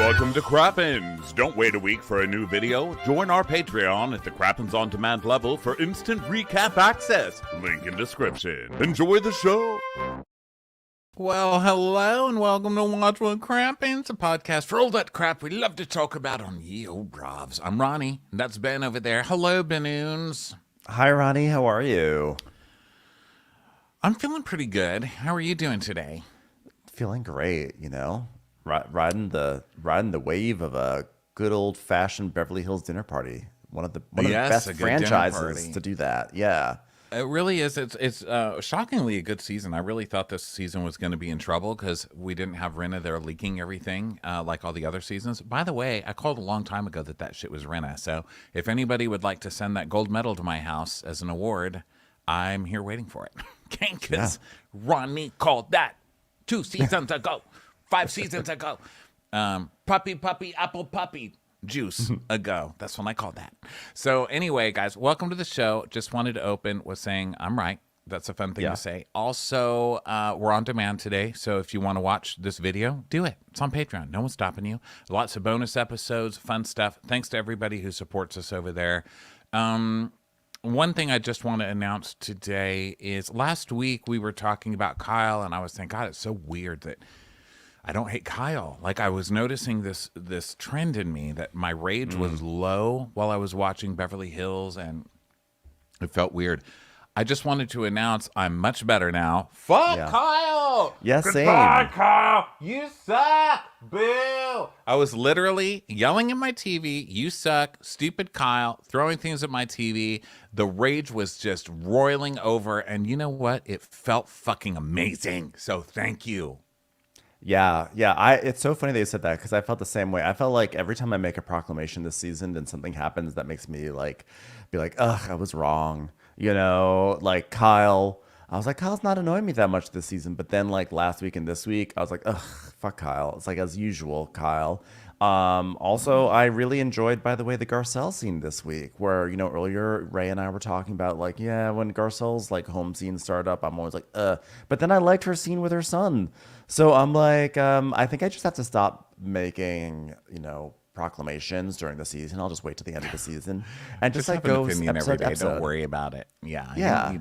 Welcome to Crappens. Don't wait a week for a new video. Join our Patreon at the Crappens On Demand level for instant recap access. Link in description. Enjoy the show. Well, hello and welcome to Watch What Crappens, a podcast for all that crap we love to talk about on ye old RHOBH. I'm Ronnie, and that's Ben over there. Hello, Benoons. Hi, Ronnie. How are you? I'm feeling pretty good. How are you doing today? Feeling great, you know. Riding the wave of a good old-fashioned Beverly Hills dinner party. One of the best franchises to do that. Yeah. It really is. It's shockingly a good season. I really thought this season was going to be in trouble because we didn't have Rinna there leaking everything like all the other seasons. By the way, I called a long time ago that shit was Rinna. So if anybody would like to send that gold medal to my house as an award, I'm here waiting for it. Okay, because Ronnie called that 2 seasons ago, 5 seasons ago. Puppy, apple puppy juice ago. That's when I called that. So anyway, guys, welcome to the show. Just wanted to open with saying I'm right. That's a fun thing to say. Also, we're on demand today. So if you want to watch this video, do it. It's on Patreon. No one's stopping you. Lots of bonus episodes, fun stuff. Thanks to everybody who supports us over there. One thing I just want to announce today is last week we were talking about Kyle, and I was saying, God, it's so weird that I don't hate Kyle. Like, I was noticing this trend in me that my rage was low while I was watching Beverly Hills, and it felt weird. I just wanted to announce I'm much better now. Fuck Kyle! Yeah, Goodbye, same. Kyle! You suck! Boo! I was literally yelling at my TV, you suck, stupid Kyle, throwing things at my TV. The rage was just roiling over, and you know what? It felt fucking amazing. So thank you. Yeah. It's so funny that you said that because I felt the same way. I felt like every time I make a proclamation this season, then something happens that makes me be like, ugh, I was wrong. You know, like Kyle. I was like, Kyle's not annoying me that much this season. But then like last week and this week, I was like, ugh, fuck Kyle. It's like as usual, Kyle. Also, I really enjoyed, by the way, the Garcelle scene this week where, you know, earlier Ray and I were talking about like, yeah, when Garcelle's like home scene started up, I'm always like, but then I liked her scene with her son. So I'm like, I think I just have to stop making, you know, proclamations during the season. I'll just wait till the end of the season and just like go opinion episode every day. to episode. Don't worry about it. Yeah.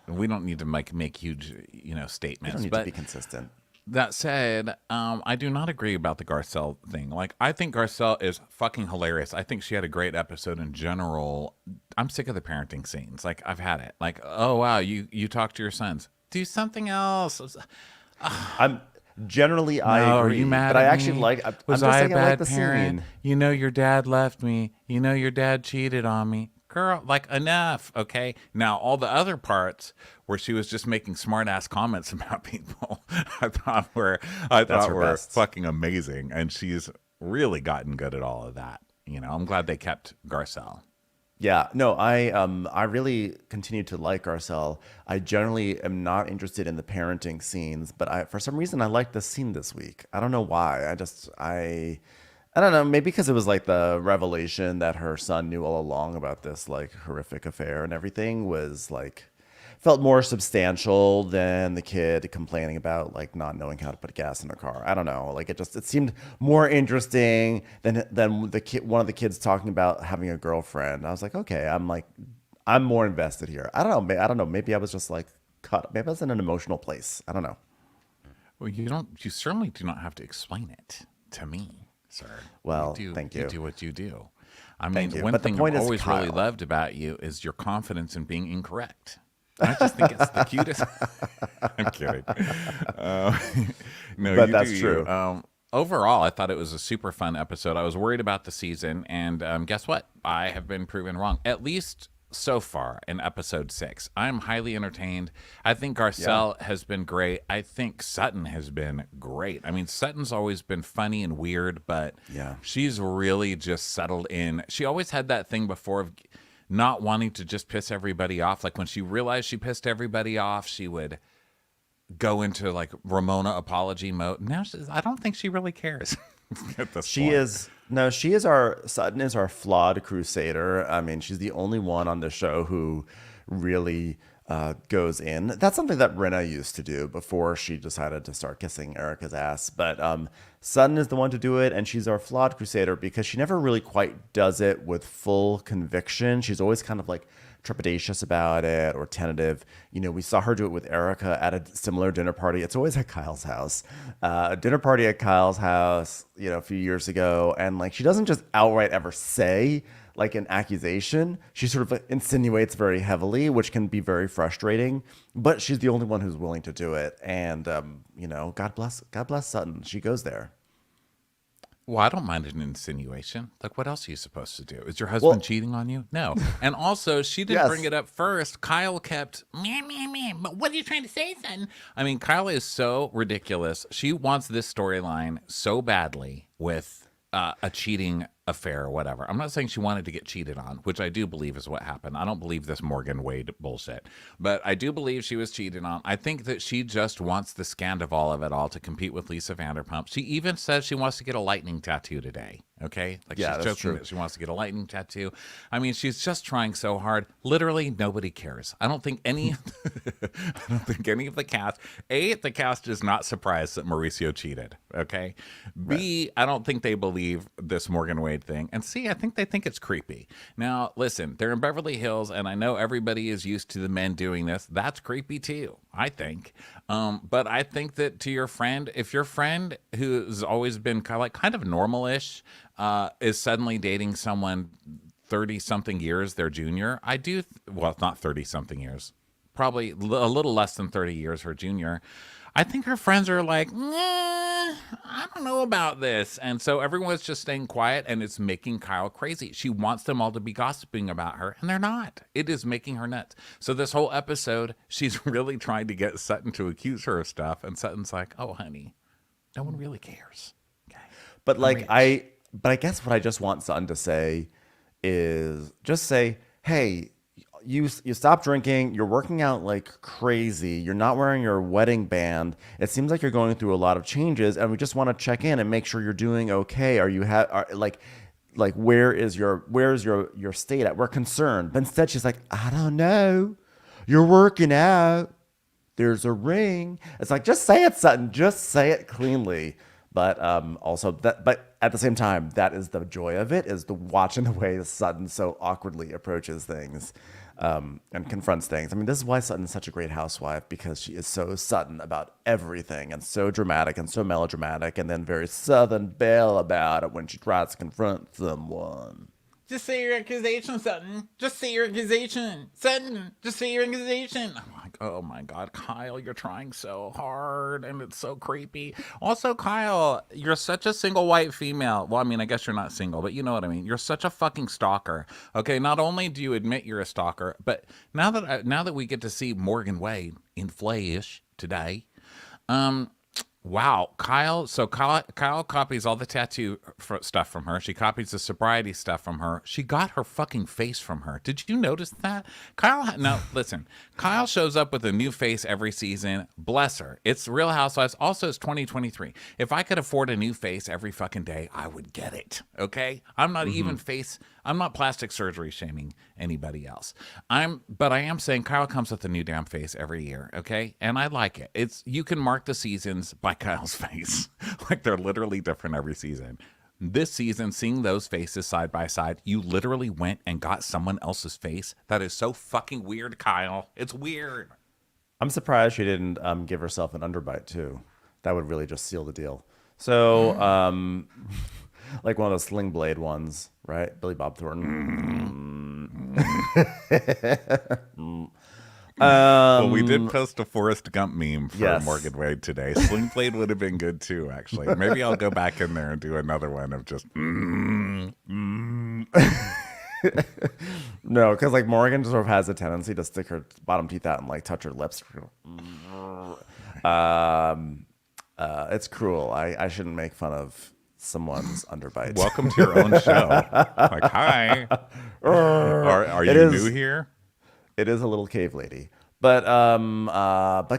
We don't need to make huge, you know, statements. You don't need to be consistent. That said, I do not agree about the Garcelle thing. Like, I think Garcelle is fucking hilarious. I think she had a great episode in general. I'm sick of the parenting scenes. Like, I've had it. Like, oh wow, you talk to your sons. Do something else. I'm generally I agree. Are you mad but at I actually me? like. Was I'm just I a saying bad I like the parent? scene. You know your dad left me. You know your dad cheated on me. Girl, like, enough, okay? Now, all the other parts where she was just making smart-ass comments about people, I thought were fucking amazing, and she's really gotten good at all of that. You know, I'm glad they kept Garcelle. Yeah, no, I really continue to like Garcelle. I generally am not interested in the parenting scenes, but for some reason I liked the scene this week. I don't know why. I don't know, maybe because it was like the revelation that her son knew all along about this like horrific affair and everything was like felt more substantial than the kid complaining about like not knowing how to put gas in her car. I don't know, like it seemed more interesting than one of the kids talking about having a girlfriend. I was like, okay, I'm more invested here. I don't know, maybe I was just like cut. Maybe I was in an emotional place. I don't know. Well, you certainly do not have to explain it to me, sir. Well, thank you. You do what you do. I mean, one but thing I've always really loved about you is your confidence in being incorrect. I just think it's the cutest. I'm kidding. No, but that's true. Overall, I thought it was a super fun episode. I was worried about the season, and guess what? I have been proven wrong, at least so far in episode 6. I'm highly entertained. I think Garcelle has been great. I think Sutton has been great. I mean, Sutton's always been funny and weird, but she's really just settled in. She always had that thing before of not wanting to just piss everybody off. Like when she realized she pissed everybody off, she would go into like Ramona apology mode. Now I don't think she really cares. Sutton is our flawed crusader. I mean, she's the only one on the show who really goes in. That's something that Rinna used to do before she decided to start kissing Erica's ass. But Sutton is the one to do it, and she's our flawed crusader because she never really quite does it with full conviction. She's always kind of like trepidatious about it or tentative. You know, we saw her do it with Erica at a similar dinner party. It's always at Kyle's house. A dinner party at Kyle's house, you know, a few years ago. And like, she doesn't just outright ever say like an accusation. She sort of insinuates very heavily, which can be very frustrating, but she's the only one who's willing to do it. And, you know, God bless Sutton. She goes there. Well, I don't mind an insinuation. Like, what else are you supposed to do? Is your husband cheating on you? No. And also, she didn't bring it up first. Kyle kept, meh. But what are you trying to say, son? I mean, Kyle is so ridiculous. She wants this storyline so badly with a cheating affair or whatever. I'm not saying she wanted to get cheated on, which I do believe is what happened. I don't believe this Morgan Wade bullshit, but I do believe she was cheated on. I think that she just wants the scandal of it all to compete with Lisa Vanderpump. She even says she wants to get a lightning tattoo today. Okay. Like, yeah, she's joking that she wants to get a lightning tattoo. I mean, she's just trying so hard. Literally nobody cares. I don't think any of the cast, the cast is not surprised that Mauricio cheated. Okay. B, I don't think they believe this Morgan Wade thing. And C, I think they think it's creepy. Now, listen, they're in Beverly Hills, and I know everybody is used to the men doing this. That's creepy too, I think. But I think that to your friend, if your friend who's always been kind of normal-ish is suddenly dating someone 30-something years their junior, well, not 30-something years, probably a little less than 30 years her junior, I think her friends are like, I don't know about this. And so everyone's just staying quiet, and it's making Kyle crazy. She wants them all to be gossiping about her, and they're not. It is making her nuts. So this whole episode, she's really trying to get Sutton to accuse her of stuff, and Sutton's like, oh, honey, no one really cares. Okay. But like, I guess what I just want Sutton to say is just say, hey, you stop drinking, you're working out like crazy, you're not wearing your wedding band, it seems like you're going through a lot of changes, and we just want to check in and make sure you're doing okay. Where's your state at? We're concerned. But instead she's like, I don't know, you're working out, there's a ring. It's like, just say it, Sutton, just say it cleanly. But but at the same time, that is the joy of it, is the watching the way Sutton so awkwardly approaches things and confronts things. I mean, this is why Sutton is such a great housewife, because she is so Sutton about everything, and so dramatic and so melodramatic, and then very Southern Belle about it when she tries to confront someone. Just say your accusation, Sutton. Just say your accusation. Sutton, just say your accusation. I'm like, oh my God, Kyle, you're trying so hard, and it's so creepy. Also, Kyle, you're such a single white female. Well, I mean, I guess you're not single, but you know what I mean. You're such a fucking stalker. Okay, not only do you admit you're a stalker, but now that we get to see Morgan Wade in flesh today, wow, Kyle. So Kyle copies all the tattoo stuff from her. She copies the sobriety stuff from her. She got her fucking face from her. Did you notice that? Listen. Kyle shows up with a new face every season. Bless her. It's Real Housewives. Also, it's 2023. If I could afford a new face every fucking day, I would get it. Okay? I'm not I'm not plastic surgery shaming anybody else. But I am saying Kyle comes with a new damn face every year, okay? And I like it. You can mark the seasons by Kyle's face. Like, they're literally different every season. This season, seeing those faces side by side, you literally went and got someone else's face. That is so fucking weird, Kyle. It's weird. I'm surprised she didn't give herself an underbite too. That would really just seal the deal. So, like one of those sling blade ones, right? Billy Bob Thornton. Well, we did post a Forrest Gump meme for Morgan Wade today. Sling blade would have been good too, actually. Maybe I'll go back in there and do another one of just. No, because like Morgan sort of has a tendency to stick her bottom teeth out and like touch her lips. It's cruel. I shouldn't make fun of someone's underbite. Welcome to your own show. Like, hi. Are you new here? It is a little cave lady, but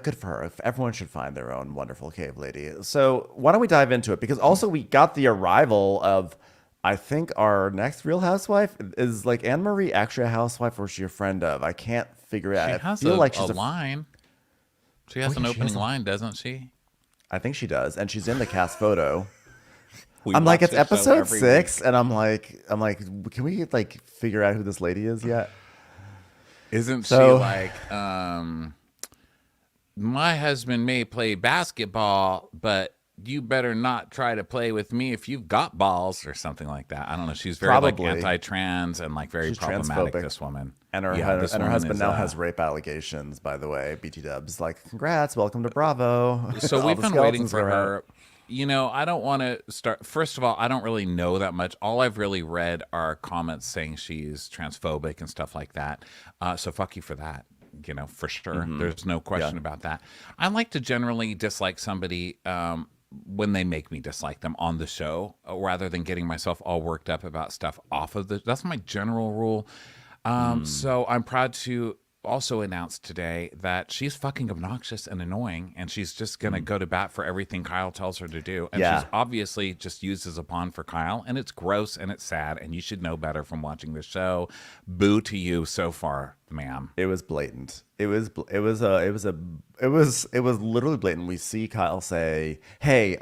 good for her. Everyone should find their own wonderful cave lady. So why don't we dive into it? Because also we got the arrival of, I think, our next Real Housewife. Is like Anne Marie actually a housewife, or is she a friend of? I can't figure it out. She I has feel a, like a she's line. She has an yeah, she has opening line, doesn't she? I think she does, and she's in the cast photo. We I'm like, watch it's this show episode every 6, week. and I'm like, can we like figure out who this lady is yet? Isn't she So like, my husband may play basketball, but you better not try to play with me if you've got balls or something like that. I don't know. She's very like probably anti-trans and like very she's problematic. transphobic. This woman, And her yeah, this and her woman husband is, now has rape allegations. By the way, BT Dubs like, congrats, welcome to Bravo. So All we've the been waiting skeletons for are out. her. You know, I don't want to start. First of all, I don't really know that much. All I've really read are comments saying she's transphobic and stuff like that. So fuck you for that. You know, for sure. There's no question about that. I like to generally dislike somebody when they make me dislike them on the show, rather than getting myself all worked up about stuff off of the. That's my general rule. So I'm proud to also announced today that she's fucking obnoxious and annoying, and she's just gonna go to bat for everything Kyle tells her to do. And she's obviously just used as a pawn for Kyle, and it's gross and it's sad, and you should know better from watching the show. Boo to you so far, ma'am. It was blatant. It was literally blatant. We see Kyle say, "Hey,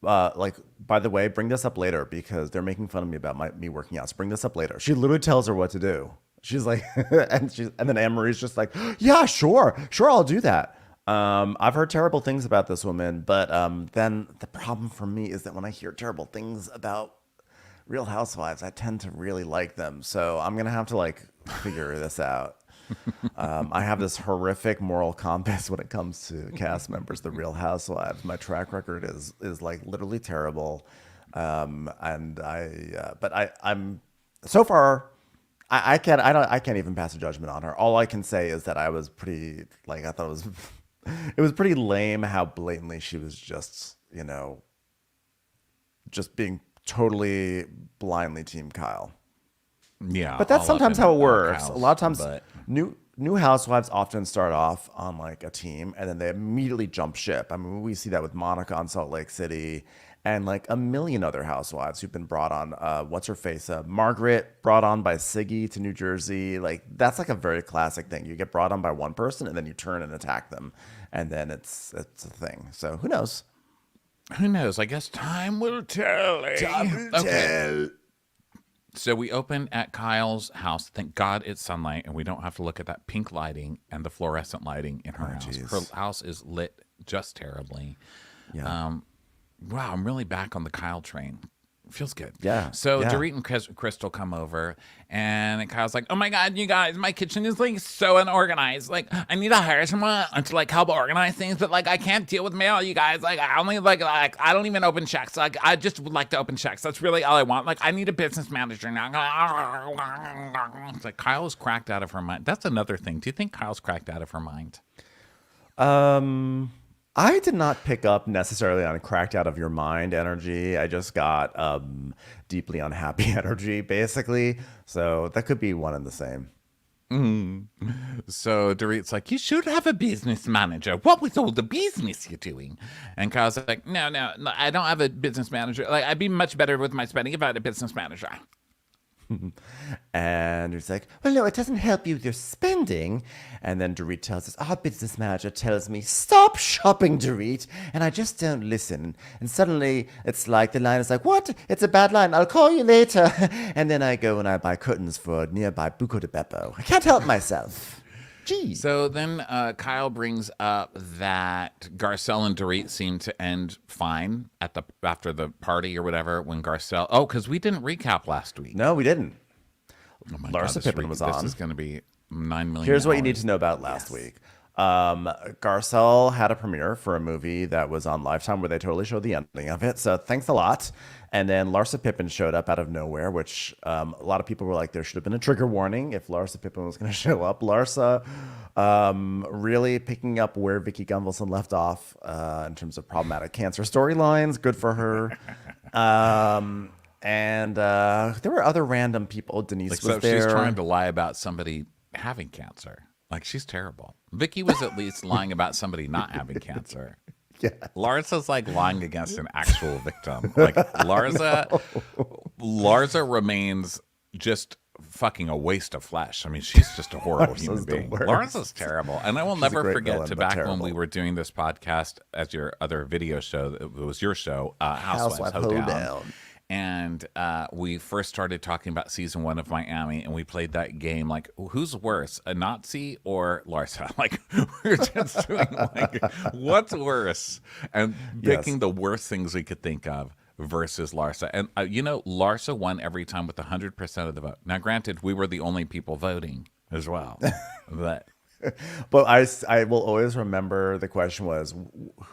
like, by the way, bring this up later because they're making fun of me about me working out. So bring this up later." She literally tells her what to do. She's like, and then Anne Marie's just like, "Yeah, sure, I'll do that." I've heard terrible things about this woman, but then the problem for me is that when I hear terrible things about Real Housewives, I tend to really like them. So I'm gonna have to like figure this out. I have this horrific moral compass when it comes to cast members, the Real Housewives. My track record is like literally terrible, and I'm so far. I can't even pass a judgment on her. All I can say is that I was pretty like I thought it was it was pretty lame how blatantly she was just, you know, just being totally blindly team Kyle. Yeah, But that's sometimes how it works. Kyle's A lot of times butt. new housewives often start off on like a team and then they immediately jump ship. I mean, we see that with Monica on Salt Lake City and like a million other housewives who've been brought on. What's her face? Margaret, brought on by Siggy to New Jersey. Like, that's like a very classic thing. You get brought on by one person and then you turn and attack them. And then it's a thing. So who knows? Who knows? I guess time will tell. Okay. So we open at Kyle's house. Thank God it's sunlight and we don't have to look at that pink lighting and the fluorescent lighting in her house. Geez. Her house is lit just terribly. Yeah. Wow, I'm really back on the Kyle train. Feels good. Yeah, So yeah. Dorit and Crystal come over, and Kyle's like, "Oh my God, you guys, my kitchen is like so unorganized. Like, I need to hire someone to like help organize things, but like I can't deal with mail, you guys. Like, I only like I don't even open checks. Like, I just would like to open checks. That's really all I want. Like, I need a business manager now." It's like Kyle is cracked out of her mind. That's another thing. Do you think Kyle's cracked out of her mind? I did not pick up necessarily on cracked out of your mind energy. I just got deeply unhappy energy, basically. So that could be one and the same. So Dorit's like, "You should have a business manager. What with all the business you're doing?" And Kyle's like, no, I don't have a business manager. Like, I'd be much better with my spending if I had a business manager. And it's like, "Well, no, it doesn't help you with your spending." And then Dorit tells us, "Our business manager tells me, 'Stop shopping, Dorit.' And I just don't listen. And suddenly it's like the line is like, 'What? It's a bad line. I'll call you later.' And then I go and I buy curtains for nearby Buco de Beppo. I can't help myself." Jeez. So then Kyle brings up that Garcelle and Dorit seem to end fine after the party or whatever when Garcelle... Oh, because we didn't recap last week. No, we didn't. Oh my Larsa God, Pippen was on. This is going to be 9 million. Here's what you need to know about last week. Garcelle had a premiere for a movie that was on Lifetime where they totally showed the ending of it. So thanks a lot. And then Larsa Pippen showed up out of nowhere, which a lot of people were like, there should have been a trigger warning if Larsa Pippen was going to show up. Larsa really picking up where Vicky Gunvalson left off in terms of problematic cancer storylines. Good for her. And there were other random people. Denise was so there. she's trying to lie about somebody having cancer. Like, she's terrible. Vicky was at least lying about somebody not having cancer. Yeah. Larsa's like lying against an actual victim. Like, Larsa remains just fucking a waste of flesh. I mean, she's just a horrible human Larsa's the being. worst. Larsa's terrible. And I will She's a never great forget villain, to but back when terrible. we were doing this podcast as your other video show. It was your show, Housewives Hoedown. And we first started talking about season 1 of Miami, and we played that game like, who's worse, a Nazi or Larsa? Like, we're just doing like, what's worse? And picking the worst things we could think of versus Larsa. And, Larsa won every time with 100% of the vote. Now, granted, we were the only people voting as well. But I will always remember the question was,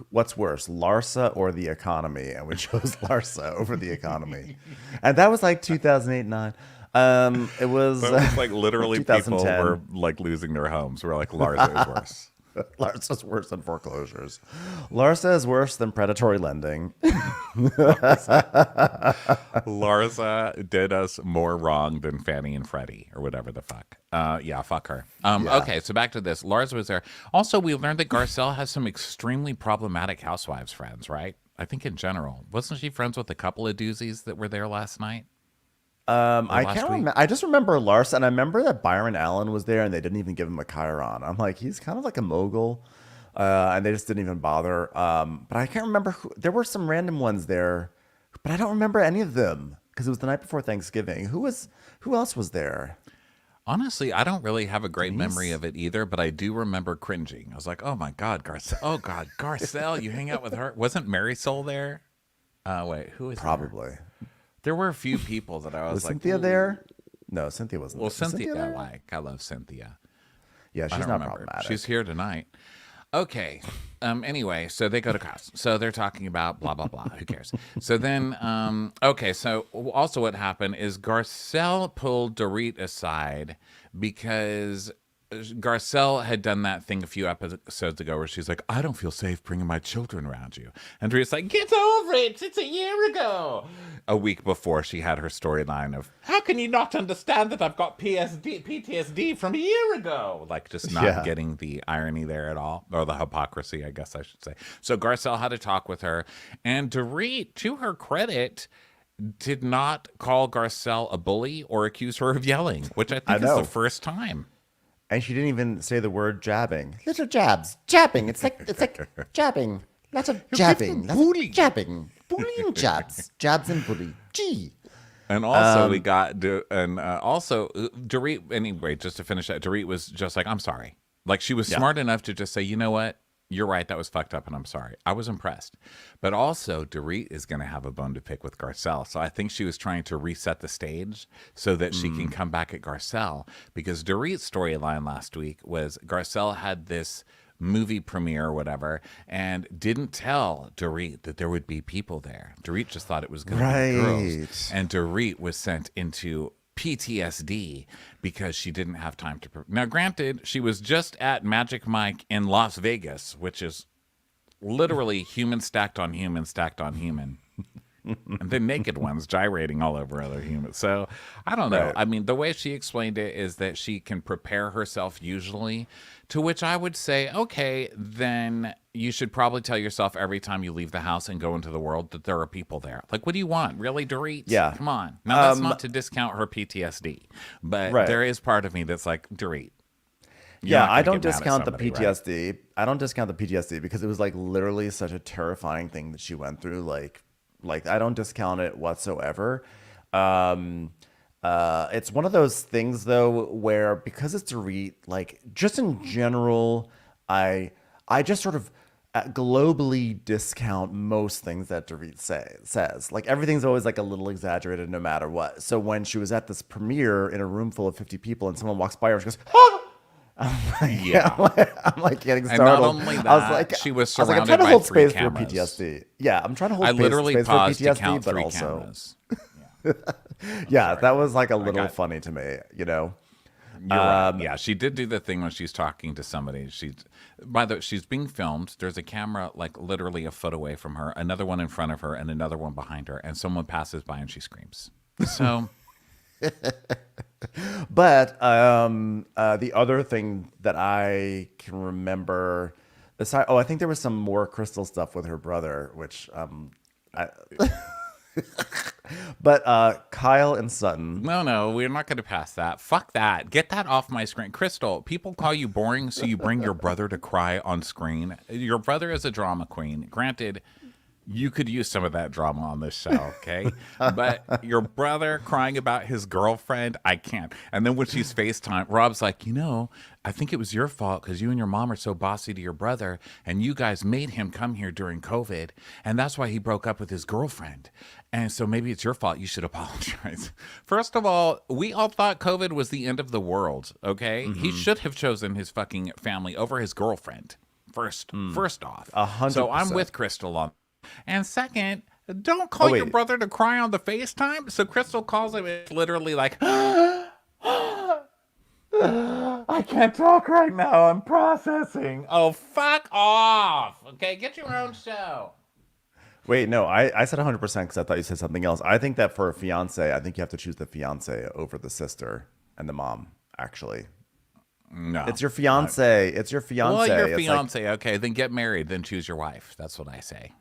what's worse, Larsa or the economy? And we chose Larsa over the economy. And that was like 2008-9. It was, like literally people were like losing their homes. We're like, Larsa is worse. Larsa's worse than foreclosures. Larsa is worse than predatory lending. Larsa did us more wrong than Fannie and Freddie or whatever the fuck. Yeah, fuck her. Okay, so back to this. Larsa was there. Also, we learned that Garcelle has some extremely problematic housewives friends, right? I think in general. Wasn't she friends with a couple of doozies that were there last night? I can't remember. I just remember Larsa, and I remember that Byron Allen was there, and they didn't even give him a chyron. I'm like, he's kind of like a mogul, and they just didn't even bother. But I can't remember who. There were some random ones there, but I don't remember any of them because it was the night before Thanksgiving. Who else was there? Honestly, I don't really have a great memory of it either, but I do remember cringing. I was like, oh my God, Garcelle. Oh God, Garcelle, you hang out with her. Wasn't Marisol there? Wait, who is Probably. There were a few people that I was like, Cynthia there? No, Cynthia wasn't. Well, Was Cynthia, there? I love Cynthia. Yeah, she's not problematic. She's here tonight. Okay. Anyway, so they go to class. So they're talking about blah, blah, blah. Who cares? So then, okay. So also what happened is Garcelle pulled Dorit aside because Garcelle had done that thing a few episodes ago where she's like, I don't feel safe bringing my children around you. And Dorit's like, get over it. It's a year ago. A week before she had her storyline of, how can you not understand that I've got PTSD from a year ago? Like just not getting the irony there at all, or the hypocrisy, I guess I should say. So Garcelle had a talk with her, and Dorit, to her credit, did not call Garcelle a bully or accuse her of yelling, which I think is the first time. And she didn't even say the word jabbing. Little jabs. Jabbing. It's like jabbing. Lots of jabbing. Lots of jabbing. Bullying jabs. Jabs and bully. Gee. And also we got, also Dorit, anyway, just to finish that, Dorit was just like, I'm sorry. Like she was smart enough to just say, you know what? You're right. That was fucked up, and I'm sorry. I was impressed. But also, Dorit is going to have a bone to pick with Garcelle. So I think she was trying to reset the stage so that she can come back at Garcelle. Because Dorit's storyline last week was Garcelle had this movie premiere or whatever and didn't tell Dorit that there would be people there. Dorit just thought it was going to be girls. And Dorit was sent into PTSD because she didn't have time to. Now, granted, she was just at Magic Mike in Las Vegas, which is literally human stacked on human stacked on human. And then naked ones gyrating all over other humans. So I don't know. Right. I mean, the way she explained it is that she can prepare herself usually, to which I would say, okay, then you should probably tell yourself every time you leave the house and go into the world that there are people there. Like, what do you want? Really, Dorit? Yeah. Come on. Now, that's not to discount her PTSD, but there is part of me that's like, Dorit. Yeah, I don't discount the PTSD. Right? I don't discount the PTSD because it was like literally such a terrifying thing that she went through. Like I don't discount it whatsoever. It's one of those things though where because it's Dorit, like just in general, I just sort of globally discount most things that Dorit says. Like everything's always like a little exaggerated no matter what. So when she was at this premiere in a room full of 50 people and someone walks by her, she goes, ah! I'm like getting startled. And not only that, I was like, she was surrounded I'm trying to by hold three space cameras. for PTSD. Yeah, I'm trying to hold I literally space paused for PTSD, to count but 3 also, cameras. Yeah, that was like a little funny to me, you know. You're right. Yeah, she did do the thing when she's talking to somebody. She's being filmed. There's a camera like literally a foot away from her, another one in front of her, and another one behind her, and someone passes by and she screams. So. But the other thing that I can remember, I think there was some more Crystal stuff with her brother, which But Kyle and Sutton. No, we're not going to pass that. Fuck that. Get that off my screen. Crystal, people call you boring, so you bring your brother to cry on screen. Your brother is a drama queen. Granted, you could use some of that drama on this show, okay? But your brother crying about his girlfriend, I can't. And then when she's FaceTime, Rob's like, I think it was your fault because you and your mom are so bossy to your brother, and you guys made him come here during COVID, and that's why he broke up with his girlfriend. And so maybe it's your fault. You should apologize. First of all, we all thought COVID was the end of the world, okay? Mm-hmm. He should have chosen his fucking family over his girlfriend. First off. 100%. So I'm with Crystal on. And second, don't call your brother to cry on the FaceTime. So Crystal calls him. It's literally like, I can't talk right now. I'm processing. Oh, fuck off. Okay, get your own show. Wait, no, I said 100% because I thought you said something else. I think that for a fiance, I think you have to choose the fiance over the sister and the mom, actually. No. It's your fiance. It's your fiance. Well, your fiance. Okay, then get married. Then choose your wife. That's what I say.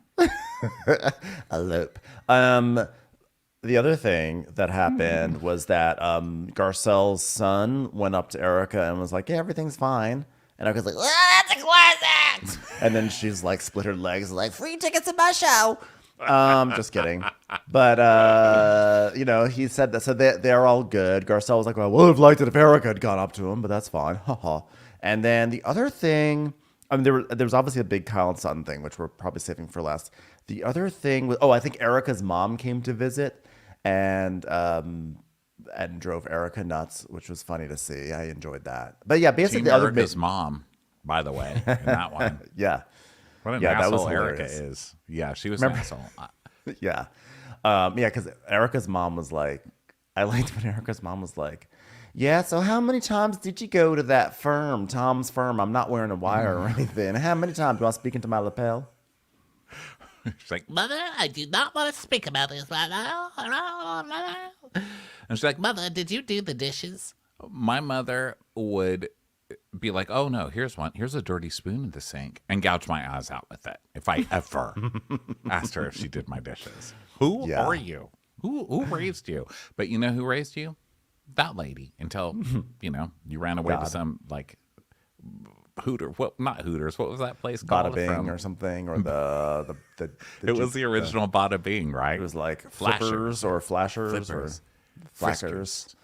Elope. The other thing that happened was that Garcelle's son went up to Erica and was like, "Yeah, everything's fine." And Erica's like, "That's a closet." And then she's like, split her legs, like, "Free tickets to my show." Just kidding. But he said that, so they're all good. Garcelle was like, "Well, I would have liked it if Erica had gone up to him, but that's fine." Haha. And then the other thing. I mean, there was obviously a big Kyle and Sutton thing, which we're probably saving for last. The other thing was, I think Erica's mom came to visit and drove Erica nuts, which was funny to see. I enjoyed that. But yeah, basically, Team Erica's mom, by the way, in that one. Yeah. What an asshole Erica is. Yeah, she was an asshole. Yeah. Because Erica's mom was like, I liked when Erica's mom was like, "Yeah, so how many times did you go to that firm, Tom's firm? I'm not wearing a wire or anything. How many times do I speak into my lapel?" She's like, "Mother, I do not want to speak about this right now." And she's like, "Mother, did you do the dishes?" My mother would be like, "Oh, no, here's one. Here's a dirty spoon in the sink," and gouge my eyes out with it if I ever asked her if she did my dishes. Who are you? Who raised you? But you know who raised you? That lady, until you ran away to some like Hooter. Well, not Hooters. What was that place called? Bada Bing or something, or the it was the original Bada Bing, right? It was like Flippers or Flashers Flippers. or Flackers,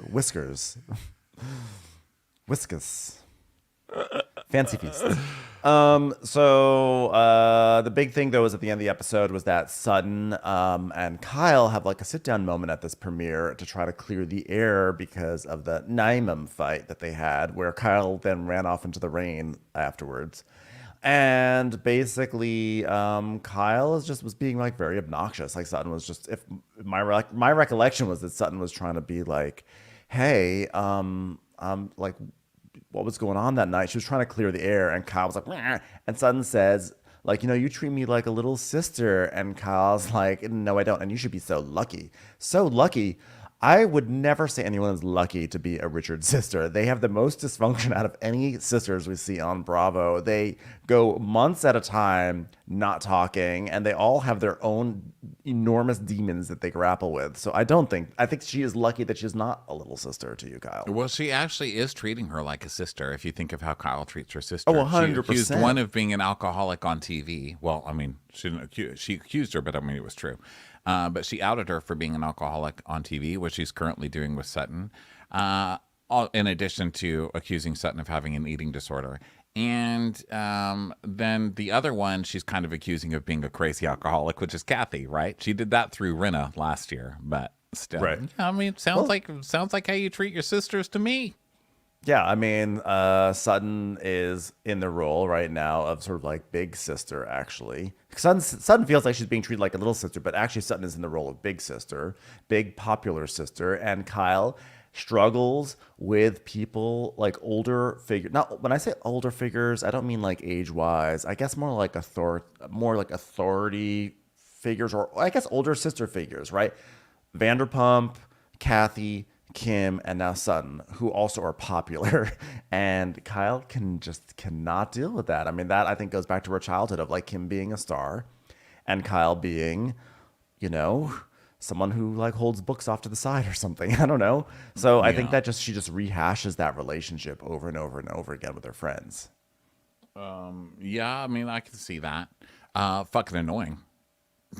Whiskers, Whiskas, Fancy Feast. So the big thing though is at the end of the episode was that Sutton and Kyle have like a sit down moment at this premiere to try to clear the air because of the Naimum fight that they had, where Kyle then ran off into the rain afterwards. And basically, Kyle was being like very obnoxious. Like Sutton was just, if my recollection was that Sutton was trying to be like, "Hey, like, what was going on that night?" She was trying to clear the air, and Kyle was like, "Meh." And Sutton says, like, "You treat me like a little sister." And Kyle's like, "No, I don't. And you should be so lucky. So lucky. I would never say anyone is lucky to be a Richard sister. They have the most dysfunction out of any sisters we see on Bravo. They go months at a time not talking, and they all have their own enormous demons that they grapple with. So I think she is lucky that she's not a little sister to you, Kyle." Well, she actually is treating her like a sister, if you think of how Kyle treats her sister. Oh, 100%. She accused one of being an alcoholic on TV. Well, I mean, she accused her, but I mean, it was true. But she outed her for being an alcoholic on TV, which she's currently doing with Sutton, in addition to accusing Sutton of having an eating disorder. And then the other one she's kind of accusing of being a crazy alcoholic, which is Kathy, right? She did that through Rinna last year, but still. Right. I mean, sounds like how you treat your sisters to me. Yeah, I mean, Sutton is in the role right now of sort of like big sister, actually. Sutton feels like she's being treated like a little sister, but actually Sutton is in the role of big sister, big popular sister. And Kyle struggles with people like older figures. Not when I say older figures, I don't mean like age-wise. I guess more like authority figures, or I guess older sister figures, right? Vanderpump, Kathy, Kim, and now Sutton, who also are popular. And Kyle cannot deal with that. I mean, that I think goes back to her childhood of like Kim being a star and Kyle being you know, someone who like holds books off to the side or something. I don't know. So I think that she just rehashes that relationship over and over and over again with her friends. Yeah, I mean, I can see that. Fucking annoying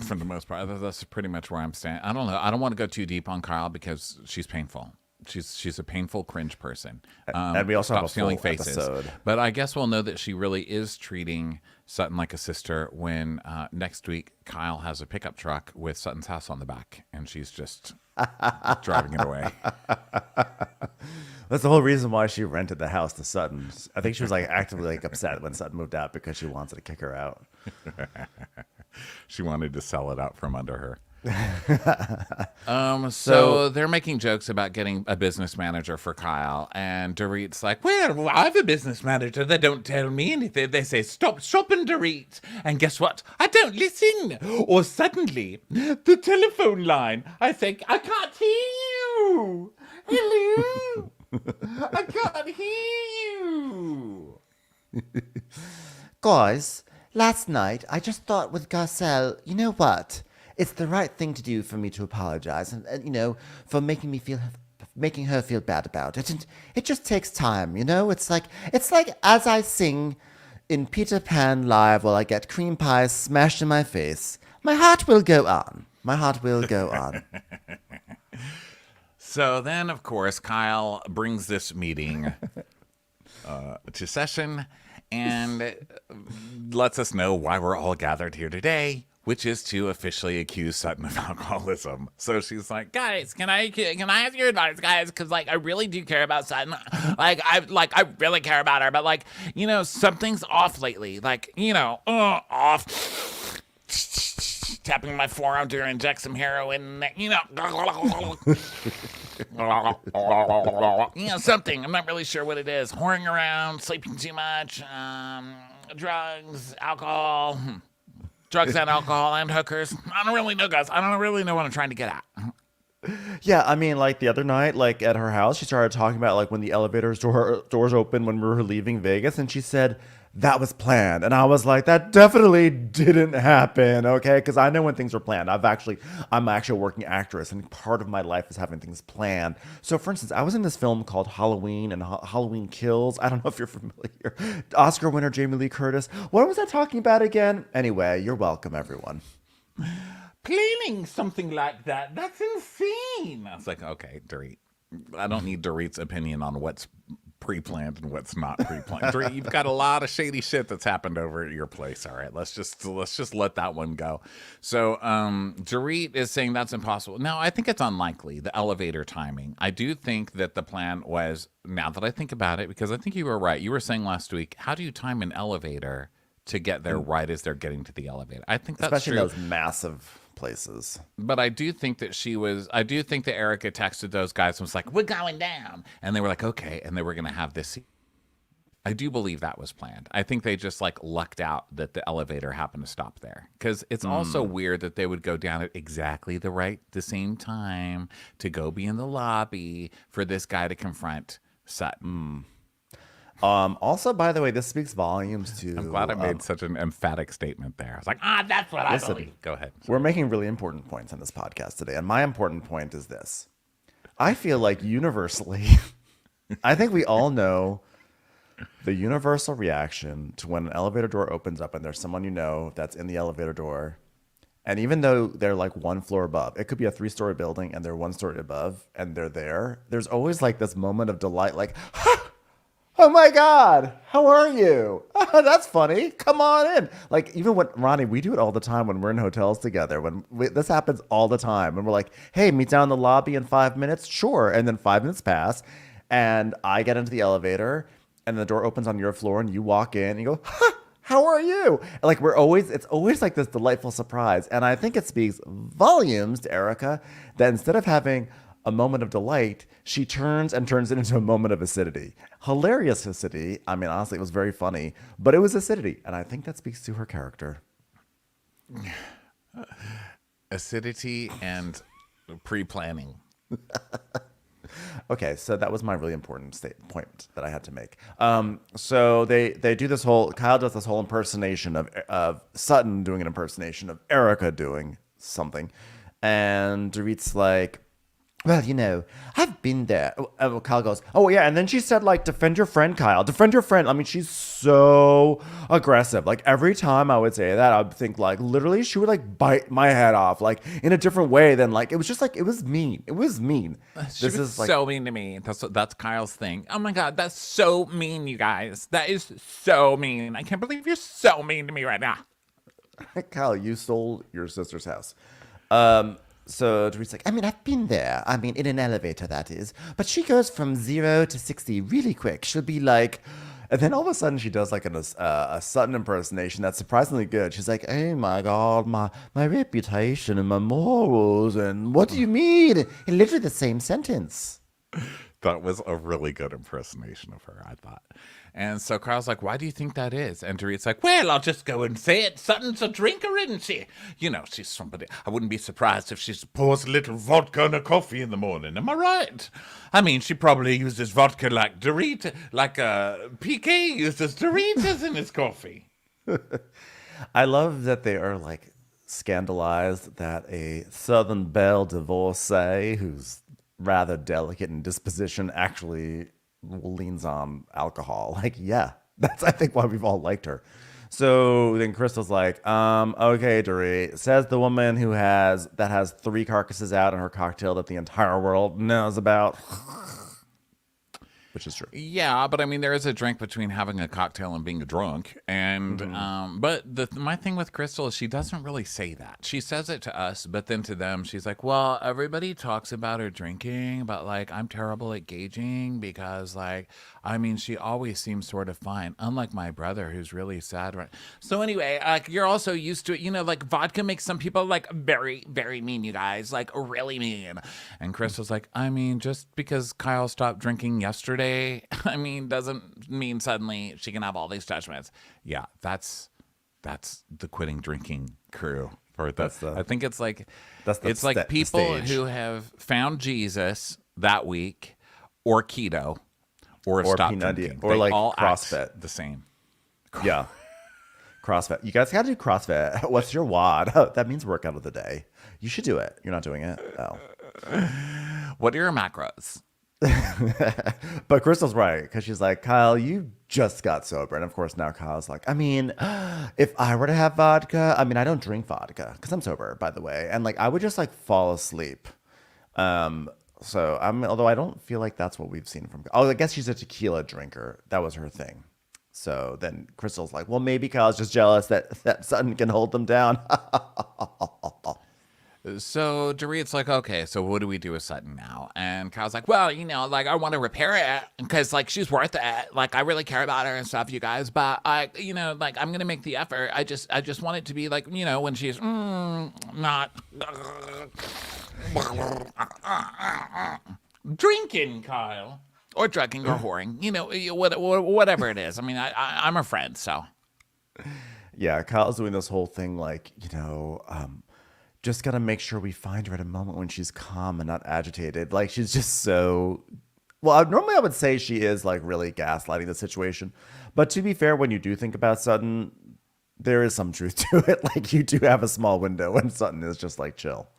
for the most part. That's pretty much where I'm standing. I don't know. I don't want to go too deep on Kyle because she's painful. She's a painful cringe person. And we also have a stealing full faces. episode. But I guess we'll know that she really is treating Sutton like a sister when next week Kyle has a pickup truck with Sutton's house on the back, and she's just driving it away. That's the whole reason why she rented the house to Sutton. I think she was like actively like upset when Sutton moved out because she wanted to kick her out. She wanted to sell it out from under her. So they're making jokes about getting a business manager for Kyle, and Dorit's like, well, I have a business manager. They don't tell me anything. They say, stop shopping, Dorit. And guess what? I don't listen. Or suddenly, the telephone line, I think, I can't hear you. Hello. I can't hear you. Guys, last night I just thought with Garcelle, you know what? It's the right thing to do for me to apologize, and you know, for making her feel bad about it. And it just takes time, you know. It's like as I sing in Peter Pan live while I get cream pies smashed in my face. My heart will go on. My heart will go on. So then, of course, Kyle brings this meeting to session and lets us know why we're all gathered here today, which is to officially accuse Sutton of alcoholism. So she's like, guys, can I ask your advice, guys? Because I really do care about Sutton. I really care about her, but something's off lately. Off. Tapping my forearm to inject some heroin, something. I'm not really sure what it is. Whoring around, sleeping too much, drugs, alcohol. Drugs and alcohol and hookers. I don't really know, guys. I don't really know what I'm trying to get at. Yeah, I mean, the other night, at her house, she started talking about when the elevator's doors opened when we were leaving Vegas, and she said that was planned. And I was like, that definitely didn't happen, okay? Because I know when things are planned. I'm actually a working actress, and part of my life is having things planned. So, for instance, I was in this film called Halloween and Halloween Kills. I don't know if you're familiar. Oscar winner Jamie Lee Curtis. What was I talking about again? Anyway, you're welcome, everyone. Planning something like that, that's insane. I was like, okay, Dorit. I don't need Dorit's opinion on what's pre-planned and what's not pre-planned. Dorit, you've got a lot of shady shit that's happened over at your place. All right, let's just let that one go. So Dorit is saying that's impossible. No, I think it's unlikely, the elevator timing. I do think that the plan was, now that I think about it, because I think you were right. You were saying last week, how do you time an elevator to get there right as they're getting to the elevator? I think that's especially true. Those massive places. But I do think that Erica texted those guys and was like, we're going down. And they were like, okay. And they were going to have this. I do believe that was planned. I think they just lucked out that the elevator happened to stop there. Because it's also weird that they would go down at exactly the same time to go be in the lobby for this guy to confront Sutton. Also, by the way, this speaks volumes to... I'm glad I made such an emphatic statement there. I was like, that's what I believe. Go ahead. We're making really important points on this podcast today, and my important point is this. I feel like universally, I think we all know the universal reaction to when an elevator door opens up and there's someone you know that's in the elevator door, and even though they're one floor above, it could be a 3-story building and they're 1 story above, and they're there, there's always this moment of delight, oh my God, how are you? That's funny. Come on in. Even when, Ronnie, we do it all the time when we're in hotels together. This happens all the time. And we're like, hey, meet down in the lobby in 5 minutes? Sure. And then 5 minutes pass, and I get into the elevator, and the door opens on your floor, and you walk in, and you go, how are you? It's always this delightful surprise. And I think it speaks volumes to Erica that instead of having a moment of delight, she turns it into a moment of acidity. Hilarious acidity. I mean, honestly, it was very funny, but it was acidity. And I think that speaks to her character. Acidity and pre-planning. Okay, so that was my really important point that I had to make. So they do this whole, Kyle does this whole impersonation of Sutton doing an impersonation of Erica doing something. And Dorit's like, well, I've been there. Kyle goes, oh, yeah. And then she said, like, defend your friend, Kyle. Defend your friend. I mean, she's so aggressive. Like, every time I would say that, I would think, like, literally, she would, like, bite my head off, like, in a different way than, like, it was just, like, it was mean. It was mean. She was so mean to me. That's Kyle's thing. Oh, my God. That's so mean, you guys. That is so mean. I can't believe you're so mean to me right now. Kyle, you stole your sister's house. So Dorit's like, I mean, I've been there. I mean, in an elevator, that is. But she goes from 0 to 60 really quick. She'll be like, and then all of a sudden she does like a Sutton impersonation that's surprisingly good. She's like, oh my God, my reputation and my morals. And what do you mean? In literally the same sentence. That was a really good impersonation of her, I thought. And so Carl's like, why do you think that is? And Dorit's like, well, I'll just go and say it. Sutton's a drinker, isn't she? She's somebody. I wouldn't be surprised if she pours a little vodka in her coffee in the morning. Am I right? I mean, she probably uses vodka like Dorita, like PK uses Doritos in his coffee. I love that they are like scandalized that a Southern belle divorcee who's rather delicate in disposition actually leans on alcohol. Like, yeah, that's I think why we've all liked her. So then Crystal's like, okay, Dorit, says the woman who has 3 carcasses out in her cocktail that the entire world knows about. Which is true. Yeah, but I mean, there is a drink between having a cocktail and being drunk. And, but my thing with Crystal is she doesn't really say that. She says it to us, but then to them, she's like, well, everybody talks about her drinking, but like, I'm terrible at gauging because like, I mean, she always seems sort of fine, unlike my brother who's really sad. Right? So anyway, like you're also used to it, like vodka makes some people like very, very mean, you guys, like really mean. And Crystal's like, I mean, just because Kyle stopped drinking yesterday, I mean, doesn't mean suddenly she can have all these judgments. Yeah, that's the quitting drinking crew. I think it's like people who have found Jesus that week, or keto, or stopped drinking, or like CrossFit, the same. Yeah, CrossFit. You guys got to do CrossFit. What's your WOD? Oh, that means workout of the day. You should do it. You're not doing it. Oh. What are your macros? But Crystal's right, because she's like, Kyle, you just got sober. And of course now Kyle's like, I mean, if I were to have vodka, I mean, I don't drink vodka because I'm sober, by the way, and like I would just like fall asleep. So although I don't feel like that's what we've seen from, I guess she's a tequila drinker. That was her thing. So then Crystal's like, well, maybe Kyle's just jealous that Sutton can hold them down. So Dorit's like, okay, so what do we do with Sutton now? And Kyle's like, well, like I want to repair it because like she's worth it. Like I really care about her and stuff, you guys. But like I'm gonna make the effort. I just want it to be like, when she's not drinking, Kyle, or drugging or whoring, whatever it is. I mean, I'm her friend, so. Yeah, Kyle's doing this whole thing like, just got to make sure we find her at a moment when she's calm and not agitated. Like, she's just so... Well, normally I would say she is, like, really gaslighting the situation. But to be fair, when you do think about Sutton, there is some truth to it. Like, you do have a small window when Sutton is just, like, chill.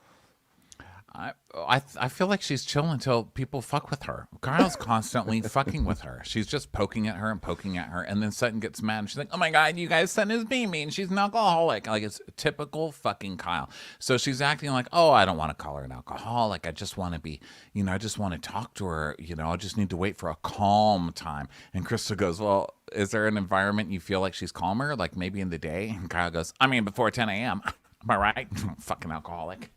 I feel like she's chill until people fuck with her. Kyle's constantly fucking with her. She's just poking at her, and then Sutton gets mad and she's like, oh my God, you guys, Sutton is being mean. She's an alcoholic. Like, it's typical fucking Kyle. So she's acting like, oh, I don't want to call her an alcoholic. I just want to be, I just want to talk to her. I just need to wait for a calm time. And Crystal goes, well, is there an environment you feel like she's calmer? Like maybe in the day? And Kyle goes, I mean, before 10 a.m. Am I right? Fucking alcoholic.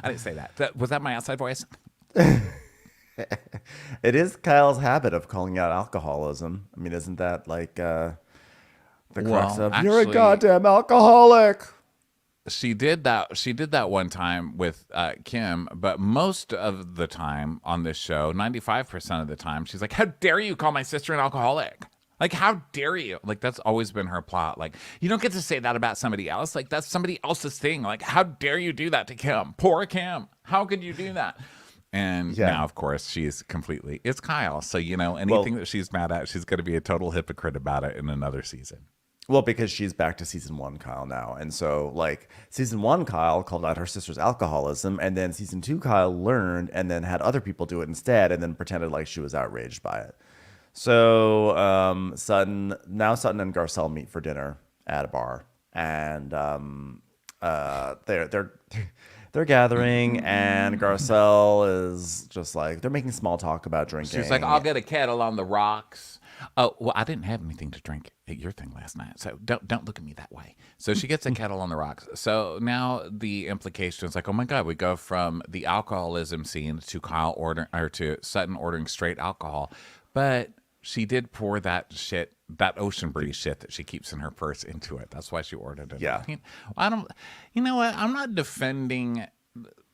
I didn't say that. Was that my outside voice? It is Kyle's habit of calling out alcoholism. I mean, isn't that like the crux of you're a goddamn alcoholic? She did that. She did that one time with Kim, but most of the time on this show, 95% of the time, she's like, "How dare you call my sister an alcoholic?" Like, how dare you? Like, that's always been her plot. Like, you don't get to say that about somebody else. Like, that's somebody else's thing. Like, how dare you do that to Kim? Poor Kim. How could you do that? And now, of course, she's completely, it's Kyle. So, anything that she's mad at, she's going to be a total hypocrite about it in another season. Well, because she's back to season 1 Kyle now. And so, like, season 1 Kyle called out her sister's alcoholism, and then season 2 Kyle learned and then had other people do it instead and then pretended like she was outraged by it. So, Sutton and Garcelle meet for dinner at a bar, and they're gathering, and Garcelle is just like, they're making small talk about drinking. She's like, I'll get a kettle on the rocks. Oh, well, I didn't have anything to drink at your thing last night, so don't look at me that way. So she gets a kettle on the rocks. So now the implication is like, oh my God, we go from the alcoholism scene to to Sutton ordering straight alcohol, but she did pour that ocean breeze shit that she keeps in her purse into it. That's why she ordered it. Yeah. You know what? I'm not defending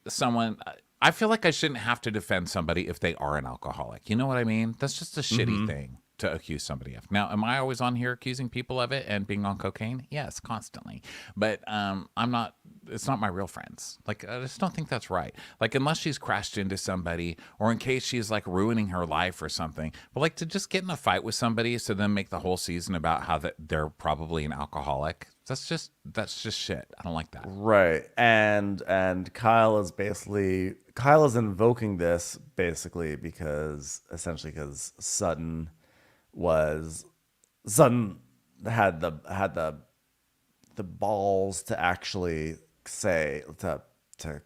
someone. I feel like I shouldn't have to defend somebody if they are an alcoholic. You know what I mean? That's just a shitty thing to accuse somebody of. Now, am I always on here accusing people of it and being on cocaine? Yes, constantly. But I'm not, it's not my real friends. Like, I just don't think that's right. Like, unless she's crashed into somebody or in case she's like ruining her life or something. But like to just get in a fight with somebody so then make the whole season about how they're probably an alcoholic. That's just shit. I don't like that. Right. And Kyle is invoking this basically because Sutton had the balls to actually say to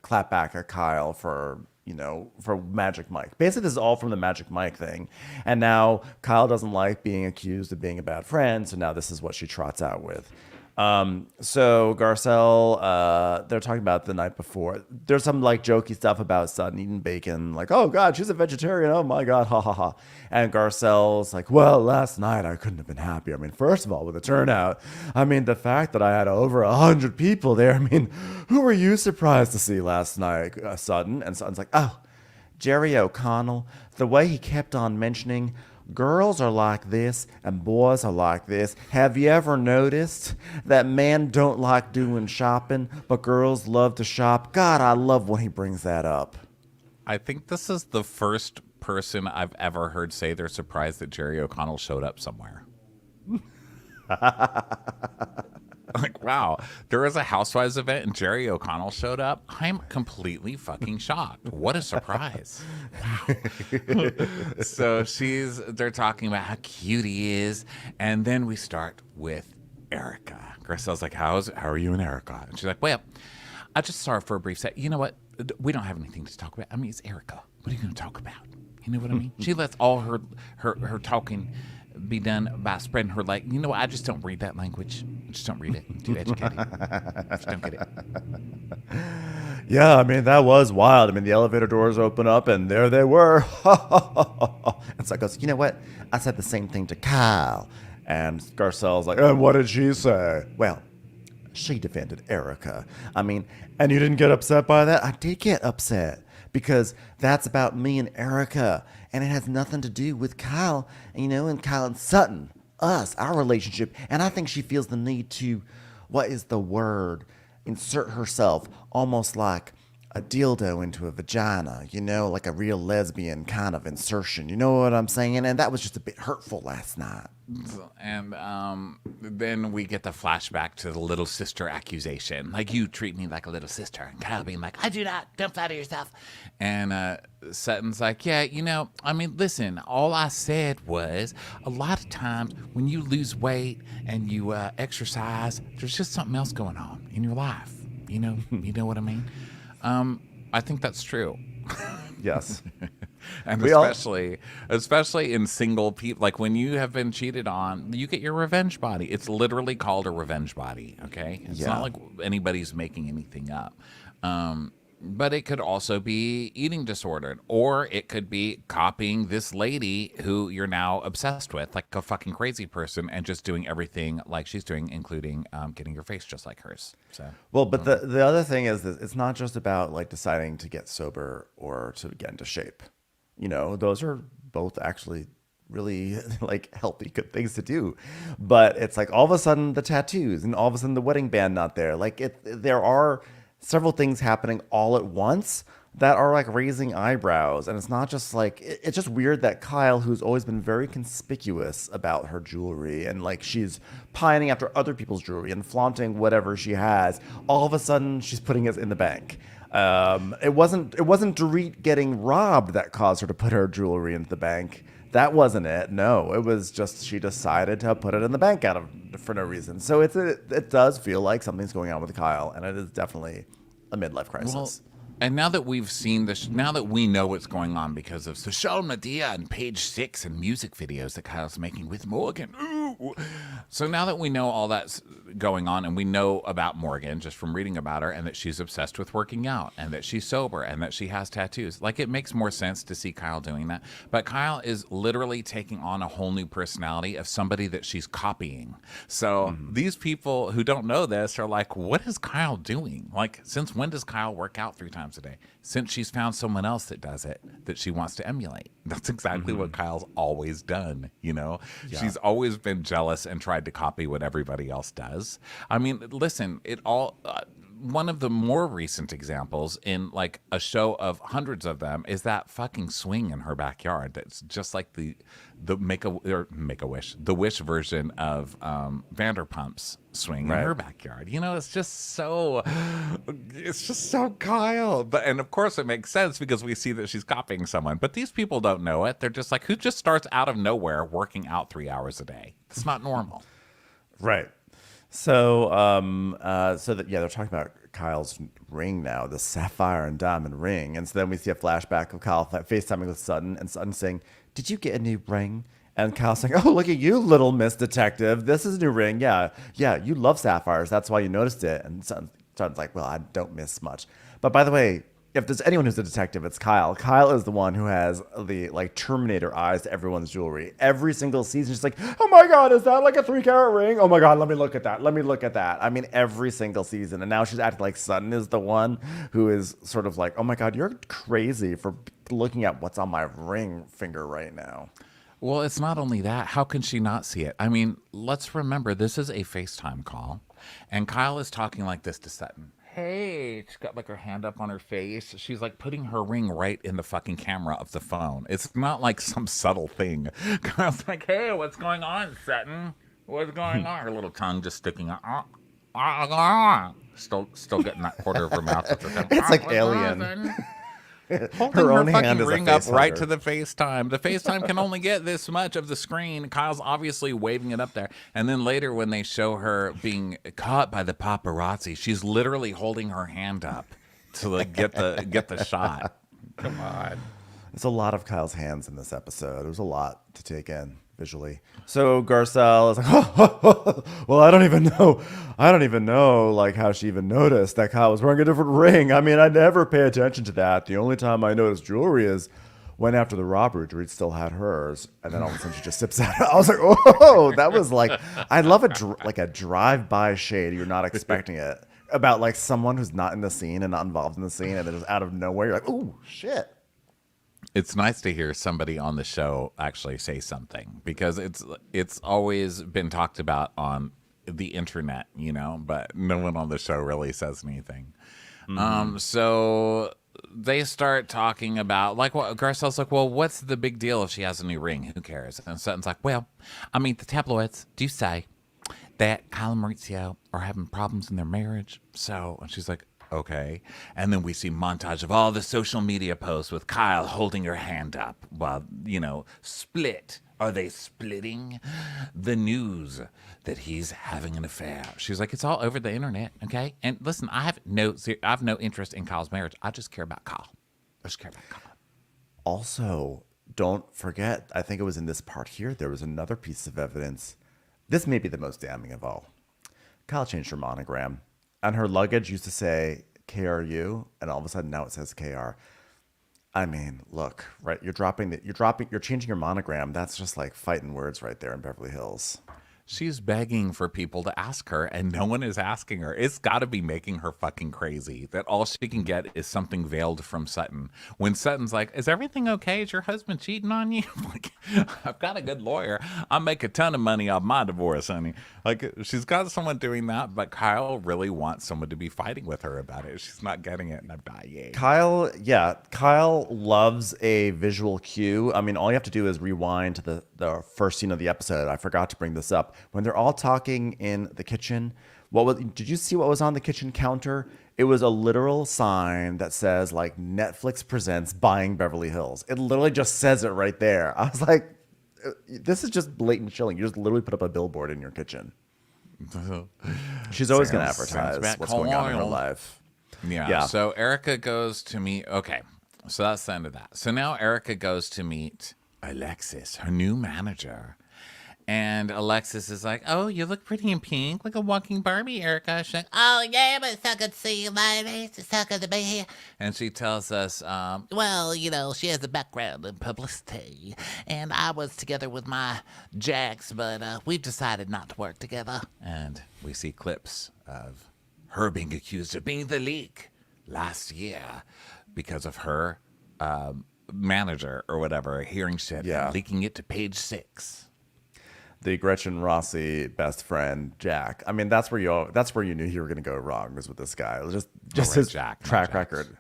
clap back at Kyle for Magic Mike. Basically, this is all from the Magic Mike thing. And now Kyle doesn't like being accused of being a bad friend, so now this is what she trots out with. So Garcelle, they're talking about the night before. There's some like jokey stuff about Sutton eating bacon, like, oh God, she's a vegetarian. Oh my God, ha ha ha. And Garcelle's like, well, last night I couldn't have been happier. I mean, first of all, with the turnout, I mean, the fact that I had over 100 people there. I mean, who were you surprised to see last night, Sutton? And Sutton's like, oh, Jerry O'Connell, the way he kept on mentioning girls are like this and boys are like this. Have you ever noticed that men don't like doing shopping, but girls love to shop? God, I love when he brings that up. I think this is the first person I've ever heard say they're surprised that Jerry O'Connell showed up somewhere. Like, wow, there was a Housewives event and Jerry O'Connell showed up. I'm completely fucking shocked. What a surprise. Wow. So they're talking about how cute he is. And then we start with Erica. Garcelle's like, how are you and Erica? And she's like, well, I just saw her for a brief set. You know what? We don't have anything to talk about. I mean, it's Erica. What are you going to talk about? You know what I mean? She lets all her talking be done by spreading her leg. You know what? I just don't read that language. I just don't read it. I'm too educated. I just don't get it. Yeah, I mean, that was wild. I mean, the elevator doors open up and there they were. And so I goes, you know what? I said the same thing to Kyle. And Garcelle's like, and what did she say? Well, she defended Erica. I mean, and you didn't get upset by that? I did get upset because that's about me and Erica. And it has nothing to do with Kyle, and Kyle and Sutton, us, our relationship. And I think she feels the need to, what is the word, insert herself almost like a dildo into a vagina, like a real lesbian kind of insertion. You know what I'm saying? And that was just a bit hurtful last night. And then we get the flashback to the little sister accusation. Like, you treat me like a little sister. And Kyle being like, I do not. Don't flatter yourself. And Sutton's like, yeah, I mean, listen, all I said was a lot of times when you lose weight and you exercise, there's just something else going on in your life. You know what I mean? I think that's true. Yes. And especially in single people, like when you have been cheated on, you get your revenge body. It's literally called a revenge body. Okay. It's not like anybody's making anything up. But it could also be eating disordered, or it could be copying this lady who you're now obsessed with, like a fucking crazy person, and just doing everything like she's doing, including getting your face just like hers. So, well, but the other thing is that it's not just about like deciding to get sober or to get into shape. Those are both actually really like healthy, good things to do. But it's like all of a sudden the tattoos and all of a sudden the wedding band not there. Like there are several things happening all at once, that are like raising eyebrows. And it's not just like, it's just weird that Kyle, who's always been very conspicuous about her jewelry and like she's pining after other people's jewelry and flaunting whatever she has, all of a sudden she's putting it in the bank. It wasn't Dorit getting robbed that caused her to put her jewelry into the bank. That wasn't it. No, it was just she decided to put it in the bank for no reason. So it does feel like something's going on with Kyle, and it is definitely a midlife crisis. Well, and now that we've seen this, now that we know what's going on because of social media and Page 6 and music videos that Kyle's making with Morgan. Ooh. So now that we know all that's going on and we know about Morgan just from reading about her and that she's obsessed with working out and that she's sober and that she has tattoos, like it makes more sense to see Kyle doing that. But Kyle is literally taking on a whole new personality of somebody that she's copying. So these people who don't know this are like, what is Kyle doing? Like, since when does Kyle work out 3 times a day? Since she's found someone else that does it that she wants to emulate. That's exactly what Kyle's always done, you know? Yeah. She's always been jealous and tried to copy what everybody else does. I mean, listen, it all one of the more recent examples in like a show of hundreds of them is that fucking swing in her backyard. That's just like the Make-A-Wish, the Wish version of Vanderpump's swing in her backyard. You know, it's just so Kyle. And of course it makes sense because we see that she's copying someone. But these people don't know it. They're just like, who just starts out of nowhere working out 3 hours a day? It's not normal. Right. So, they're talking about Kyle's ring now, the sapphire and diamond ring. And so then we see a flashback of Kyle FaceTiming with Sutton and Sutton saying, "Did you get a new ring?" And Kyle saying, "Oh, look at you, little Miss Detective. This is a new ring. Yeah, you love sapphires. That's why you noticed it." And Sutton's like, "Well, I don't miss much. But by the way, if there's anyone who's a detective, it's Kyle. Kyle is the one who has the like Terminator eyes to everyone's jewelry. Every single season, she's like, "Oh my God, is that like a 3-carat ring? Oh my God, let me look at that. Let me look at that." I mean, every single season. And now she's acting like Sutton is the one who is sort of like, "Oh my God, you're crazy for looking at what's on my ring finger right now." Well, it's not only that. How can she not see it? I mean, let's remember, this is a FaceTime call. And Kyle is talking like this to Sutton. Hey, she's got like her hand up on her face. She's like putting her ring right in the fucking camera of the phone. It's not like some subtle thing. Kyle's like, "Hey, what's going on, Sutton? What's going on?" Her little tongue just sticking out. Still getting that quarter of her mouth. It's like Alien. Holding her fucking ring up right to the FaceTime. The FaceTime can only get this much of the screen. Kyle's obviously waving it up there. And then later when they show her being caught by the paparazzi, she's literally holding her hand up to like get the shot. Come on. There's a lot of Kyle's hands in this episode. There's a lot to take in visually. So Garcelle is like, "Oh, well, I don't even know like how she even noticed that Kyle was wearing a different ring. I mean, I never pay attention to that. The only time I notice jewelry is when after the robbery, Dorit still had hers, and then all of a sudden she just sips out." I was like, "Oh, that was like," I love a drive-by shade. You're not expecting it about like someone who's not in the scene and not involved in the scene, and then just out of nowhere, you're like, "Oh shit." It's nice to hear somebody on the show actually say something because it's always been talked about on the internet, you know, but no one on the show really says anything. So they start talking about like what Garcelle's like, "Well, what's the big deal if she has a new ring? Who cares?" And Sutton's like, "Well, I mean, the tabloids do say that Kyle and Maurizio are having problems in their marriage." So, and she's like, "Okay." And then we see montage of all the social media posts with Kyle holding her hand up while, you know, split. Are they splitting? The news that he's having an affair. She's like, "It's all over the internet, okay? And listen, I have no interest in Kyle's marriage. I just care about Kyle. Also, don't forget, I think it was in this part here, there was another piece of evidence. This may be the most damning of all. Kyle changed her monogram. And her luggage used to say KRU, and all of a sudden now it says KR. I mean, look, right? You're changing your monogram. That's just like fighting words right there in Beverly Hills. She's begging for people to ask her, and no one is asking her. It's got to be making her fucking crazy that all she can get is something veiled from Sutton. When Sutton's like, "Is everything okay? Is your husband cheating on you?" Like, I've got a good lawyer. I make a ton of money off my divorce, honey. Like, she's got someone doing that, but Kyle really wants someone to be fighting with her about it. She's not getting it, and I'm dying. Kyle loves a visual cue. I mean, all you have to do is rewind to the first scene of the episode. I forgot to bring this up. When they're all talking in the kitchen, did you see what was on the kitchen counter? It was a literal sign that says like Netflix presents Buying Beverly Hills. It literally just says it right there. I was like, this is just blatant chilling. You just literally put up a billboard in your kitchen. She's always going to advertise what's going on in her life. Yeah. So Erica goes to meet. Okay. So that's the end of that. So now Erica goes to meet Alexis, her new manager. And Alexis is like, "Oh, you look pretty in pink, like a walking Barbie, Erica." She's like, "Oh, yeah, but it's so good to see you, baby. It's so good to be here." And she tells us, well, you know, she has a background in publicity. And I was together with my Jax, but we've decided not to work together. And we see clips of her being accused of being the leak last year because of her manager or whatever hearing shit and leaking it to Page 6. The Gretchen Rossi best friend, Jack. I mean, that's where you knew you were going to go wrong, was with this guy. It was just his track record.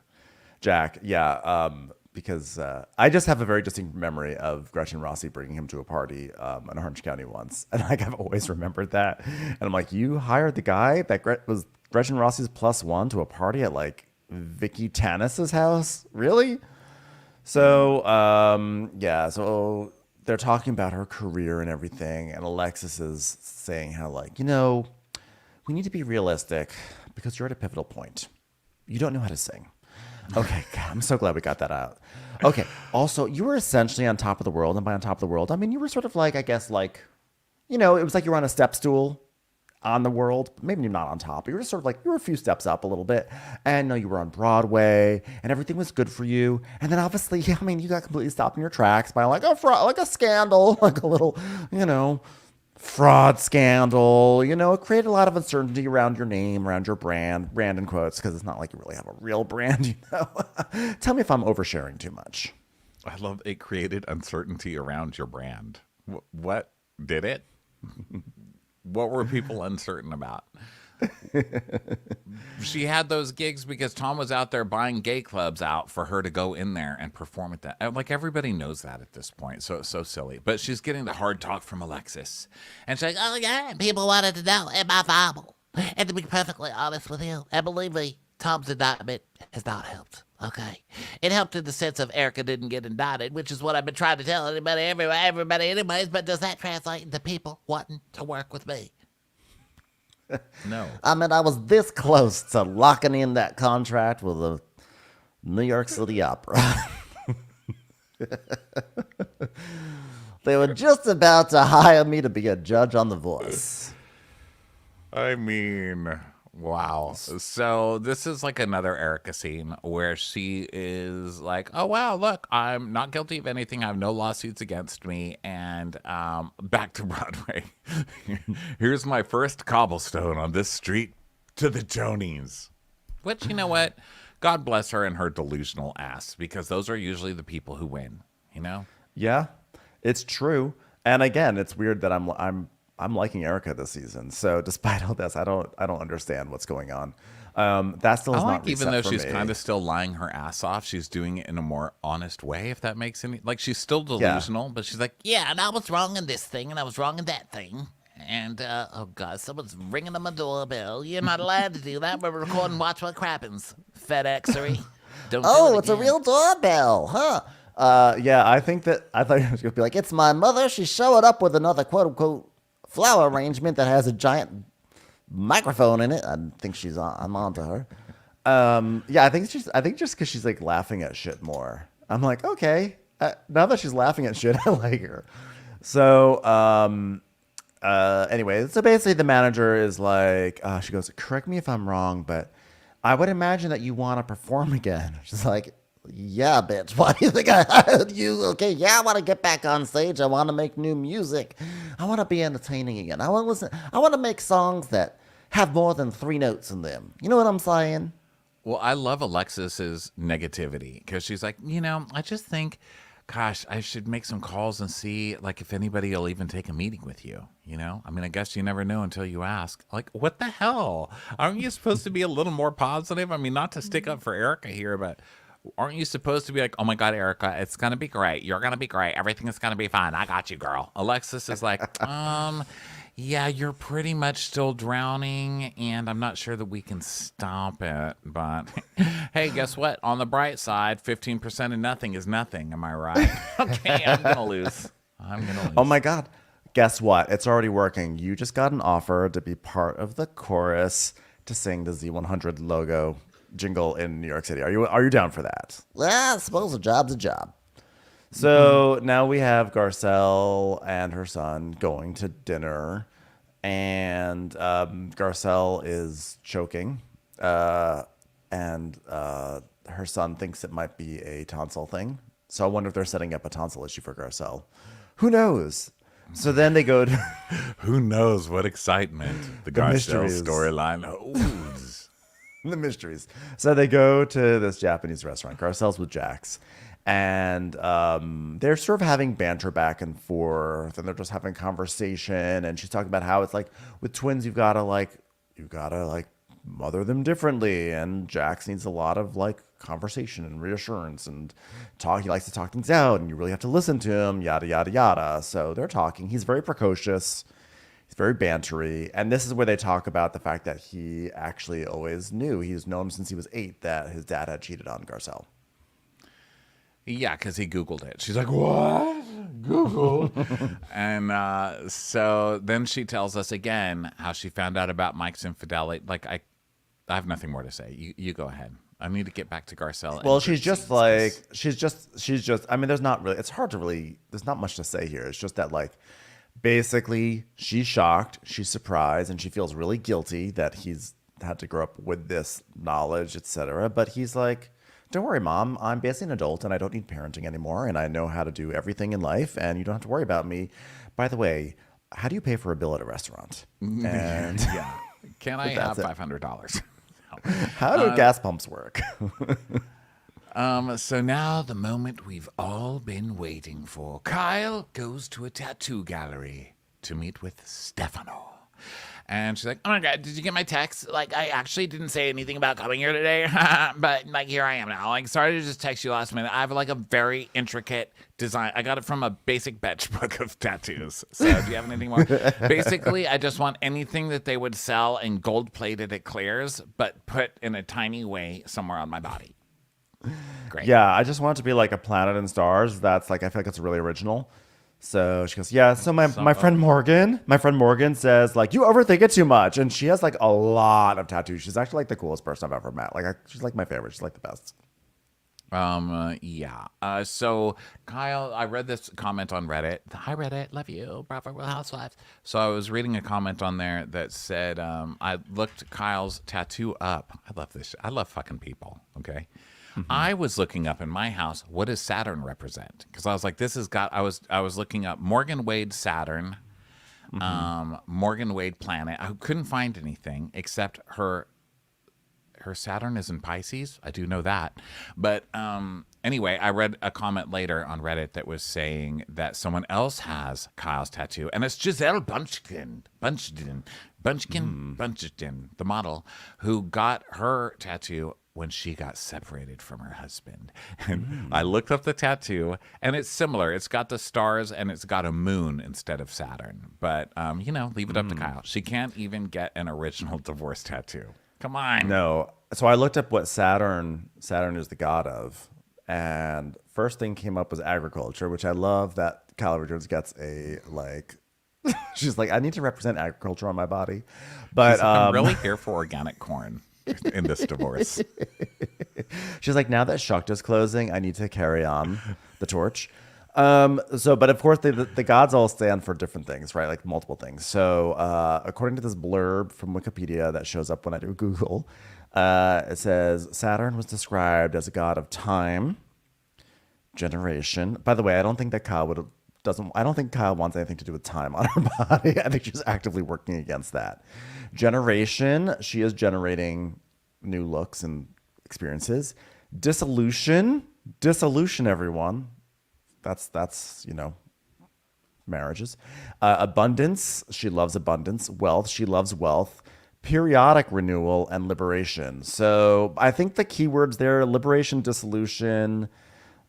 Jack, yeah. Because I just have a very distinct memory of Gretchen Rossi bringing him to a party in Orange County once. And like, I've always remembered that. And I'm like, you hired the guy that was Gretchen Rossi's +1 to a party at like Vicky Tanis's house? Really? So, so they're talking about her career and everything, and Alexis is saying how, like, you know, we need to be realistic because you're at a pivotal point. You don't know how to sing. Okay, God, I'm so glad we got that out. Okay, also, you were essentially on top of the world, and by on top of the world, I mean, you were sort of like, I guess, like, you know, it was like you were on a step stool on the world, maybe not on top, but you were just sort of like, you were a few steps up a little bit, and no, you were on Broadway, and everything was good for you, and then obviously, I mean, you got completely stopped in your tracks by like a scandal, like a little, you know, fraud scandal, you know, it created a lot of uncertainty around your name, around your brand in quotes, because it's not like you really have a real brand, you know. Tell me if I'm oversharing too much. I love it created uncertainty around your brand. What did it? What were people uncertain about? She had those gigs because Tom was out there buying gay clubs out for her to go in there and perform at that. Like, everybody knows that at this point. So it's so silly. But she's getting the hard talk from Alexis. And she's like, "Oh, yeah, people wanted to know, am I viable? And to be perfectly honest with you, and believe me, Tom's indictment has not helped. Okay. It helped in the sense of Erica didn't get indicted, which is what I've been trying to tell everybody anyways, but does that translate into people wanting to work with me? No. I mean, I was this close to locking in that contract with the New York City Opera. They were just about to hire me to be a judge on The Voice. I mean, wow. So this is like another Erica scene where she is like, "Oh, wow, look, I'm not guilty of anything. I have no lawsuits against me." And back to Broadway. Here's my first cobblestone on this street to the Tonys. Which, you know what? God bless her and her delusional ass, because those are usually the people who win, you know? Yeah, it's true. And again, it's weird that I'm liking Erica this season. So despite all this, I don't understand what's going on. That still is not reset even though for she's me. kind of still lying her ass off, she's doing it in a more honest way, if that makes any, like, she's still delusional, but she's like, "Yeah, and I was wrong in this thing, and I was wrong in that thing. And, oh God, someone's ringing on my doorbell. You're not allowed to do that. We're recording Watch What Crappens, FedExery. Don't do it It's a again." real doorbell, huh? Yeah, I thought it was going to be like, "It's my mother. She showed up with another quote-unquote flower arrangement that has a giant microphone in it." I think I'm on to her. Yeah, I think just because she's like laughing at shit more. I'm like, okay, now that she's laughing at shit, I like her. So, anyway, so basically the manager is like, she goes, "Correct me if I'm wrong, but I would imagine that you want to perform again." She's like, Yeah, bitch. Why do you think I hired you? Okay, yeah, I want to get back on stage. I want to make new music. I want to be entertaining again. I want to listen. I want to make songs that have more than 3 notes in them. You know what I'm saying? Well, I love Alexis's negativity because she's like, I just think, gosh, I should make some calls and see like if anybody will even take a meeting with you. I mean, I guess you never know until you ask. Like, what the hell? Aren't you supposed to be a little more positive? I mean, not to stick up for Erica here, but aren't you supposed to be like, oh my God, Erica, it's going to be great. You're going to be great. Everything is going to be fine. I got you, girl. Alexis is like, yeah, you're pretty much still drowning, and I'm not sure that we can stop it. But hey, guess what? On the bright side, 15% of nothing is nothing. Am I right? Okay, I'm going to lose. Oh my God. Guess what? It's already working. You just got an offer to be part of the chorus to sing the Z100 logo jingle in New York City. Are you down for that? Well, I suppose a job's a job. So now we have Garcelle and her son going to dinner, and Garcelle is choking, and her son thinks it might be a tonsil thing. So I wonder if they're setting up a tonsil issue for Garcelle. Who knows? So then they go to... Who knows what excitement the Garcelle storyline holds. The mysteries. So they go to this Japanese restaurant. Garcelle's with Jax. And they're sort of having banter back and forth, and they're just having conversation. And she's talking about how it's like with twins, you've got to mother them differently. And Jax needs a lot of like conversation and reassurance and talk. He likes to talk things out, and you really have to listen to him. Yada yada yada. So they're talking. He's very precocious. He's very bantery. And this is where they talk about the fact that he actually always knew. He's known since he was 8 that his dad had cheated on Garcelle. Yeah, because he Googled it. She's like, what? Google? And so then she tells us again how she found out about Mike's infidelity. Like, I have nothing more to say. You go ahead. I need to get back to Garcelle. Well, she's just, I mean, there's not really, it's hard to really, there's not much to say here. It's just that, like, basically, she's shocked, she's surprised, and she feels really guilty that he's had to grow up with this knowledge, etc. But he's like, don't worry, Mom. I'm basically an adult, and I don't need parenting anymore, and I know how to do everything in life, and you don't have to worry about me. By the way, how do you pay for a bill at a restaurant? And yeah, can I have $500? How do gas pumps work? So now the moment we've all been waiting for. Kyle goes to a tattoo gallery to meet with Stefano. And she's like, oh my God, did you get my text? Like, I actually didn't say anything about coming here today, but like, here I am now. Like, sorry to just text you last minute. I have like a very intricate design. I got it from a basic batch book of tattoos. So do you have anything more? Basically, I just want anything that they would sell and gold plated at Claire's, but put in a tiny way somewhere on my body. Great. Yeah, I just want it to be like a planet and stars. That's like, I feel like it's really original. So she goes, yeah, so my friend Morgan says, like, you overthink it too much. And she has like a lot of tattoos. She's actually like the coolest person I've ever met. Like, she's like my favorite. She's like the best. Yeah. So Kyle, I read this comment on Reddit. Hi Reddit, love you, Bravo Real Housewives. So I was reading a comment on there that said, I looked Kyle's tattoo up. I love this. I love fucking people. Okay. Mm-hmm. I was looking up in my house, what does Saturn represent? Because I was like, I was looking up Morgan Wade Saturn, Morgan Wade planet. I couldn't find anything except her Saturn is in Pisces. I do know that. But anyway, I read a comment later on Reddit that was saying that someone else has Kyle's tattoo, and it's Giselle Bunchkin, the model, who got her tattoo when she got separated from her husband. And I looked up the tattoo, and it's similar. It's got the stars, and it's got a moon instead of Saturn. But, leave it up to Kyle. She can't even get an original divorce tattoo. Come on. No. So I looked up what Saturn is the god of. And first thing came up was agriculture, which I love that Kyle Richards gets a, like... She's like, I need to represent agriculture on my body. But I'm really here for organic corn in this divorce. She's like, now that Shakta's closing, I need to carry on the torch. But of course, the gods all stand for different things, right? Like multiple things. So according to this blurb from Wikipedia that shows up when I do Google, It says Saturn was described as a god of time, generation. By the way, I don't think that I don't think Kyle wants anything to do with time on her body. I think she's actively working against that. Generation, she is generating new looks and experiences. Dissolution, everyone. That's marriages. Abundance, she loves abundance. Wealth, she loves wealth. Periodic renewal and liberation. So I think the keywords there: liberation, dissolution.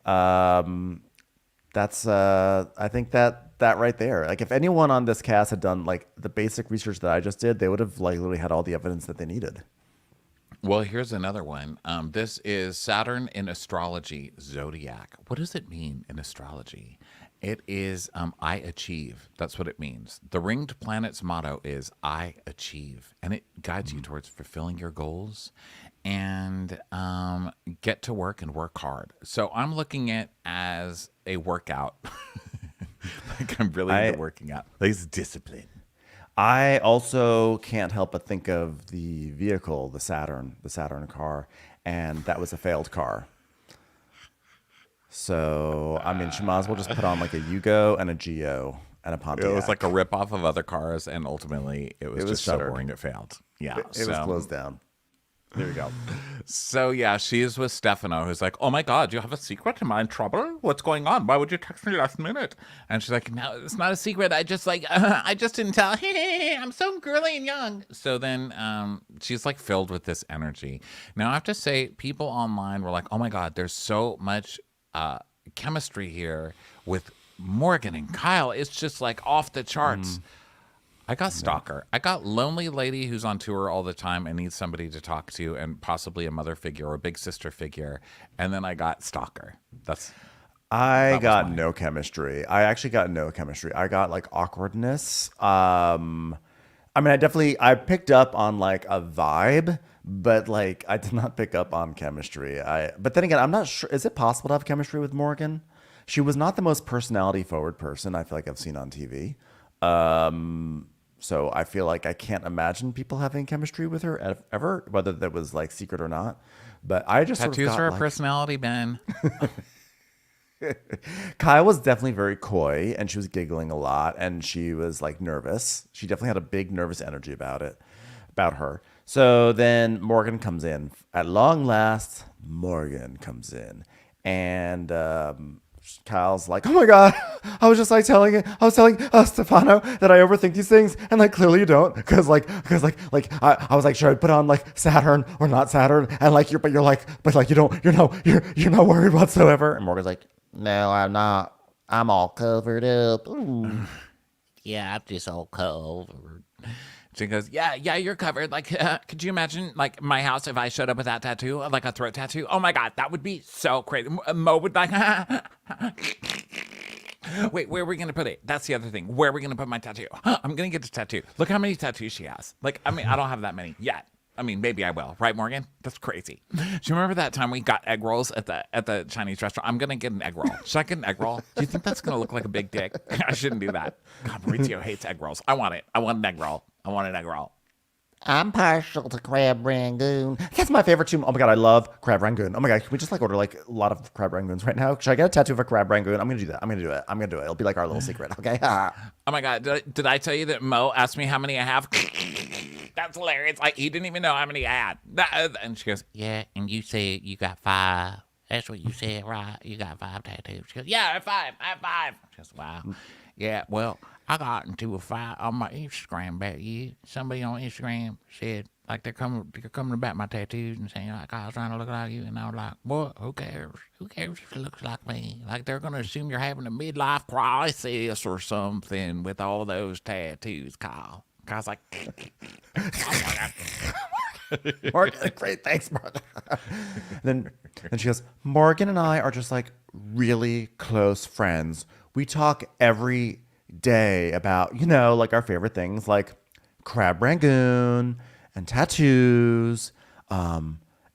That's I think that right there. Like if anyone on this cast had done like the basic research that I just did, they would have like literally had all the evidence that they needed. Well, here's another one. This is Saturn in astrology zodiac. What does it mean in astrology? It is I achieve. That's what it means. The ringed planet's motto is I achieve, and it guides you towards fulfilling your goals and get to work and work hard. So I'm looking at as a workout. Like I'm really into working out. Like it's discipline. I also can't help but think of the vehicle, the Saturn car, and that was a failed car. So, I mean, she might as well just put on like a Yugo and a Geo and a Pontiac. It was like a ripoff of other cars, and ultimately it was just shuttered. so boring it failed. Yeah. It was closed down. There you go. So, yeah, she is with Stefano, who's like, oh my God, you have a secret? Am I in trouble? What's going on? Why would you text me last minute? And she's like, no, it's not a secret. I just didn't tell. I'm so girly and young. So then she's like filled with this energy. Now, I have to say, people online were like, oh my God, there's so much chemistry here with Morgan and Kyle. It's just like off the charts. I got stalker. I got lonely lady who's on tour all the time and needs somebody to talk to, and possibly a mother figure or a big sister figure. And then I got stalker. I got no chemistry. I actually got no chemistry. I got like awkwardness. I mean, I picked up on like a vibe, but like I did not pick up on chemistry. But then again, I'm not sure. Is it possible to have chemistry with Morgan? She was not the most personality forward person I feel like I've seen on TV. So I feel like I can't imagine people having chemistry with her ever, whether that was like secret or not. But I just tattoos sort of got, are a like, personality, Ben. Kyle was definitely very coy, and she was giggling a lot, and she was like nervous. She definitely had a big nervous energy about her. So then Morgan comes in. At long last, Morgan comes in, and Kyle's like, oh my God, I was telling Stefano that I overthink these things, and like clearly you don't, because I was like, should I put on like Saturn or not Saturn, and like you're not worried whatsoever, and Morgan's like, no, I'm not, I'm all covered up. Ooh. Yeah, I'm just all covered. She goes, yeah, you're covered. Like, could you imagine, like, my house if I showed up with that tattoo, like a throat tattoo? Oh my God, that would be so crazy. Mo would like, wait, where are we gonna put it? That's the other thing. Where are we gonna put my tattoo? I'm gonna get the tattoo. Look how many tattoos she has. Like, I mean, I don't have that many yet. I mean, maybe I will, right, Morgan? That's crazy. Do you remember that time we got egg rolls at the Chinese restaurant? I'm gonna get an egg roll. Should I get an egg roll? Do you think that's gonna look like a big dick? I shouldn't do that. God, Maurizio hates egg rolls. I want it. I want an egg roll. I want an egg roll. I'm partial to crab rangoon. That's my favorite too. Oh my God, I love crab rangoon. Oh my God, can we just like order like a lot of crab rangoons right now? Should I get a tattoo of a crab rangoon? I'm gonna do that. I'm gonna do it. It'll be like our little secret. Okay. Oh my God, did I tell you that Mo asked me how many I have? That's hilarious. Like he didn't even know how many I had. And she goes, yeah, and you said you got 5. That's what you said, right? You got 5 tattoos. She goes, yeah, I have 5. She goes, wow. Yeah, well, I got into a fight on my Instagram about you. Somebody on Instagram said, like, they're coming about my tattoos and saying, like, I was trying to look like you. And I was like, what? Who cares? Who cares if it looks like me? Like, they're going to assume you're having a midlife crisis or something with all those tattoos, Kyle. Kyle's like, Morgan, great, thanks, Morgan. then she goes, Morgan and I are just like really close friends. We talk every day about, like our favorite things like crab rangoon and tattoos,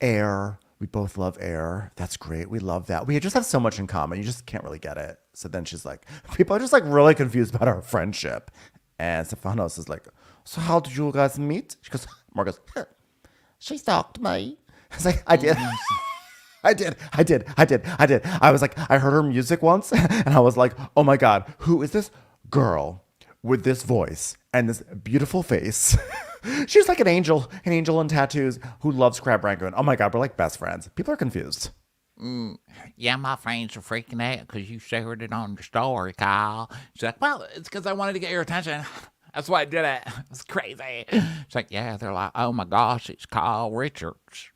air. We both love air. That's great. We love that. We just have so much in common. You just can't really get it. So then she's like, people are just like really confused about our friendship. And Stefanos is like, so how did you guys meet? She goes, Morgan goes, She stalked me. I was like, I did. I did. I was like, I heard her music once and I was like, oh my God, who is this girl with this voice and this beautiful face? She's like an angel in tattoos who loves crab rangoon. Oh my God, we're like best friends. People are confused. Yeah, my friends are freaking out because you shared it on your story, Kyle. She's like, well, it's because I wanted to get your attention. That's why I did it. It's crazy. She's like, yeah, they're like, oh my gosh, it's Kyle Richards.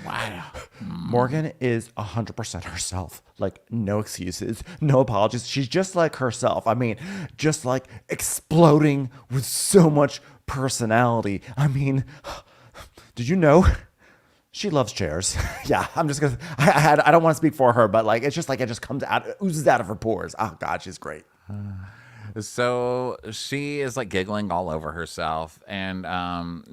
Wow. Morgan is 100% herself. Like, no excuses, no apologies. She's just like herself. I mean, just like exploding with so much personality. I mean, did you know she loves chairs? Yeah, I'm just gonna. I don't want to speak for her, but like, it's just like it just comes out, oozes out of her pores. Oh God, she's great. So she is like giggling all over herself, and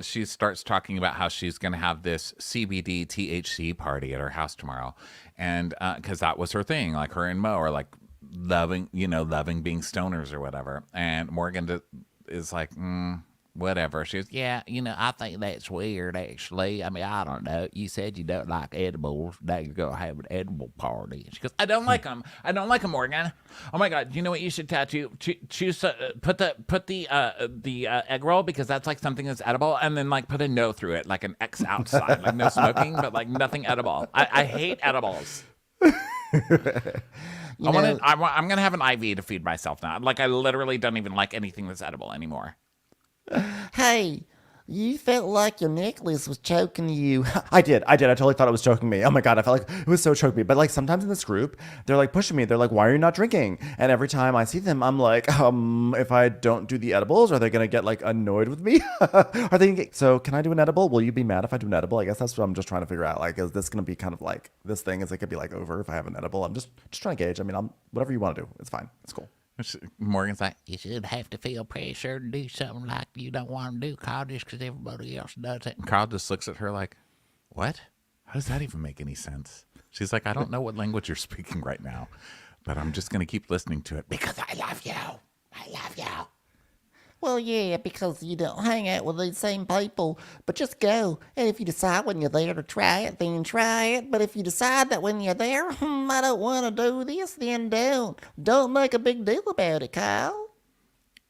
she starts talking about how she's going to have this CBD THC party at her house tomorrow, and because that was her thing, like her and Mo are like loving being stoners or whatever, and Morgan is like, whatever. She goes, yeah, I think that's weird, actually. I mean, I don't know. You said you don't like edibles. Now you're going to have an edible party. She goes, I don't like them. I don't like them, Morgan. Oh, my God. You know what you should tattoo? Choose, put the egg roll, because that's like something that's edible, and then like put a no through it, like an X outside. Like no smoking, but like nothing edible. I hate edibles. I'm going to have an IV to feed myself now. Like, I literally don't even like anything that's edible anymore. Hey, you felt like your necklace was choking you. I did. I totally thought it was choking me. Oh my God, I felt like it was so choking me. But like sometimes in this group, they're like pushing me. They're like, why are you not drinking? And every time I see them, I'm like, if I don't do the edibles, are they going to get like annoyed with me? Are they gonna get... So can I do an edible? Will you be mad if I do an edible? I guess that's what I'm just trying to figure out. Like, is this going to be kind of like this thing? Is it going to be like over if I have an edible? I'm just trying to gauge. I mean, whatever you want to do. It's fine. It's cool. Morgan's like, you should have to feel pressure to do something like you don't want to do, Carl, just because everybody else does it. And Carl just looks at her like, what? How does that even make any sense? She's like, I don't know what language you're speaking right now, but I'm just going to keep listening to it because I love you. I love you. Well, yeah, because you don't hang out with these same people, but just go. And if you decide when you're there to try it, then try it. But if you decide that when you're there, I don't want to do this, then don't. Don't make a big deal about it, Kyle.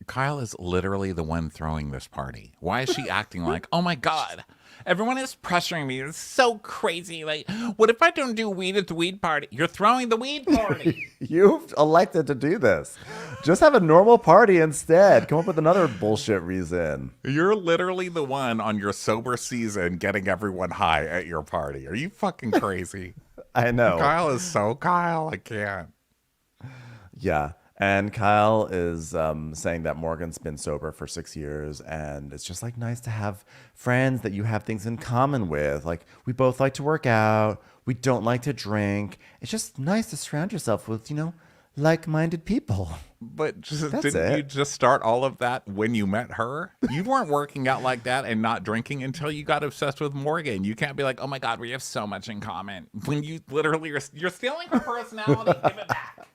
Kyle is literally the one throwing this party. Why is she acting like, oh my God, everyone is pressuring me. It's so crazy. Like, what if I don't do weed at the weed party? You're throwing the weed party. You've elected to do this. Just have a normal party instead. Come up with another bullshit reason. You're literally the one on your sober season getting everyone high at your party. Are you fucking crazy? I know. Kyle is so Kyle. I can't. Yeah. And Kyle is saying that Morgan's been sober for 6 years, and it's just like nice to have friends that you have things in common with. Like, we both like to work out. We don't like to drink. It's just nice to surround yourself with, like-minded people. But didn't you just start all of that when you met her? You weren't working out like that and not drinking until you got obsessed with Morgan. You can't be like, oh my God, we have so much in common. When you literally you're stealing her personality. Give it back.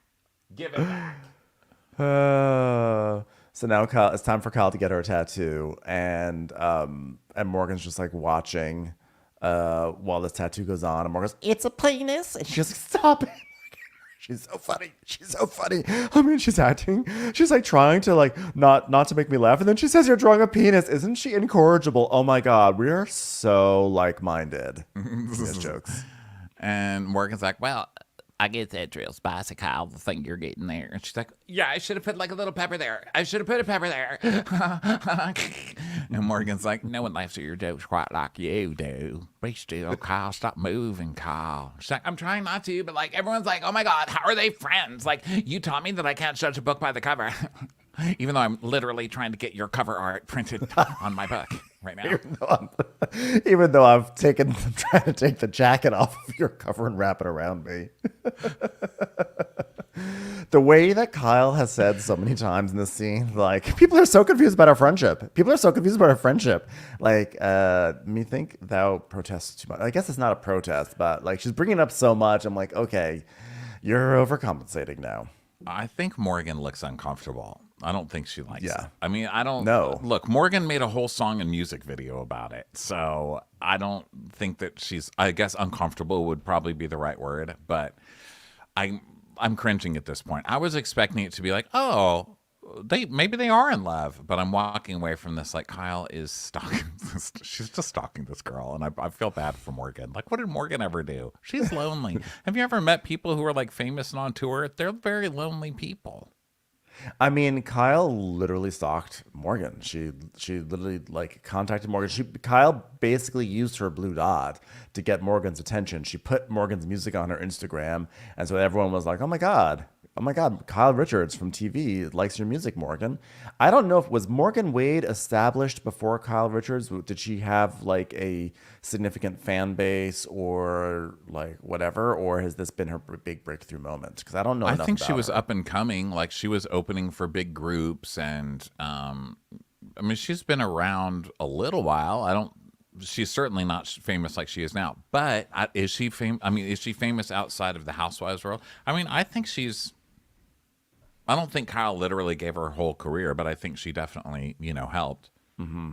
Give it back. So now it's time for Kyle to get her a tattoo, and Morgan's just like watching while this tattoo goes on, and Morgan's, it's a penis, and she's like, stop it. She's so funny. She's so funny. I mean, she's acting. She's like trying to like not to make me laugh, and then she says you're drawing a penis. Isn't she incorrigible? Oh my God, we are so like-minded. These jokes. And Morgan's like, well, I get that real spicy, Kyle, the thing you're getting there. And she's like, yeah, I should have put like a little pepper there. I should have put a pepper there. And Morgan's like, no one laughs at your jokes quite like you do. Be still, Kyle. Stop moving, Kyle. She's like, I'm trying not to, but like everyone's like, oh my God, how are they friends? Like, you taught me that I can't judge a book by the cover. Even though I'm literally trying to get your cover art printed on my book right now. Even though I'm trying to take the jacket off of your cover and wrap it around me. The way that Kyle has said so many times in this scene, like, people are so confused about our friendship. Like, me thou protest too much. I guess it's not a protest, but like she's bringing it up so much. I'm like, okay, you're overcompensating now. I think Morgan looks uncomfortable. I don't think she likes it. Yeah. I mean, I don't No. look, Morgan made a whole song and music video about it. So I don't think that I guess uncomfortable would probably be the right word, but I'm cringing at this point. I was expecting it to be like, oh, maybe they are in love, but I'm walking away from this like Kyle is stalking she's just stalking this girl, and I feel bad for Morgan. Like, what did Morgan ever do? She's lonely. Have you ever met people who are like famous and on tour? They're very lonely people. I mean, Kyle literally stalked Morgan. She literally like contacted Morgan. Kyle basically used her blue dot to get Morgan's attention. She put Morgan's music on her Instagram, and so everyone was like, "Oh my god, Kyle Richards from TV likes your music, Morgan." I don't know if was Morgan Wade established before Kyle Richards. Did she have like a significant fan base or like whatever, or has this been her big breakthrough moment? Because I don't know. I enough think she about was her. up and coming. Like she was opening for big groups, and I mean, she's been around a little while. She's certainly not famous like she is now. But is she famous? I mean, is she famous outside of the Housewives world? I mean, I think she's. I don't think Kyle literally gave her whole career, but I think she definitely, helped. Mm-hmm.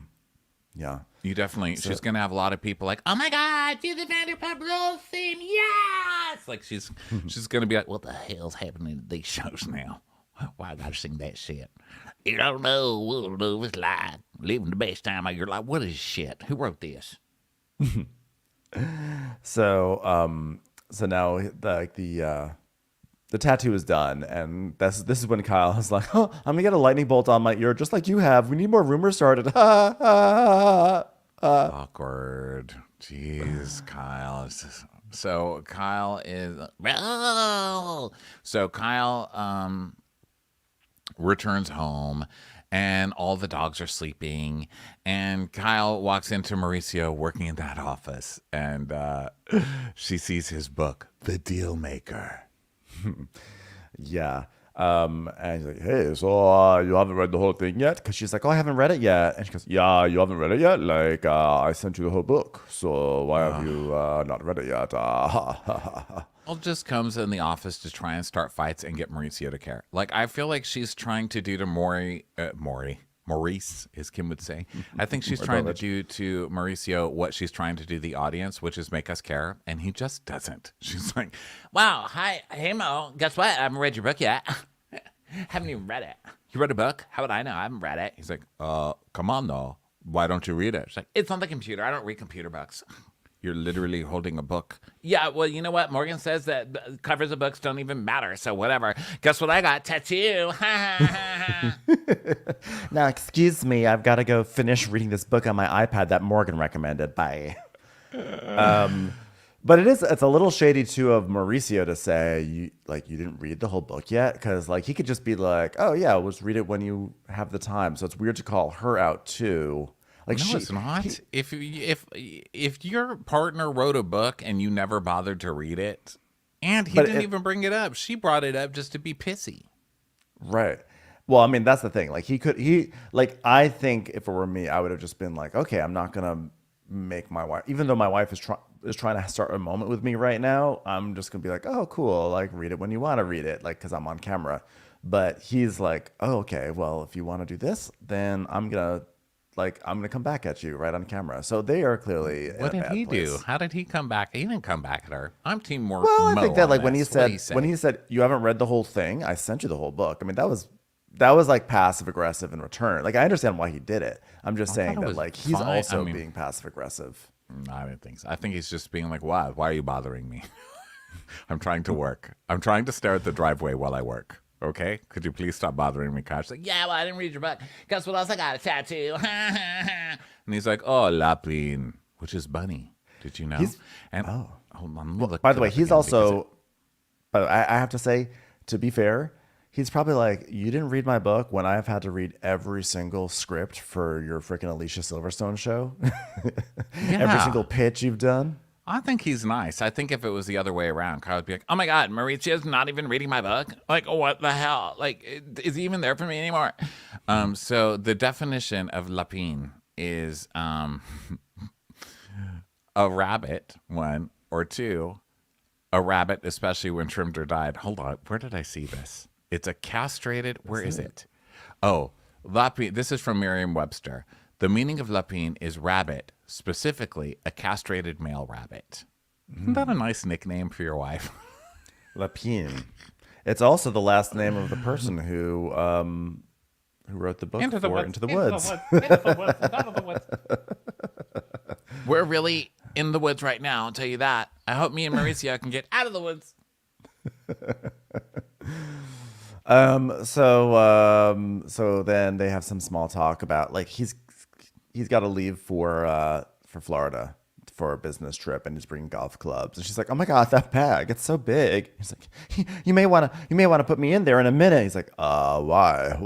Yeah. You definitely, she's going to have a lot of people like, oh my God, do the Vanderpump Rules theme. Yes. Like she's going to be like, what the hell's happening to these shows now? Why I got to sing that shit? You don't know. We'll know it's like living the best time of your life. What is shit? Who wrote this? So now the tattoo is done, and this is when Kyle is like, "Oh, I'm gonna get a lightning bolt on my ear, just like you have. We need more rumors started." Awkward. Jeez, Kyle. So Kyle is. So Kyle returns home, and all the dogs are sleeping, and Kyle walks into Mauricio working in that office, and she sees his book, The Deal Maker. Yeah. And he's like, "Hey, so you haven't read the whole thing yet?" Because she's like, "Oh, I haven't read it yet." And she goes, "Yeah, you haven't read it yet? Like, I sent you the whole book. So why have you not read it yet?" Well, just comes in the office to try and start fights and get Mauricio to care. Like, I feel like she's trying to do to Maurice, as Kim would say. I think she's trying to do to Mauricio what she's trying to do the audience, which is make us care, and he just doesn't. She's like, wow, hey Mo, guess what? I haven't read your book yet. Haven't even read it. You read a book? How would I know? I haven't read it. He's like, come on, though. Why don't you read it? She's like, it's on the computer. I don't read computer books. You're literally holding a book. Yeah, well, you know what? Morgan says that covers of books don't even matter, so whatever. Guess what I got? Tattoo. Now, excuse me, I've got to go finish reading this book on my iPad that Morgan recommended. Bye. But it's a little shady too of Mauricio to say you didn't read the whole book yet, because like he could just be like, oh yeah, we'll just read it when you have the time. So it's weird to call her out too. Like, no, it's not. If your partner wrote a book and you never bothered to read it, and he didn't even bring it up, she brought it up just to be pissy. Right. Well, I mean, that's the thing. Like I think if it were me, I would have just been like, okay, I'm not gonna make my wife, even though my wife is trying to start a moment with me right now, I'm just gonna be like, oh, cool, like read it when you want to read it, like because I'm on camera. But he's like, oh, okay, well, if you want to do this, then I'm gonna come back at you right on camera. So they are clearly What in a did bad he place. do? How did he come back? He didn't come back at her. I'm team more. Well, I Mo think that on like when he this. said you haven't read the whole thing, I sent you the whole book. I mean, that was like passive aggressive in return. Like I understand why he did it. I'm just saying that like he's fine. also I mean, being passive aggressive. No, I don't think so. I think he's just being like, why are you bothering me? I'm trying to work. I'm trying to stare at the driveway while I work. Okay? Could you please stop bothering me, Kosh? Like, yeah, well, I didn't read your book. Guess what else? I got a tattoo. And he's like, oh, Lapine, which is bunny. Did you know? Hold on. Let me look By the way, it up he's again also, but I have to say, to be fair, he's probably like, you didn't read my book when I've had to read every single script for your freaking Alicia Silverstone show. Every single pitch you've done. I think he's nice. I think if it was the other way around, Kyle would be like, oh my God, Mauricio's not even reading my book. Like, what the hell? Like, is he even there for me anymore? So the definition of lapine is a rabbit, one, or two, a rabbit, especially when trimmed or dyed. Hold on. Where did I see this? It's a castrated. Where is it? Oh, lapine. This is from Merriam-Webster. The meaning of lapine is rabbit, specifically a castrated male rabbit. Isn't that a nice nickname for your wife? Lapine. It's also the last name of the person who wrote the book Into the Woods. Into the Woods. We're really in the woods right now, I'll tell you that. I hope me and Mauricio can get out of the woods. So then they have some small talk about like he's got to leave for Florida for a business trip, and he's bringing golf clubs, and she's like, "Oh my god, that bag, it's so big." He's like, "You may want to put me in there in a minute." He's like, why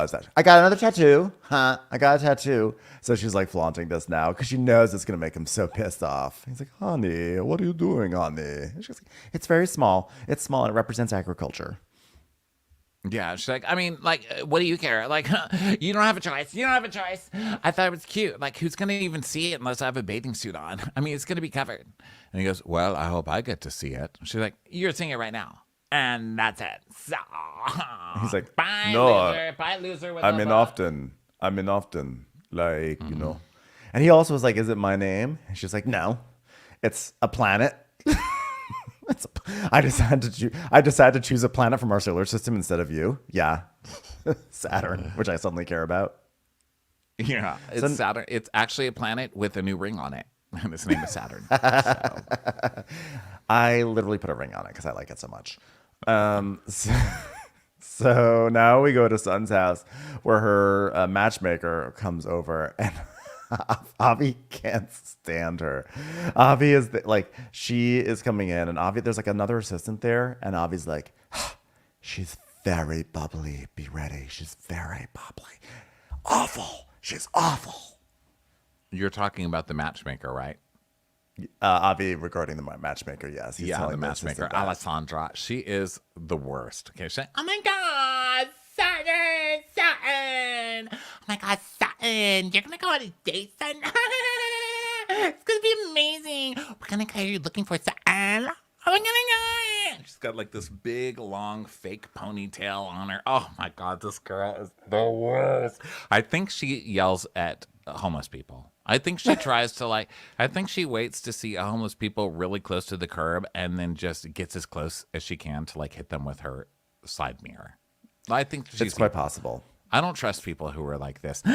is that?" "I got another tattoo, huh? I got a tattoo." So she's like flaunting this now because she knows it's gonna make him so pissed off. He's like, "Honey, what are you doing, honey?" And she's like, "It's very small. It's small and it represents agriculture." Yeah, she's like, I mean, like, what do you care? Like, you don't have a choice. You don't have a choice. I thought it was cute. Like, who's going to even see it unless I have a bathing suit on? I mean, it's going to be covered. And he goes, well, I hope I get to see it. She's like, you're seeing it right now. And that's it. So, he's like, bye, no, loser. Bye, loser. I'm in often. Like, you know. And he also was like, is it my name? And she's like, no, it's a planet. I decided to choose a planet from our solar system instead of you. Yeah. Saturn, which I suddenly care about. Yeah, it's Saturn. It's actually a planet with a new ring on it, and its name is Saturn. So. I literally put a ring on it because I like it so much. So now we go to Sun's house where her matchmaker comes over, and Avi can't stand her. Avi is she is coming in, and Avi, there's like another assistant there, and Avi's like, she's very bubbly. Be ready. She's very bubbly. Awful. She's awful. You're talking about the matchmaker, right? Avi regarding the matchmaker, yes. He's the matchmaker, Alessandra. She is the worst. Okay, she's like, oh my God, Sutton. Oh my God, Sutton. You're going to go on a date, Sutton? It's going to be amazing. We're going to go. You're looking for Sutton. Oh my God. She's got like this big, long, fake ponytail on her. Oh my God, this girl is the worst. I think she yells at homeless people. I think she tries to I think she waits to see a homeless people really close to the curb and then just gets as close as she can to hit them with her side mirror. I think she's quite possible. I don't trust people who are like this. You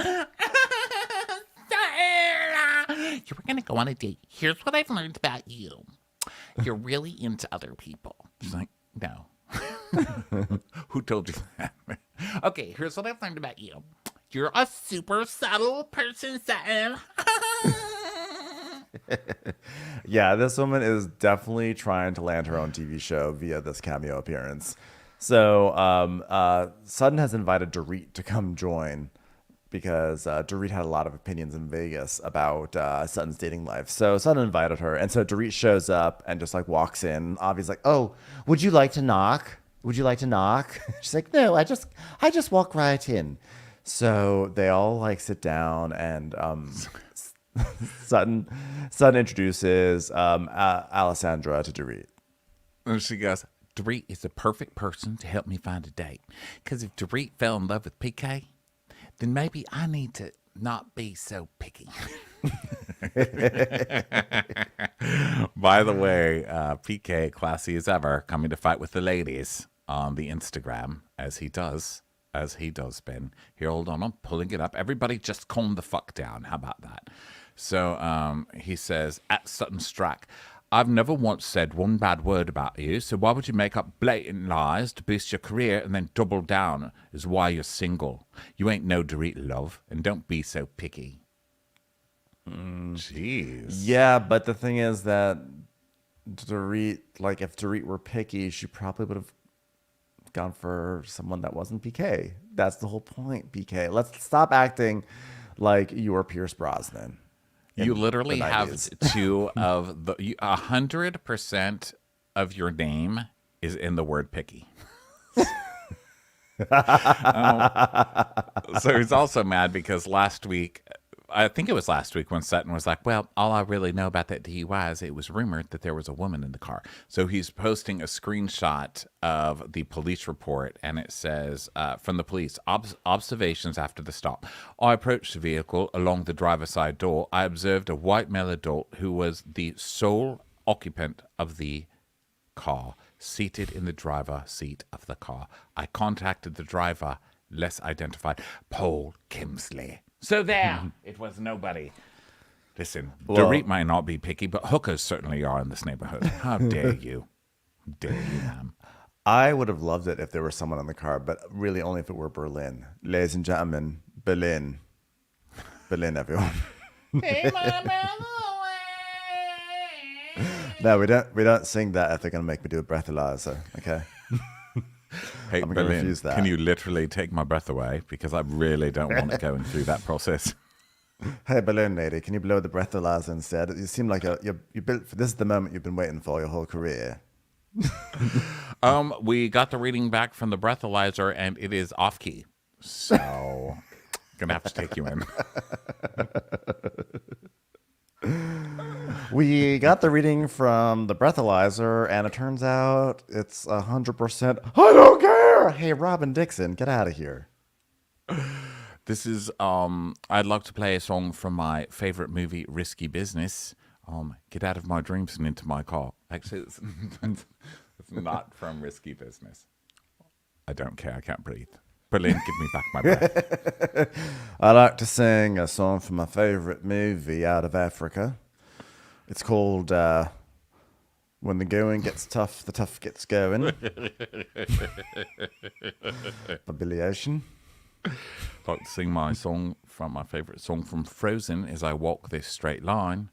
were going to go on a date. Here's what I've learned about you. You're really into other people. She's like, no. Who told you that? Okay, here's what I've learned about you. You're a super subtle person, Sutton. Yeah, this woman is definitely trying to land her own TV show via this cameo appearance. So Sutton has invited Dorit to come join because Dorit had a lot of opinions in Vegas about Sutton's dating life. So Sutton invited her, and so Dorit shows up and just walks in. Avi's like, "Oh, would you like to knock? Would you like to knock?" She's like, "No, I just walk right in." So they all sit down, and Sutton introduces Alessandra to Dorit. And she goes, Dorit is the perfect person to help me find a date. Because if Dorit fell in love with PK, then maybe I need to not be so picky. By the way, PK, classy as ever, coming to fight with the ladies on the Instagram, as he does, Ben. Here, hold on, I'm pulling it up. Everybody just calm the fuck down. How about that? So he says, at Sutton Strack, I've never once said one bad word about you, so why would you make up blatant lies to boost your career and then double down is why you're single? You ain't no Dorit love, and don't be so picky. Jeez. Yeah, but the thing is that Dorit, if Dorit were picky, she probably would have gone for someone that wasn't PK. That's the whole point, PK. Let's stop acting like you were Pierce Brosnan. You literally have two of the 100% of your name is in the word picky. So he's also mad because last week I think it was last week when Sutton was like, well, all I really know about that DUI is it was rumored that there was a woman in the car. So he's posting a screenshot of the police report, and it says, from the police, observations after the stop. I approached the vehicle along the driver's side door. I observed a white male adult who was the sole occupant of the car, seated in the driver's seat of the car. I contacted the driver, less identified, Paul Kimsley. So there, it was nobody. Listen, Dorit might not be picky, but hookers certainly are in this neighborhood. How dare you? How dare you, ma'am? I would have loved it if there was someone in the car, but really only if it were Berlin. Ladies and gentlemen, Berlin. Berlin, everyone. Hey, mama. No, we don't sing that if they're going to make me do a breathalyzer, okay? Hey, I'm going to Berlin, refuse that. can you literally take my breath away? Because I really don't want it going through that process. Hey, balloon lady, can you blow the breathalyzer instead? You seem like you built. This is the moment you've been waiting for your whole career. We got the reading back from the breathalyzer, and it is off key. So, gonna have to take you in. We got the reading from the breathalyzer, and it turns out it's 100%. I don't care. Hey, Robin Dixon, get out of here. This is I'd like to play a song from my favorite movie, Risky Business. Get out of my dreams and into my car. Actually, it's not from Risky Business. I don't care. I can't breathe. Berlin, give me back my breath. I like to sing a song from my favorite movie out of Africa. It's called When the Going Gets Tough, the Tough Gets Going. By Billy Ocean. I'd like to sing my favorite song from Frozen as I walk this straight line,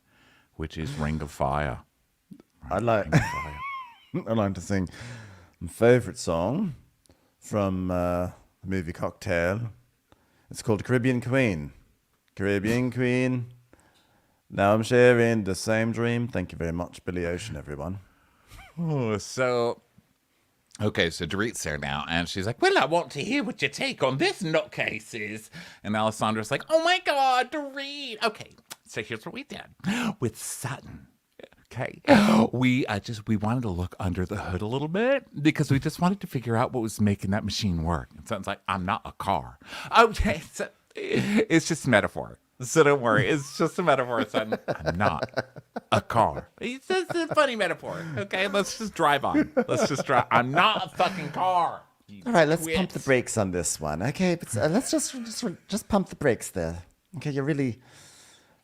which is Ring of Fire. I'd like to sing my favorite song from the movie Cocktail. It's called Caribbean Queen. Caribbean Queen. Now I'm sharing the same dream. Thank you very much, Billy Ocean, everyone. Oh, so Dorit's there now, and she's like, well, I want to hear what your take on this nutcases. And Alessandra's like, oh my God, Dorit. Okay, so here's what we did with Sutton. Okay, we wanted to look under the hood a little bit because we just wanted to figure out what was making that machine work. It sounds like I'm not a car. Okay, so it's just a metaphor. So don't worry, it's just a metaphor, Sutton. I'm not a car. It's just a funny metaphor. Okay, let's just drive on. Let's just drive. I'm not a fucking car. All right, let's pump the brakes on this one. Okay, but let's just pump the brakes there. Okay,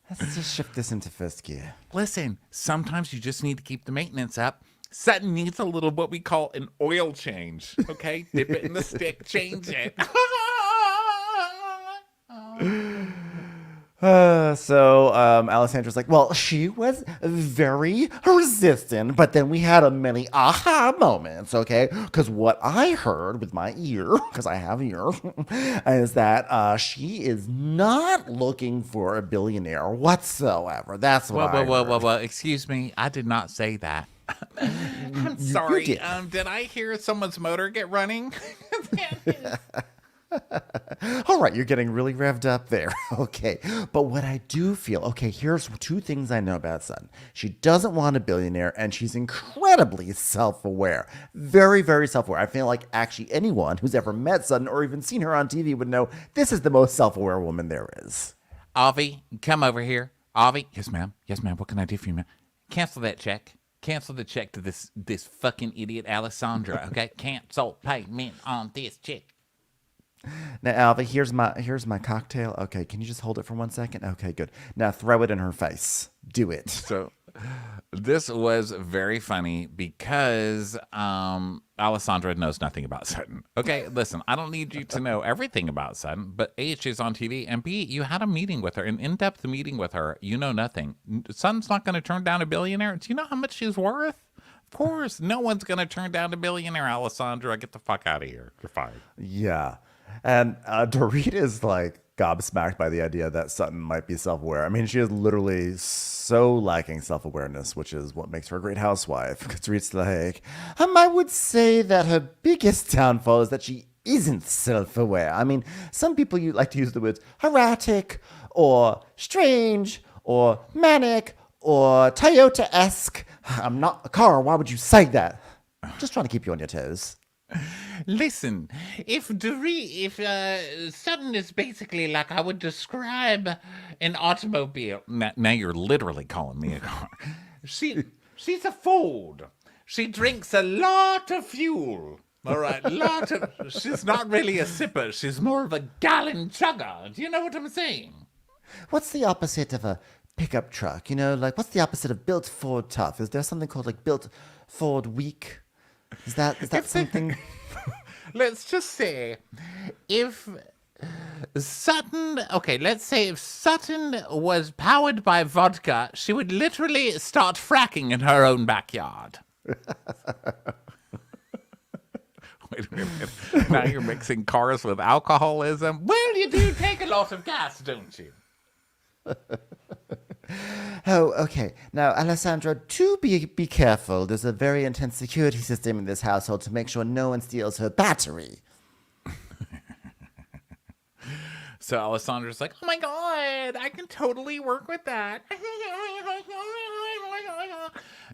let's just shift this into first gear. Listen, sometimes you just need to keep the maintenance up. Sutton needs a little what we call an oil change. Okay, dip it in the stick, change it. So Alessandra's like, well, she was very resistant, but then we had a many aha moments, okay? Because what I heard with my ear, because I have ears, is that she is not looking for a billionaire whatsoever. That's what I heard. Whoa, excuse me. I did not say that. I'm sorry. Did I hear someone's motor get running? All right, you're getting really revved up there. Okay. But what I do feel, okay, here's two things I know about Sutton. She doesn't want a billionaire, and she's incredibly self-aware. Very, very self-aware. I feel like actually anyone who's ever met Sutton or even seen her on TV would know this is the most self-aware woman there is. Avi, come over here. Avi. Yes, ma'am. Yes, ma'am. What can I do for you, ma'am? Cancel that check. Cancel the check to this fucking idiot Alessandra, okay? Cancel payment on this check. Now, Alva, here's my cocktail. Okay, can you just hold it for 1 second? Okay, good. Now throw it in her face. Do it. So this was very funny because Alessandra knows nothing about Sutton. Okay, listen, I don't need you to know everything about Sutton, but A, she's on TV, and B, you had a meeting with her, an in-depth meeting with her. You know nothing. Sutton's not going to turn down a billionaire. Do you know how much she's worth? Of course, no one's going to turn down a billionaire, Alessandra. Get the fuck out of here. You're fired. Yeah. And Dorit is like gobsmacked by the idea that Sutton might be self-aware. I mean, she is literally so lacking self-awareness, which is what makes her a great housewife. Dorit's like, I would say that her biggest downfall is that she isn't self-aware. I mean, some people like to use the words erratic or strange or manic or Toyota-esque. I'm not a car. Why would you say that? Just trying to keep you on your toes. Listen, if Sutton is basically like I would describe an automobile. Now you're literally calling me a car. She's a Ford. She drinks a lot of fuel. All right, she's not really a sipper. She's more of a gallon chugger. Do you know what I'm saying? What's the opposite of a pickup truck? You know, like what's the opposite of built Ford tough? Is there something called like built Ford weak? Is that something? Let's just say if Sutton, okay, let's say if Sutton was powered by vodka, she would literally start fracking in her own backyard. Wait a minute. Now you're mixing cars with alcoholism. Well, you do take a lot of gas, don't you? Oh, okay. Now, Alessandra, do be careful. There's a very intense security system in this household to make sure no one steals her battery. So Alessandra's like, oh my God, I can totally work with that.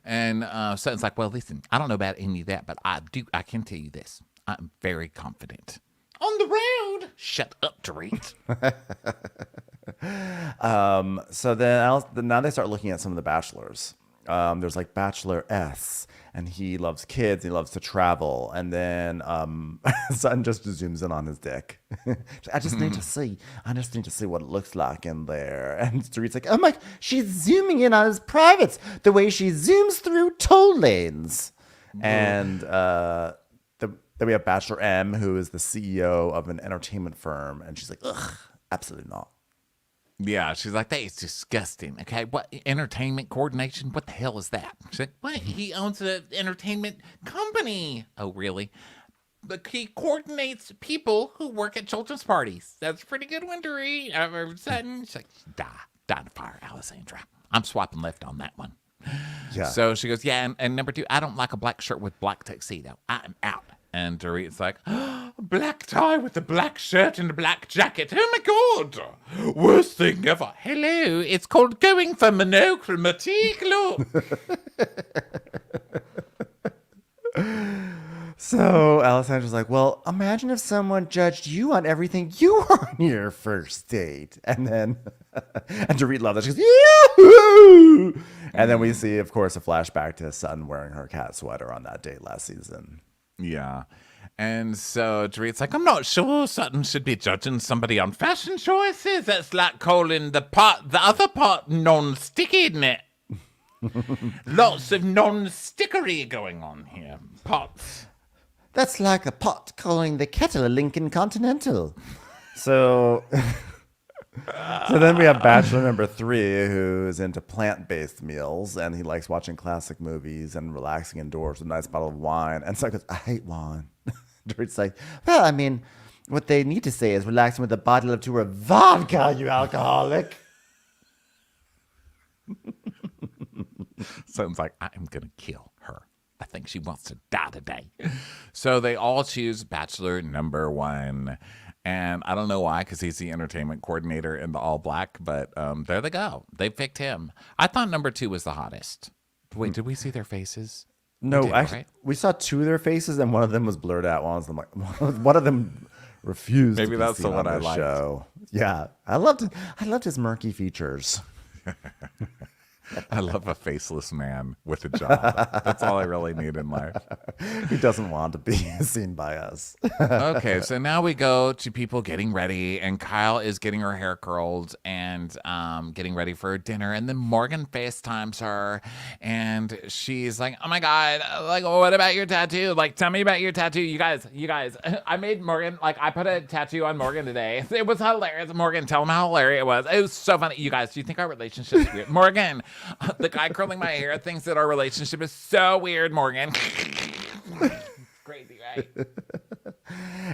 And Sutton's like, well, listen, I don't know about any of that, but I can tell you this. I'm very confident. On the road. Shut up, Dorit. So then now they start looking at some of the bachelors. There's like Bachelor S, and he loves kids. He loves to travel. And then Sutton just zooms in on his dick. I just need to see what it looks like in there. And Dorit's like, oh my, she's zooming in on his privates the way she zooms through toll lanes. And then we have Bachelor M, who is the CEO of an entertainment firm. And she's like, ugh, absolutely not. Yeah, she's like, that is disgusting. Okay, what entertainment coordination? What the hell is that? She's like, what? He owns an entertainment company. Oh, really? But he coordinates people who work at children's parties. That's a pretty good one to read. All of a sudden, she's like, die in the fire, Alessandra. I'm swiping left on that one. Yeah. So she goes, yeah, and number 2, I don't like a black shirt with black tuxedo. I'm out. And Dorit's like, oh, black tie with a black shirt and a black jacket. Oh my God. Worst thing ever. Hello. It's called going for monochromatic look. So Alessandra's like, well, imagine if someone judged you on everything you were on your first date. And then, and Dorit loved that. She goes, yahoo! And then we see, of course, a flashback to Sutton wearing her cat sweater on that date last season. Yeah. And so Dorit's like, I'm not sure Sutton should be judging somebody on fashion choices. That's like calling the other part non-sticky, isn't it? Lots of non-stickery going on here. Pots. That's like a pot calling the kettle a Lincoln Continental. So then we have Bachelor number 3, who's into plant-based meals, and he likes watching classic movies and relaxing indoors with a nice bottle of wine. And so he goes, I hate wine. Dorit's like, well, I mean, what they need to say is relaxing with a bottle or 2 of vodka, you alcoholic. Sutton's like, I am going to kill her. I think she wants to die today. So they all choose Bachelor number 1. And I don't know why, because he's the entertainment coordinator in the all black, but there they go. They picked him. I thought number 2 was the hottest. Wait, did we see their faces? No, actually, we saw 2 of their faces, and one of them was blurred out. One of them refused. Maybe to be that's seen the one on I the liked. show. Yeah, I loved his murky features. I love a faceless man with a job. That's all I really need in life. He doesn't want to be seen by us. Okay, so now we go to people getting ready, and Kyle is getting her hair curled and getting ready for dinner. And then Morgan FaceTimes her, and she's like, "Oh my God, like, what about your tattoo? Like, tell me about your tattoo, you guys. I made Morgan, like, I put a tattoo on Morgan today. It was hilarious. Morgan, tell him how hilarious it was. It was so funny. You guys, do you think our relationship is weird? Morgan." The guy curling my hair thinks that our relationship is so weird, Morgan. It's crazy, right?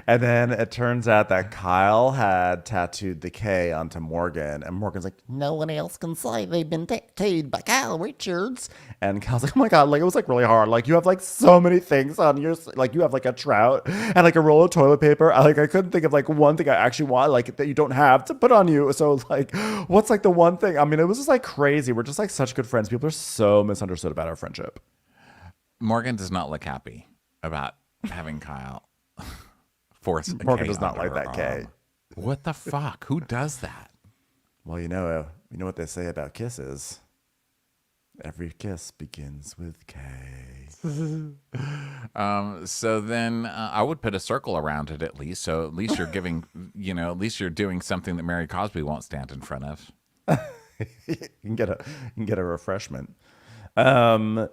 And then it turns out that Kyle had tattooed the K onto Morgan, and Morgan's like, no one else can say they've been tattooed by Kyle Richards. And Kyle's like, oh my God, like it was like really hard. Like you have like so many things on your, like you have like a trout and like a roll of toilet paper. I couldn't think of like one thing I actually want, like that you don't have to put on you. So like, what's like the one thing? I mean, it was just like crazy. We're just like such good friends. People are so misunderstood about our friendship. Morgan does not look happy about having Kyle force a Morgan K does not onto like her that K. arm. What the fuck? Who does that? Well, you know what they say about kisses. Every kiss begins with K. So then I would put a circle around it at least. So at least you're giving, at least you're doing something that Mary Cosby won't stand in front of. You can get a refreshment. So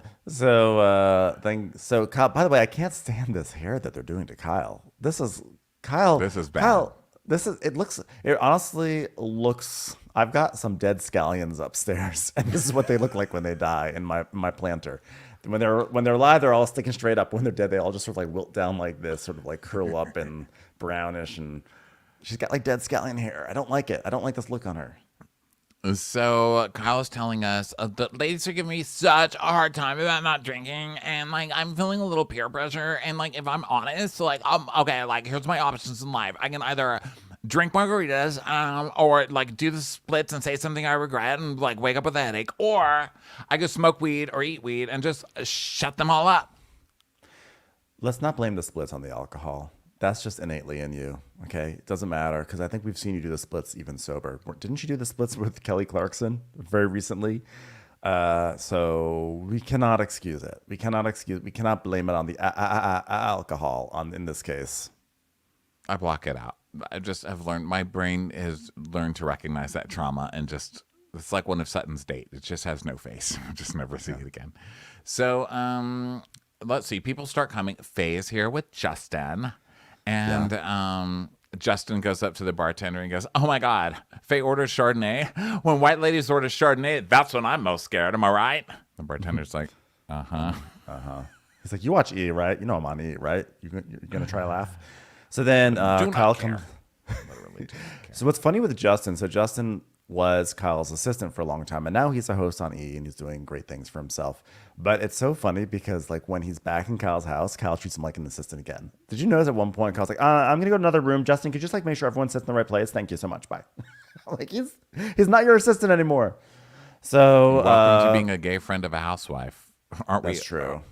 Kyle, by the way, I can't stand this hair that they're doing to Kyle. This is Kyle. This is bad. Kyle, it honestly looks, I've got some dead scallions upstairs, and this is what they look like when they die in my planter. When they're alive, they're all sticking straight up. When they're dead, they all just sort of like wilt down like this, sort of like curl up and brownish, and she's got like dead scallion hair. I don't like it. I don't like this look on her. So Kyle is telling us the ladies are giving me such a hard time about not drinking, and like I'm feeling a little peer pressure. And like if I'm honest, like okay, like here's my options in life. I can either drink margaritas, or like do the splits and say something I regret and like wake up with a headache, or I could smoke weed or eat weed and just shut them all up. Let's not blame the splits on the alcohol. That's just innately in you, okay? It doesn't matter, because I think we've seen you do the splits even sober. Didn't you do the splits with Kelly Clarkson very recently? So we cannot excuse it. We cannot blame it on the alcohol in this case. I block it out. I just have learned, my brain has learned to recognize that trauma and just, it's like one of Sutton's date. It just has no face. Just never see it again. So let's see. People start coming. Faye is here with Justin. And Justin goes up to the bartender and goes, oh my God, Faye orders Chardonnay. When white ladies order Chardonnay, that's when I'm most scared. Am I right? The bartender's like, uh-huh. He's like, you watch E, right? You know I'm on E, right? You're going to try to laugh? So then Kyle comes. Literally do not care. So what's funny with Justin, so Justin was Kyle's assistant for a long time, and now he's a host on E, and he's doing great things for himself. But it's so funny because like when he's back in Kyle's house, Kyle treats him like an assistant again. Did you notice at one point Kyle's like, I'm gonna go to another room. Justin, could you just like make sure everyone sits in the right place? Thank you so much. Bye. Like he's not your assistant anymore. So welcome to being a gay friend of a housewife, aren't we? That's true.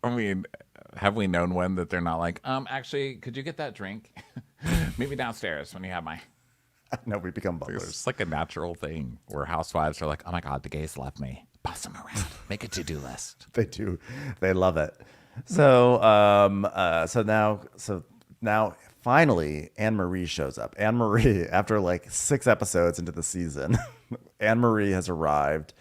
I mean, have we known when that they're not like, actually, could you get that drink? Meet me downstairs when you have my. No, we become butlers. It's like a natural thing where housewives are like, oh my God, the gays left me. Boss them around. Make a to-do list. They do. They love it. So now finally Anne Marie shows up. Anne Marie, after like 6 episodes into the season, Anne Marie has arrived,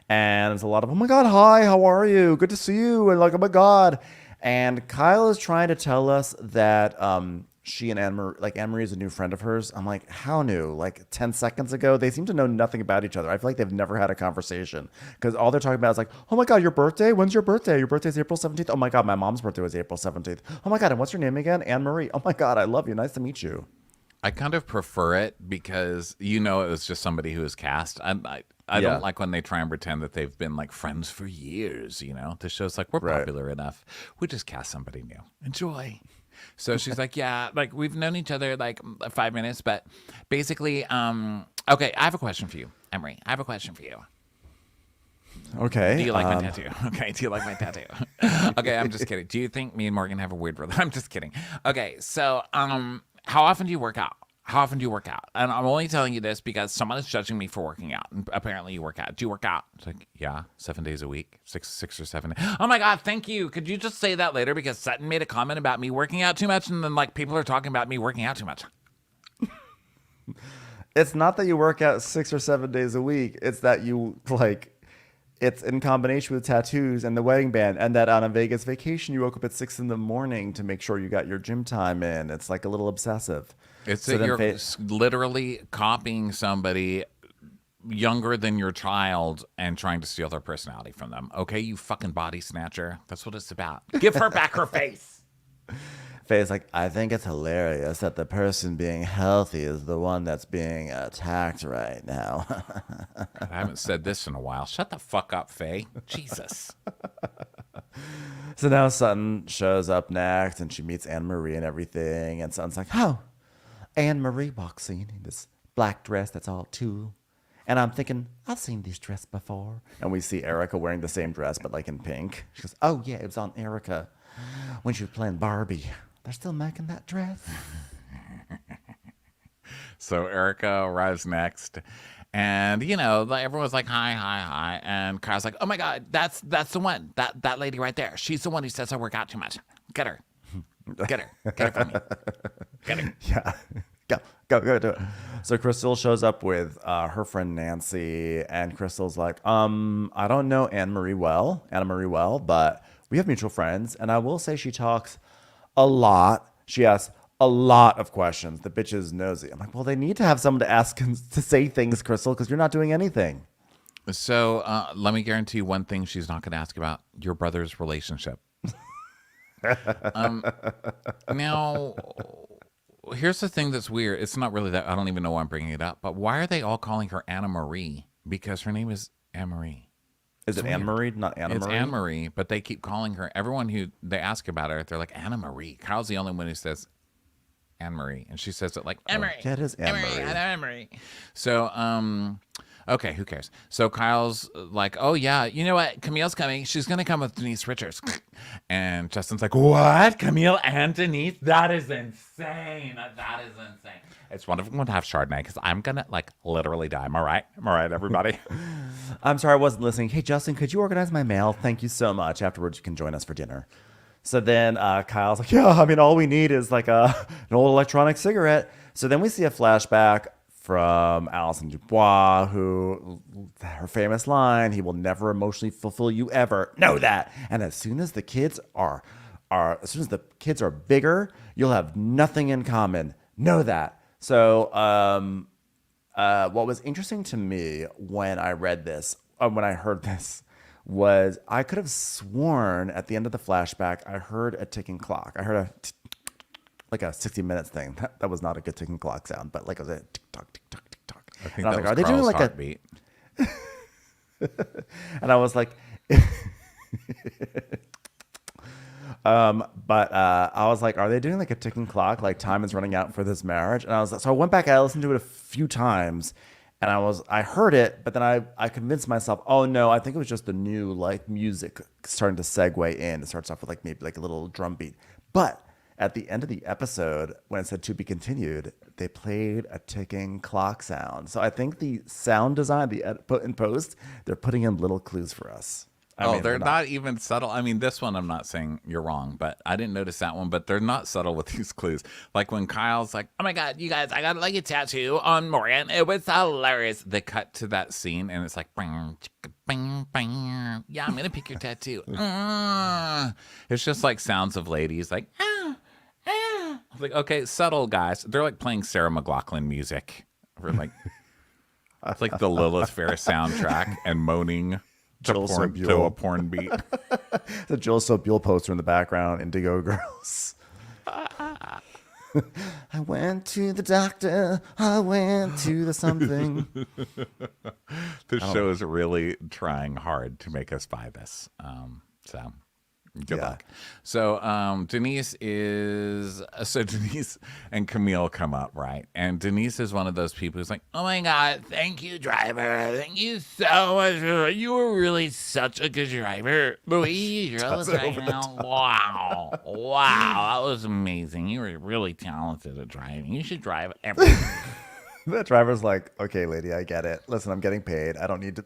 and there's a lot of, oh my God, hi, how are you? Good to see you. And like, oh my God. And Kyle is trying to tell us that she and Anne Marie is a new friend of hers. I'm like, how new? Like 10 seconds ago, they seem to know nothing about each other. I feel like they've never had a conversation, because all they're talking about is like, oh my God, your birthday? When's your birthday? Your birthday's April 17th. Oh my God, my mom's birthday was April 17th. Oh my God, and what's your name again? Anne Marie. Oh my God, I love you. Nice to meet you. I kind of prefer it because, it was just somebody who is cast. I don't like when they try and pretend that they've been like friends for years, The show's like, we're popular enough. We just cast somebody new. Enjoy. So she's like, yeah, like we've known each other like 5 minutes, but basically, okay, I have a question for you, Emery. I have a question for you. Okay. Do you like my tattoo? Okay. Do you like my tattoo? Okay. I'm just kidding. Do you think me and Morgan have a weird brother? I'm just kidding. Okay. So, how often do you work out? How often do you work out? And I'm only telling you this because someone is judging me for working out. And apparently you work out. Do you work out? It's like, yeah, 7 days a week, six or 7 days. Oh my God, thank you. Could you just say that later? Because Sutton made a comment about me working out too much, and then like people are talking about me working out too much. It's not that you work out 6 or 7 days a week. It's that you like, it's in combination with tattoos and the wedding band, and that on a Vegas vacation, you woke up at 6 in the morning to make sure you got your gym time in. It's like a little obsessive. It's that you're literally copying somebody younger than your child and trying to steal their personality from them. Okay, you fucking body snatcher. That's what it's about. Give her back her face. Faye's like, I think it's hilarious that the person being healthy is the one that's being attacked right now. I haven't said this in a while. Shut the fuck up, Faye. Jesus. So now Sutton shows up next, and she meets Anne Marie and everything. And Sutton's like, oh, Anne Marie walks in this black dress that's all tulle. And I'm thinking, I've seen this dress before. And we see Erica wearing the same dress, but like in pink. She goes, oh, yeah, it was on Erica when she was playing Barbie. They're still making that dress. So Erica arrives next. And, you know, everyone's like, hi, hi, hi. And Kyle's like, oh, my God, that's the one. That lady right there. She's the one who says I work out too much. Get her. Get her. Get her from me. Get her. Yeah. Go do it. So Crystal shows up with her friend Nancy. And Crystal's like, I don't know Anna Marie well, but we have mutual friends. And I will say she talks a lot. She asks a lot of questions. The bitch is nosy. I'm like, well, they need to have someone to ask to say things, Crystal, because you're not doing anything. So let me guarantee you one thing she's not going to ask about: your brother's relationship. Now, here's the thing that's weird. It's not really that. I don't even know why I'm bringing it up. But why are they all calling her Anna Marie? Because her name is Anne Marie. Is it Anne Marie, not Anna Marie? It's Anne Marie, but they keep calling her. Everyone who they ask about her, they're like Anna Marie. Kyle's the only one who says Anne Marie, and she says it like Anne Marie. Yeah, it is Anne Marie. Anne Marie. So, okay, who cares? So Kyle's like, oh yeah, you know what? Camille's coming. She's gonna come with Denise Richards. And Justin's like, what? Camille and Denise? That is insane. That is insane. It's wonderful to have Chardonnay because I'm gonna like literally die. Am I right? Am I right, everybody? I'm sorry I wasn't listening. Hey, Justin, could you organize my mail? Thank you so much. Afterwards, you can join us for dinner. So then Kyle's like, yeah, I mean, all we need is like an old electronic cigarette. So then we see a flashback from Alison Dubois, who, her famous line, he will never emotionally fulfill you ever. Know that. And as soon as the kids are bigger, you'll have nothing in common. Know that. So what was interesting to me when I read this, when I heard this, was I could have sworn at the end of the flashback, I heard a ticking clock. I heard like a 60 Minutes thing. That was not a good ticking clock sound, but like it was a tick tock, tick tock, tick tock. I think that was Carl's heartbeat. And I was like, but I was like, are they doing like a ticking clock? Like time is running out for this marriage? And so I went back, I listened to it a few times. And I heard it, but then I convinced myself, oh no, I think it was just the new like music starting to segue in. It starts off with like maybe like a little drum beat. But at the end of the episode, when it said to be continued, they played a ticking clock sound. So I think the sound design, put in post, they're putting in little clues for us. I mean, they're not even subtle. I mean, this one, I'm not saying you're wrong, but I didn't notice that one. But they're not subtle with these clues. Like when Kyle's like, oh my God, you guys, I got like a tattoo on Morgan. It was hilarious. They cut to that scene and it's like, bing, chicka, bing, bing. Yeah, I'm going to pick your tattoo. It's just like sounds of ladies like, like, okay, subtle guys. They're like playing Sarah McLachlan music. Or like, it's like the Lilith Fair soundtrack and moaning. To a porn beat. The Jill Sobule poster in the background, Indigo Girls. I went to the doctor. I went to the something. This show is really trying hard to make us buy this. So good luck. So Denise and Camille come up, right? And Denise is one of those people who's like, oh my God, thank you, driver. Thank you so much. You were really such a good driver. The way you drove us right now. Wow. That was amazing. You were really talented at driving. You should drive everything. The driver's like, okay, lady, I get it. Listen, I'm getting paid. I don't need to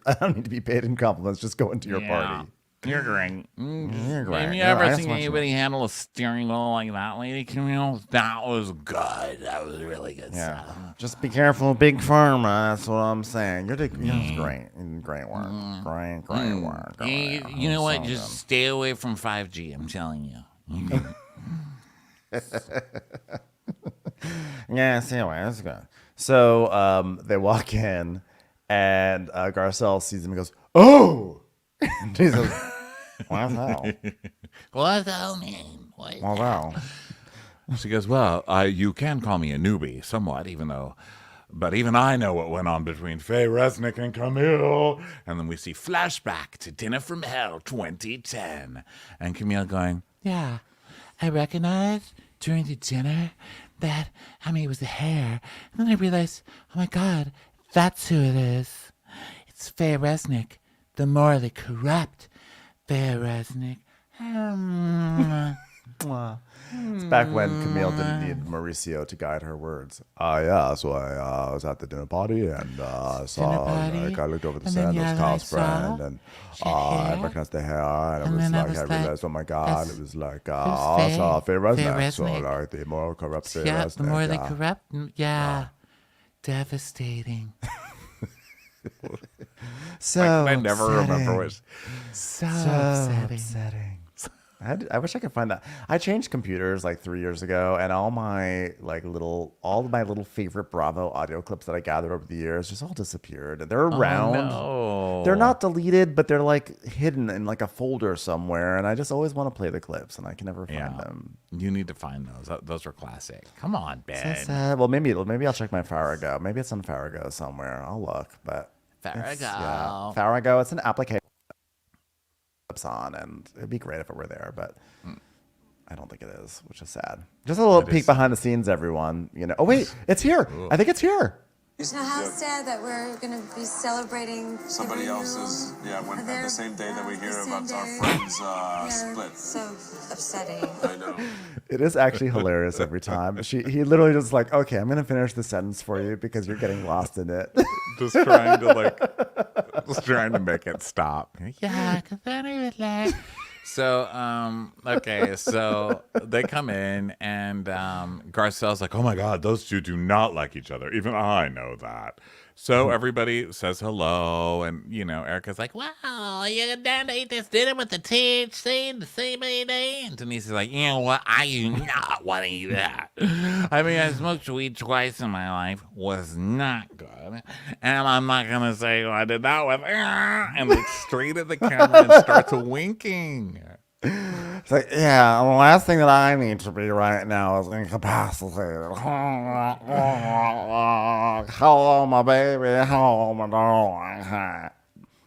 be paid in compliments. Just go into your party. You're great. You're great. Have you ever seen anybody handle a steering wheel like that, lady Camille? That was good. That was really good stuff. Just be careful, big pharma. That's what I'm saying. You're great. Great work. Great work. You know what? Just stay away from 5G. I'm telling you. Yeah, anyway, that's good. So they walk in, and Garcelle sees him and goes, oh! And he says, what's that? What's that mean? What's that? She goes, well, you can call me a newbie somewhat, but even I know what went on between Faye Resnick and Camille. And then we see flashback to Dinner from Hell 2010. And Camille going, yeah, I recognized during the dinner that, it was the hair. And then I realized, oh my God, that's who it is. It's Faye Resnick, the morally corrupt Faye Resnick. It's back when Camille didn't need Mauricio to guide her words. Yeah, so I was at the dinner party and I looked over the set, it was Carl's friend, and I recognized the hair, and I realized, oh my God, it was like, I saw Faye Resnick, so like the more corrupt Faye Resnick. The more they corrupt, devastating. So I never remember it. So upsetting. I wish I could find that. I changed computers like 3 years ago, and all my little favorite Bravo audio clips that I gathered over the years just all disappeared. They're around. Oh, no. They're not deleted, but they're like hidden in like a folder somewhere, and I just always want to play the clips, and I can never find them. You need to find those. Those are classic. Come on, Ben. So sad. Well, maybe I'll check my Farrago. Maybe it's on Farrago somewhere. I'll look, but Farrago. It's an application on, and it'd be great if it were there, but I don't think it is, which is sad. Just a little peek behind the scenes, everyone. Oh wait, it's here. I think it's here. You know how sad that we're going to be celebrating somebody else's, at the same day that we hear about our friends' split. So upsetting. I know. It is actually hilarious every time. He literally just like, okay, I'm gonna finish the sentence for you because you're getting lost in it. just trying to make it stop. Yeah, because then he was like. So, okay, so they come in and Garcelle's like, oh my God, those two do not like each other. Even I know that. So everybody says hello, and Erica's like, "Wow, you're down to eat this dinner with the THC and the CBD." And Denise is like, "You know what? I do not want to eat that. I smoked weed twice in my life, was not good, and I'm not gonna say who I did that with." And looks straight at the camera and starts winking. It's like, yeah, the last thing that I need to be right now is incapacitated. Hello, my baby. Hello, my darling.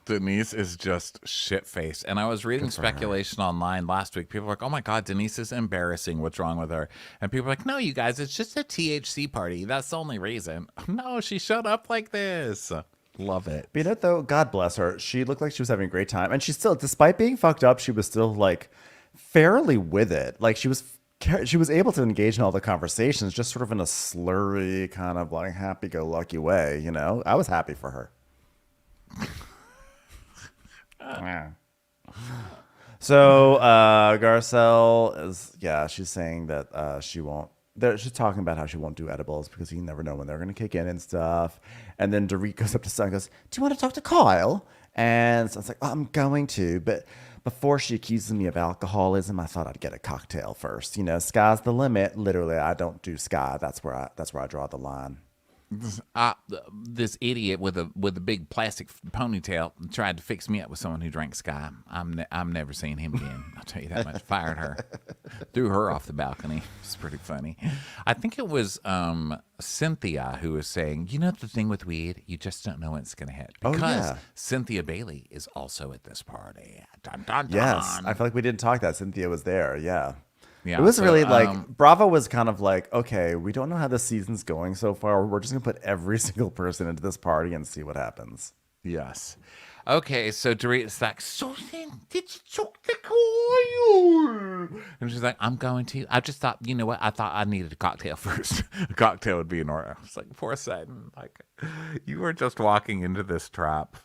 Denise is just shit-faced. And I was reading speculation online last week. People were like, oh my God, Denise is embarrassing. What's wrong with her? And people are like, no, you guys, it's just a THC party. That's the only reason. No, she showed up like this. Love it. But though, God bless her. She looked like she was having a great time. And she still, despite being fucked up, she was still like fairly with it. Like she was able to engage in all the conversations, just sort of in a slurry, kind of like happy-go-lucky way. I was happy for her. Yeah. So Garcelle is, she's saying that she won't. She's talking about how she won't do edibles because you never know when they're going to kick in and stuff. And then Dorit goes up to Sun and goes, do you want to talk to Kyle? And so it's like, I'm going to. But before she accuses me of alcoholism, I thought I'd get a cocktail first. Sky's the limit. Literally, I don't do Sky. That's where I draw the line. This idiot with a big plastic ponytail tried to fix me up with someone who drank Sky. I'm never seeing him again. I'll tell you that much. Fired her, threw her off the balcony. It's pretty funny. I think it was Cynthia who was saying, the thing with weed, you just don't know when it's going to hit. Because Cynthia Bailey is also at this party. Dun, dun, dun. Yes, I feel like we didn't talk that. Cynthia was there. Yeah. Yeah, it was really like Bravo was kind of like, okay, we don't know how the season's going so far. We're just gonna put every single person into this party and see what happens. Yes. Okay, so Dorit's like, so then did you talk to Kyle? And she's like, I'm going to. I just thought, what? I thought I needed a cocktail first. A cocktail would be in order. I was like, for a second, like, you were just walking into this trap.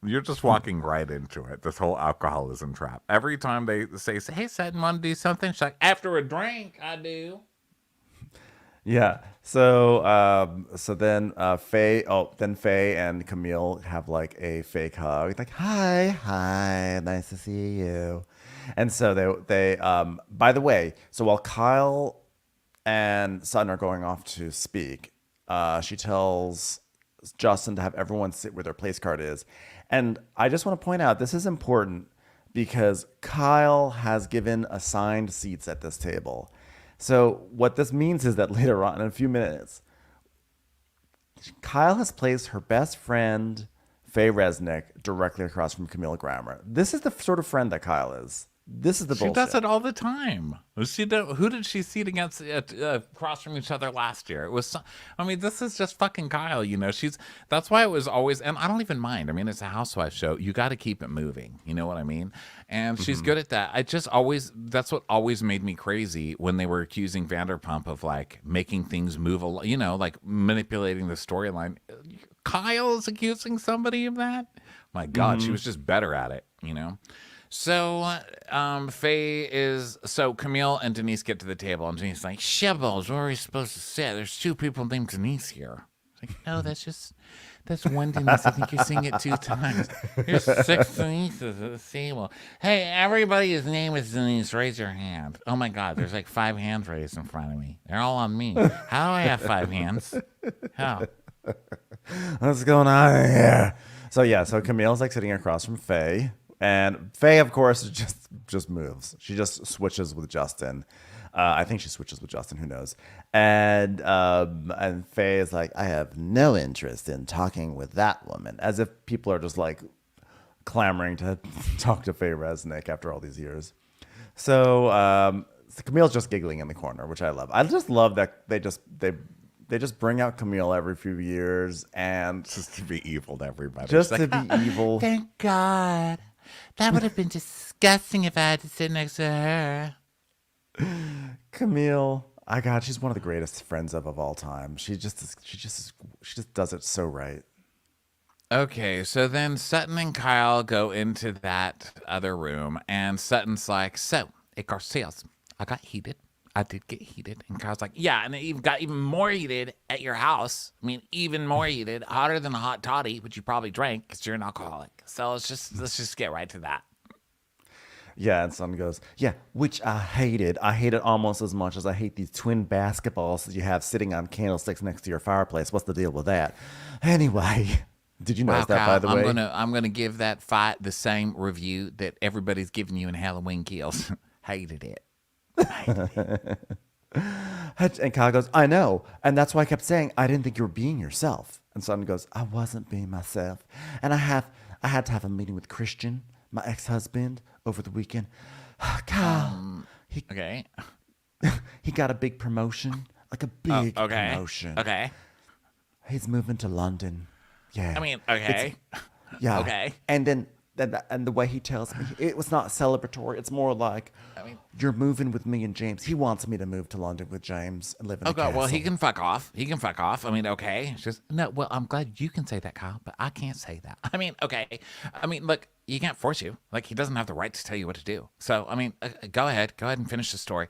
You're just walking right into it, this whole alcoholism trap. Every time they say, hey, Sutton, want to do something? She's like, after a drink, I do. Yeah. So then Faye and Camille have like a fake hug. Like, hi, nice to see you. And so they by the way, so while Kyle and Sutton are going off to speak, she tells Justin to have everyone sit where their place card is. And I just want to point out, this is important because Kyle has given assigned seats at this table. So what this means is that later on in a few minutes, Kyle has placed her best friend, Faye Resnick, directly across from Camille Grammer. This is the sort of friend that Kyle is. This is the bullshit. She does it all the time. Who did she seat against across from each other last year? It was. I mean, this is just fucking Kyle. You know, that's why it was always. And I don't even mind. I mean, it's a housewife show. You got to keep it moving. You know what I mean? And she's good at that. I just always. That's what always made me crazy when they were accusing Vanderpump of like making things move. You know, like manipulating the storyline. Kyle's accusing somebody of that. My God, she was just better at it. You know. So, Camille and Denise get to the table, and Denise's like, Shibbles, where are we supposed to sit? There's 2 people named Denise here. It's like, no, that's one Denise. I think you're seeing it 2 times. There's 6 Denises at the table. Hey, everybody's name is Denise. Raise your hand. Oh my God, there's like 5 hands raised in front of me. They're all on me. How do I have 5 hands? How? What's going on here? So Camille's like sitting across from Faye. And Faye, of course, just moves. She just switches with Justin. I think she switches with Justin. Who knows? And Faye is like, I have no interest in talking with that woman. As if people are just like clamoring to talk to Faye Resnick after all these years. So Camille's just giggling in the corner, which I love. I just love that they just bring out Camille every few years and Just to be evil to everybody. just to be evil. Thank God. That would have been disgusting if I had to sit next to her. Camille, God, she's one of the greatest friends of all time. She just does it so right. Okay, so then Sutton and Kyle go into that other room, and Sutton's like, so, it got sales. I got heated. I did get heated. And Kyle's like, yeah, and it even got even more heated at your house. I mean, even more heated, hotter than a hot toddy, which you probably drank because you're an alcoholic. So let's just get right to that. Yeah, and Sutton goes, yeah, which I hated. I hate it almost as much as I hate these twin basketballs that you have sitting on candlesticks next to your fireplace. What's the deal with that? Anyway, did you notice that, Kyle, by the way? I'm gonna give that fight the same review that everybody's giving you in Halloween Kills. Hated it. And Kyle goes, I know. And that's why I kept saying, I didn't think you were being yourself. And Sutton goes, I wasn't being myself. And I had to have a meeting with Christian, my ex-husband, over the weekend. Kyle, he got a big promotion, like a big promotion. Okay. He's moving to London. Yeah. I mean, okay. Yeah. Okay. And then and the way he tells me, it was not celebratory. It's more like, you're moving with me and James. He wants me to move to London with James and live in a castle. Well, he can fuck off. I mean, okay. It's just, no, well, I'm glad you can say that, Kyle, but I can't say that. I mean, okay. I mean, look, you can't force you. Like, he doesn't have the right to tell you what to do. So, I mean, go ahead and finish the story.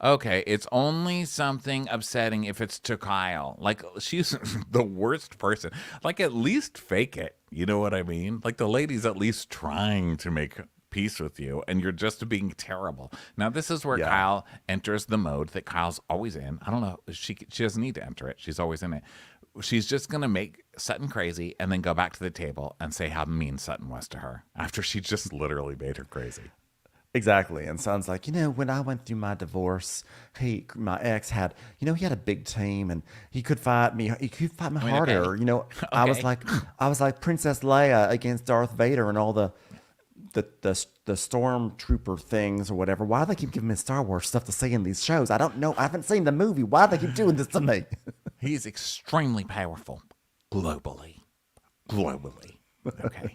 Okay, it's only something upsetting if it's to Kyle. Like, she's the worst person. Like, at least fake it. You know what I mean? Like, the lady's at least trying to make peace with you, and you're just being terrible. Now, this is where Kyle enters the mode that Kyle's always in. I don't know. She doesn't need to enter it. She's always in it. She's just going to make Sutton crazy and then go back to the table and say how mean Sutton was to her after she just literally made her crazy. Exactly. And Son's like, when I went through my divorce, my ex had, he had a big team and he could fight me. He could fight me harder. Okay. I was like Princess Leia against Darth Vader and all the stormtrooper things or whatever. Why do they keep giving me Star Wars stuff to say in these shows? I don't know. I haven't seen the movie. Why do they keep doing this to me? He's extremely powerful globally. Okay.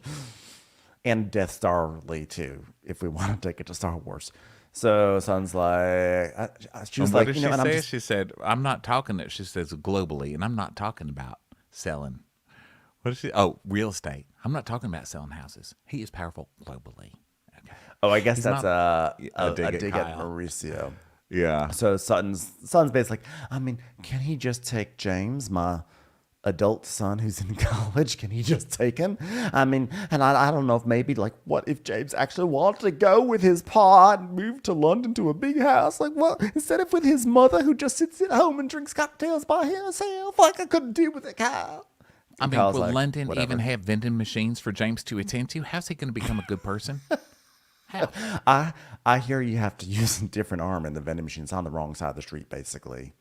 And Death Starly too, if we want to take it to Star Wars. So Son's like, she was like, what did she say? She said, I'm not talking. She says globally, and I'm not talking about selling. What is she? Oh, real estate. I'm not talking about selling houses. He is powerful globally. Okay. Oh, I guess that's a dig at Mauricio. Yeah. So Son's basically, can he just take James, my adult son who's in college? Can he just take him? And I don't know if maybe, like, what if James actually wanted to go with his pa and move to London to a big house? Like, what, instead of with his mother who just sits at home and drinks cocktails by herself? Like, I couldn't deal with it, Kyle. Will London even have vending machines for James to attend to? How's he going to become a good person? Hell, I hear you have to use a different arm in the vending machine. It's on the wrong side of the street, basically.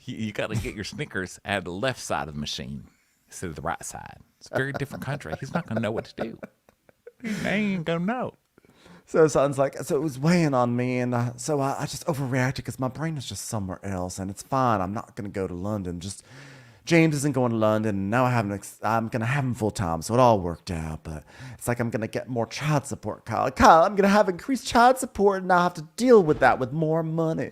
you got to get your Snickers at the left side of the machine instead of the right side. It's a very different country. He's not going to know what to do. He ain't going to know. So Sutton's like, so it was weighing on me, and so I just overreacted because my brain is just somewhere else, and it's fine. I'm not going to go to London. Just James isn't going to London, and now I'm going to have him full time, so it all worked out. But it's like I'm going to get more child support, Kyle. Kyle, I'm going to have increased child support, and I'll have to deal with that with more money.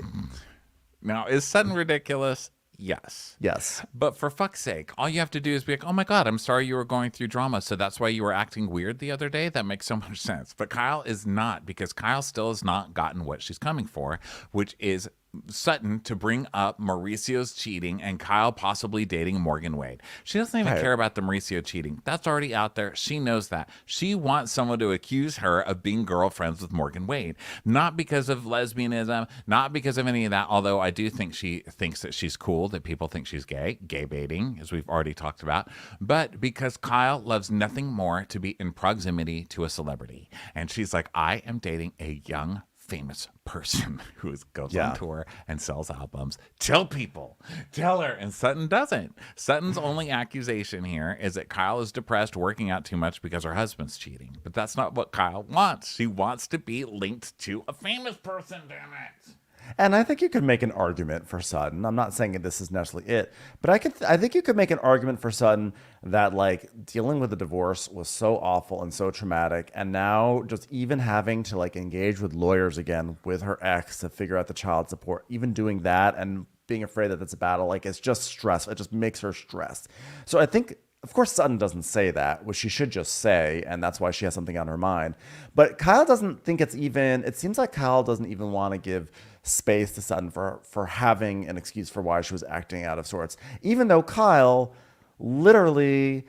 Now, is Sutton ridiculous? Yes. Yes. But for fuck's sake, all you have to do is be like, oh my God, I'm sorry you were going through drama. So that's why you were acting weird the other day? That makes so much sense. But Kyle is not, because Kyle still has not gotten what she's coming for, which is Sutton to bring up Mauricio's cheating and Kyle possibly dating Morgan Wade. She doesn't even care about the Mauricio cheating. That's already out there. She knows that. She wants someone to accuse her of being girlfriends with Morgan Wade. Not because of lesbianism, not because of any of that, although I do think she thinks that she's cool, that people think she's gay baiting, as we've already talked about, but because Kyle loves nothing more to be in proximity to a celebrity. And she's like, I am dating a young famous person who goes on tour and sells albums. Tell people, tell her. And Sutton doesn't. Sutton's only accusation here is that Kyle is depressed, working out too much because her husband's cheating. But that's not what Kyle wants. She wants to be linked to a famous person, damn it. And I think you could make an argument for Sutton. I'm not saying that this is necessarily it, but I think you could make an argument for Sutton that like dealing with the divorce was so awful and so traumatic, and now just even having to like engage with lawyers again with her ex to figure out the child support, even doing that and being afraid that it's a battle, like it's just stress. It just makes her stressed. So I think, of course, Sutton doesn't say that, which she should just say, and that's why she has something on her mind. But Kyle doesn't think it's even, it seems like Kyle doesn't even want to give space to Sutton for having an excuse for why she was acting out of sorts, even though Kyle literally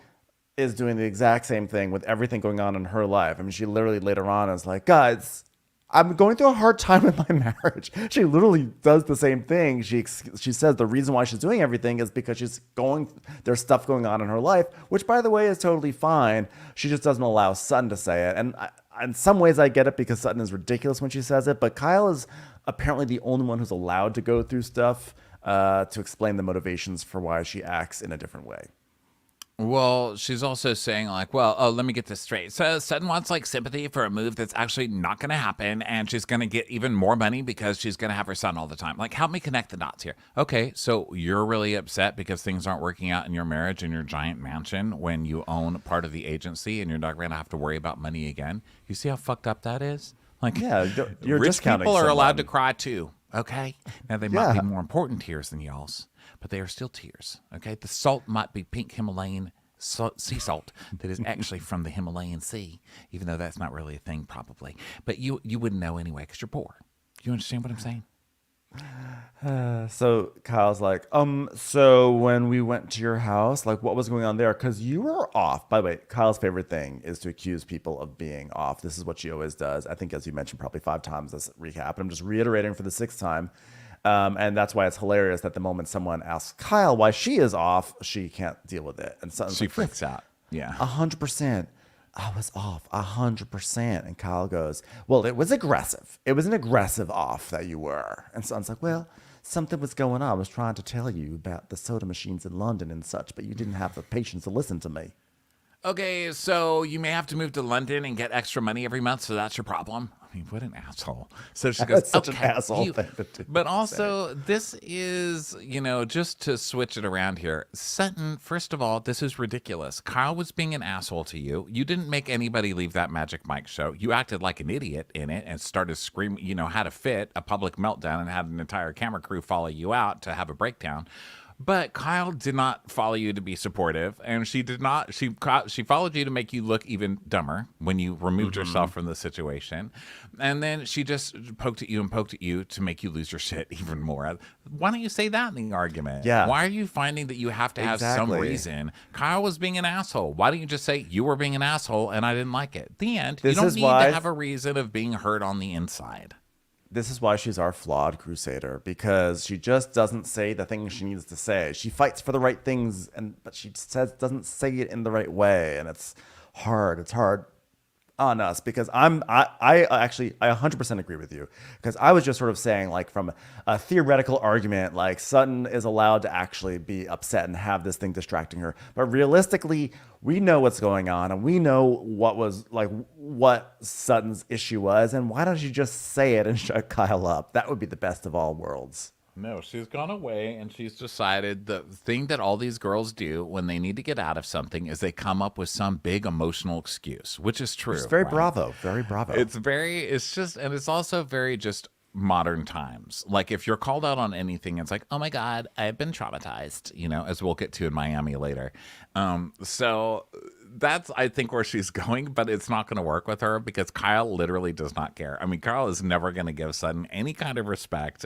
is doing the exact same thing with everything going on in her life. I mean, she literally later on is like, guys, I'm going through a hard time in my marriage. She literally does the same thing. She says the reason why she's doing everything is because there's stuff going on in her life, which by the way is totally fine. She just doesn't allow Sutton to say it. And in some ways I get it because Sutton is ridiculous when she says it, but Kyle is apparently the only one who's allowed to go through stuff to explain the motivations for why she acts in a different way. Well, she's also saying like, well, oh, let me get this straight. So Sutton wants like sympathy for a move that's actually not going to happen, and she's going to get even more money because she's going to have her son all the time. Like, help me connect the dots here. Okay, so you're really upset because things aren't working out in your marriage in your giant mansion when you own part of the agency and you're not going to have to worry about money again. You see how fucked up that is? Like, yeah, you're rich discounting people are someone. allowed to cry too. Okay, now they might be more important tears than y'all's, but they are still tears. Okay, the salt might be pink Himalayan sea salt that is actually from the Himalayan Sea, even though that's not really a thing probably. But you wouldn't know anyway because you're poor. You understand what I'm saying? So Kyle's like, so when we went to your house, like what was going on there? Because you were off. By the way, Kyle's favorite thing is to accuse people of being off. This is what she always does. I think, as you mentioned, probably 5 times this recap. And I'm just reiterating for the 6th time. And that's why it's hilarious that the moment someone asks Kyle why she is off, she can't deal with it. And Sutton's She like, freaks out. Yeah. 100%. I was off 100%. And Kyle goes, well, it was aggressive. It was an aggressive off that you were. And Sutton's like, well, something was going on. I was trying to tell you about the soda machines in London and such, but you didn't have the patience to listen to me. Okay, so you may have to move to London and get extra money every month, so that's your problem. I mean, what an asshole. So she goes, That's such okay, an asshole thing to do. But also, this is, just to switch it around here. Sutton, first of all, this is ridiculous. Kyle was being an asshole to you. You didn't make anybody leave that Magic Mike show. You acted like an idiot in it and started screaming, had a fit, a public meltdown, and had an entire camera crew follow you out to have a breakdown. But Kyle did not follow you to be supportive, and she did not. She followed you to make you look even dumber when you removed yourself from the situation, and then she just poked at you to make you lose your shit even more. Why don't you say that in the argument? Yeah. Why are you finding that you have to have some reason? Kyle was being an asshole. Why don't you just say you were being an asshole and I didn't like it? The end. You don't need to have a reason of being hurt on the inside. This is why she's our flawed crusader, because she just doesn't say the things she needs to say. She fights for the right things, but she doesn't say it in the right way, and it's hard. It's hard on us, because I actually 100% agree with you, because I was just sort of saying, like, from a theoretical argument, like Sutton is allowed to actually be upset and have this thing distracting her, but realistically we know what's going on and we know what Sutton's issue was, and why don't you just say it and shut Kyle up? That would be the best of all worlds. No, she's gone away and she's decided the thing that all these girls do when they need to get out of something is they come up with some big emotional excuse, which is true. It's very right? bravo, very bravo. And it's also very just modern times. Like if you're called out on anything, it's like, oh my God, I've been traumatized, as we'll get to in Miami later. So that's, I think, where she's going, but it's not going to work with her because Kyle literally does not care. I mean, Kyle is never going to give Sutton any kind of respect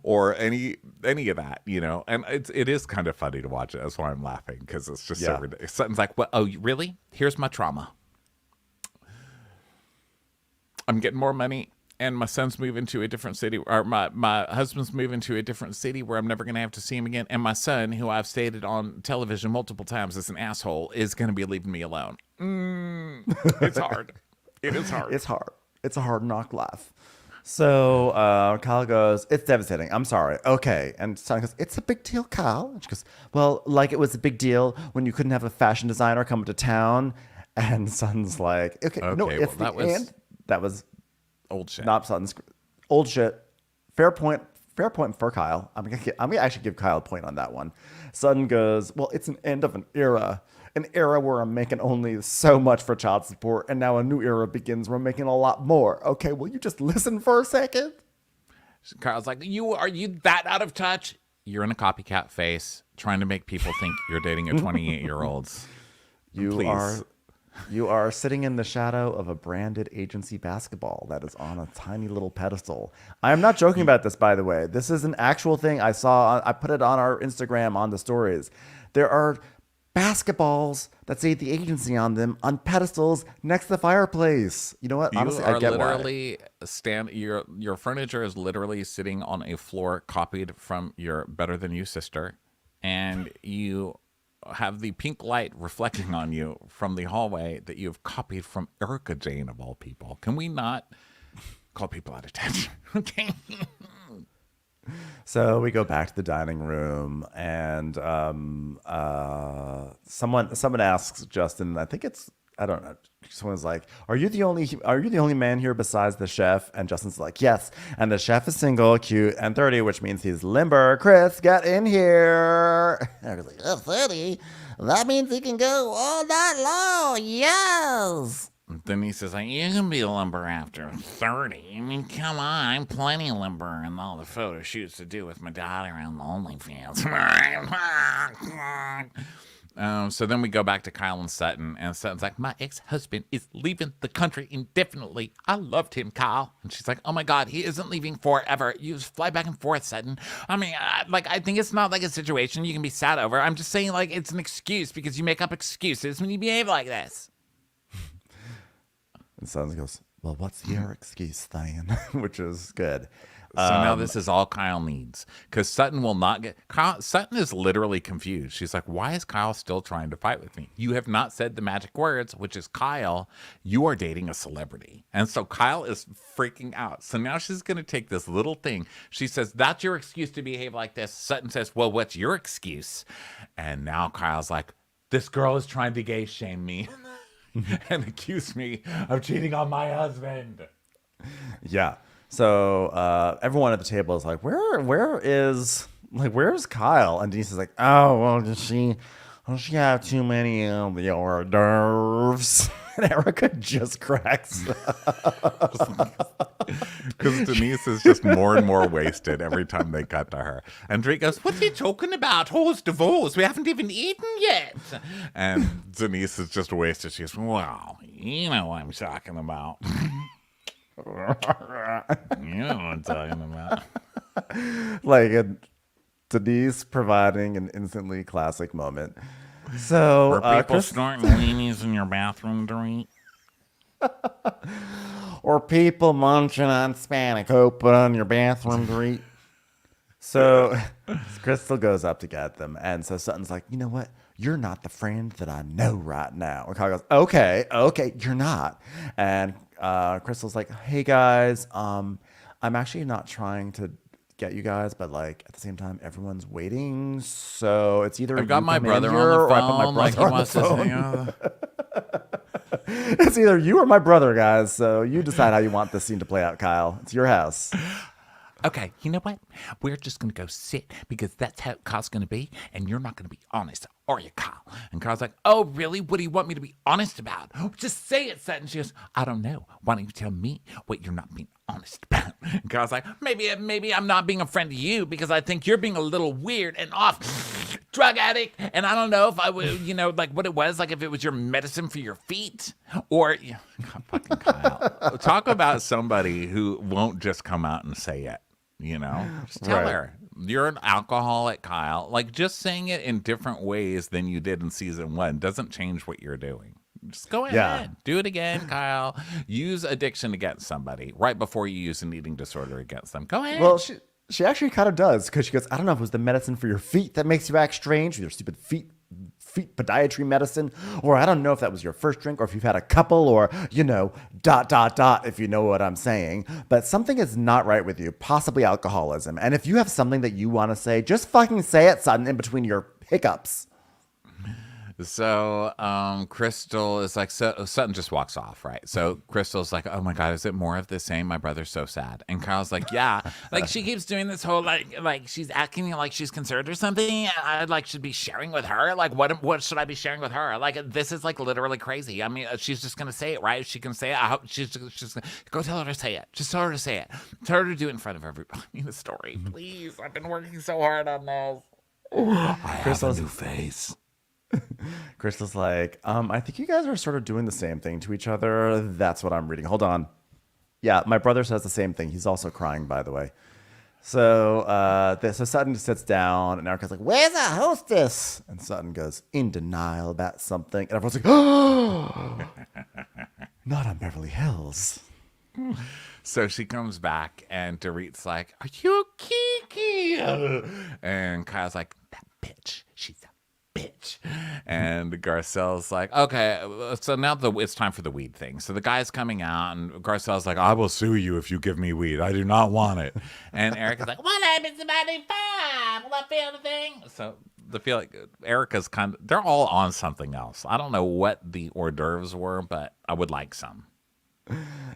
or any of that, and it is kind of funny to watch it. That's why I'm laughing, because it's just so ridiculous. Sutton's like, well, oh, really? Here's my trauma. I'm getting more money, and my son's moving to a different city, or my husband's moving to a different city where I'm never going to have to see him again. And my son, who I've stated on television multiple times is an asshole, is going to be leaving me alone. It's hard. It is hard. It's hard. It's a hard knock life. So Kyle goes, it's devastating. I'm sorry. Okay. And Sutton goes, it's a big deal, Kyle. And she goes, well, like it was a big deal when you couldn't have a fashion designer come to town. And Sutton's like, okay, no, it's well, that was old shit. Not Sutton's old shit. Fair point for Kyle. I'm gonna actually give Kyle a point on that one. Sutton goes, well, it's an end of an era where I'm making only so much for child support, and now a new era begins where I'm making a lot more. Okay, will you just listen for a second? Kyle's like, are you that out of touch? You're in a copycat face trying to make people think you're dating a 28-year-old. You are sitting in the shadow of a branded agency basketball that is on a tiny little pedestal. I am not joking about this, by the way. This is an actual thing I saw. I put it on our Instagram on the stories. There are basketballs that say the agency on them on pedestals next to the fireplace. You know what? Honestly, I get literally your furniture is literally sitting on a floor copied from your Better Than You sister, and you have the pink light reflecting on you from the hallway that you have copied from Erica Jane, of all people. Can we not call people out of attention? Okay. So we go back to the dining room, and someone asks Justin, I don't know. Someone's like, "Are you the only man here besides the chef?" And Justin's like, "Yes." And the chef is single, cute, and 30, which means he's limber. Chris, get in here. And I was like, "Oh, 30? That means he can go all night long." Yes. Then he says, like, you can be limber after 30. I mean, come on, I'm plenty limber and all the photo shoots to do with my daughter on the OnlyFans. So then we go back to Kyle and Sutton, and Sutton's like, my ex-husband is leaving the country indefinitely. I loved him, Kyle. And she's like, oh my God, he isn't leaving forever. You just fly back and forth, Sutton. I mean, I think it's not like a situation you can be sad over. I'm just saying, like, it's an excuse because you make up excuses when you behave like this. And Sutton goes, well, what's your excuse, then? Which is good. So now this is all Kyle needs, because Sutton will not get Kyle. Sutton is literally confused. She's like, why is Kyle still trying to fight with me? You have not said the magic words, which is, Kyle, you are dating a celebrity. And so Kyle is freaking out. So now she's going to take this little thing. She says, that's your excuse to behave like this. Sutton says, well, what's your excuse? And now Kyle's like, this girl is trying to gay shame me and accuse me of cheating on my husband. Yeah. So everyone at the table is like, where's Kyle? And Denise is like, oh, well, does she have too many of the hors d'oeuvres? And Erica just cracks because Denise is just more and more wasted every time they cut to her. And Drake goes, what's he talking about? Who's divorce? We haven't even eaten yet. And Denise is just wasted. She's, well, you know what I'm talking about. You know what I'm talking about. Like Denise providing an instantly classic moment. So are people snorting weenies in your bathroom to eat? Or people munching on spanakopita on your bathroom to eat? So Crystal goes up to get them, and so Sutton's like, you know what? you're not the friend that I know right now. And Kyle goes, okay, you're not. And Crystal's like, hey guys, I'm actually not trying to get you guys, but like at the same time, everyone's waiting. So it's either I've got you my come in brother here on the or I put phone. my Like he brother on wants the to phone. say, It's either you or my brother, guys. So you decide how you want this scene to play out, Kyle. It's your house. okay, you know what? We're just going to go sit because that's how Kyle's going to be, and you're not going to be honest, are you, Kyle? And Kyle's like, oh, really? What do you want me to be honest about? Just say it, Sutton. She goes, I don't know. Why don't you tell me what you're not being honest about? And Kyle's like, maybe I'm not being a friend to you because I think you're being a little weird and off. Drug addict. And I don't know if I would, like what it was, like if it was your medicine for your feet or, fucking Kyle. Talk about somebody who won't just come out and say it. Just tell Right. her you're an alcoholic, Kyle. Like just saying it in different ways than you did in season 1 doesn't change what you're doing. Just go ahead. Yeah. Do it again, Kyle. Use addiction against somebody right before you use an eating disorder against them. Go ahead. Well, she actually kind of does because she goes, I don't know if it was the medicine for your feet that makes you act strange with your stupid feet podiatry medicine, or I don't know if that was your first drink or if you've had a couple or, if you know what I'm saying. But something is not right with you, possibly alcoholism. And if you have something that you want to say, just fucking say it, Sutton, in between your hiccups. So Crystal is like, Sutton just walks off, right? So Crystal's like, oh my God, is it more of the same? My brother's so sad. And Kyle's like, yeah. Like she keeps doing this whole like she's acting like she's concerned or something. I should be sharing with her. Like what should I be sharing with her? Like this is like literally crazy. I mean, she's just gonna say it, right? She can say it. I hope she's gonna go tell her to say it. Just tell her to say it. Tell her to do it in front of everybody. I mean, the story, please. I've been working so hard on this. I have a new face. Crystal's like, I think you guys are sort of doing the same thing to each other. That's what I'm reading. Hold on. Yeah, my brother says the same thing. He's also crying, by the way. So so Sutton sits down, and Erica's like, where's our hostess? And Sutton goes, in denial about something. And everyone's like, oh, not on Beverly Hills. So she comes back, and Dorit's like, are you Kiki? And Kyle's like, that bitch. She's a bitch. And Garcelle's like, okay, so now it's time for the weed thing. So the guy's coming out, and Garcelle's like, I will sue you if you give me weed. I do not want it. And Erica's like, what happens if I do 5? Will I feel the thing? So I feel like Erica's they're all on something else. I don't know what the hors d'oeuvres were, but I would like some.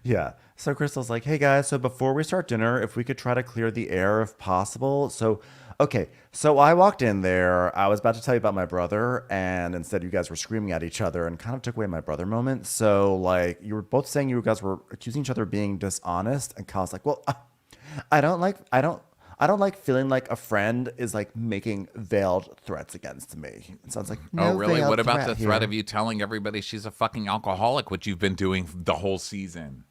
Yeah. So Crystal's like, hey guys, so before we start dinner, if we could try to clear the air if possible. So I walked in there. I was about to tell you about my brother, and instead you guys were screaming at each other and kind of took away my brother moment. So like you were both saying you guys were accusing each other of being dishonest, and Kyle's like, well, I don't like feeling like a friend is like making veiled threats against me. It sounds like, no, oh, really? veiled What about the threat here. of you telling everybody she's a fucking alcoholic, which you've been doing the whole season?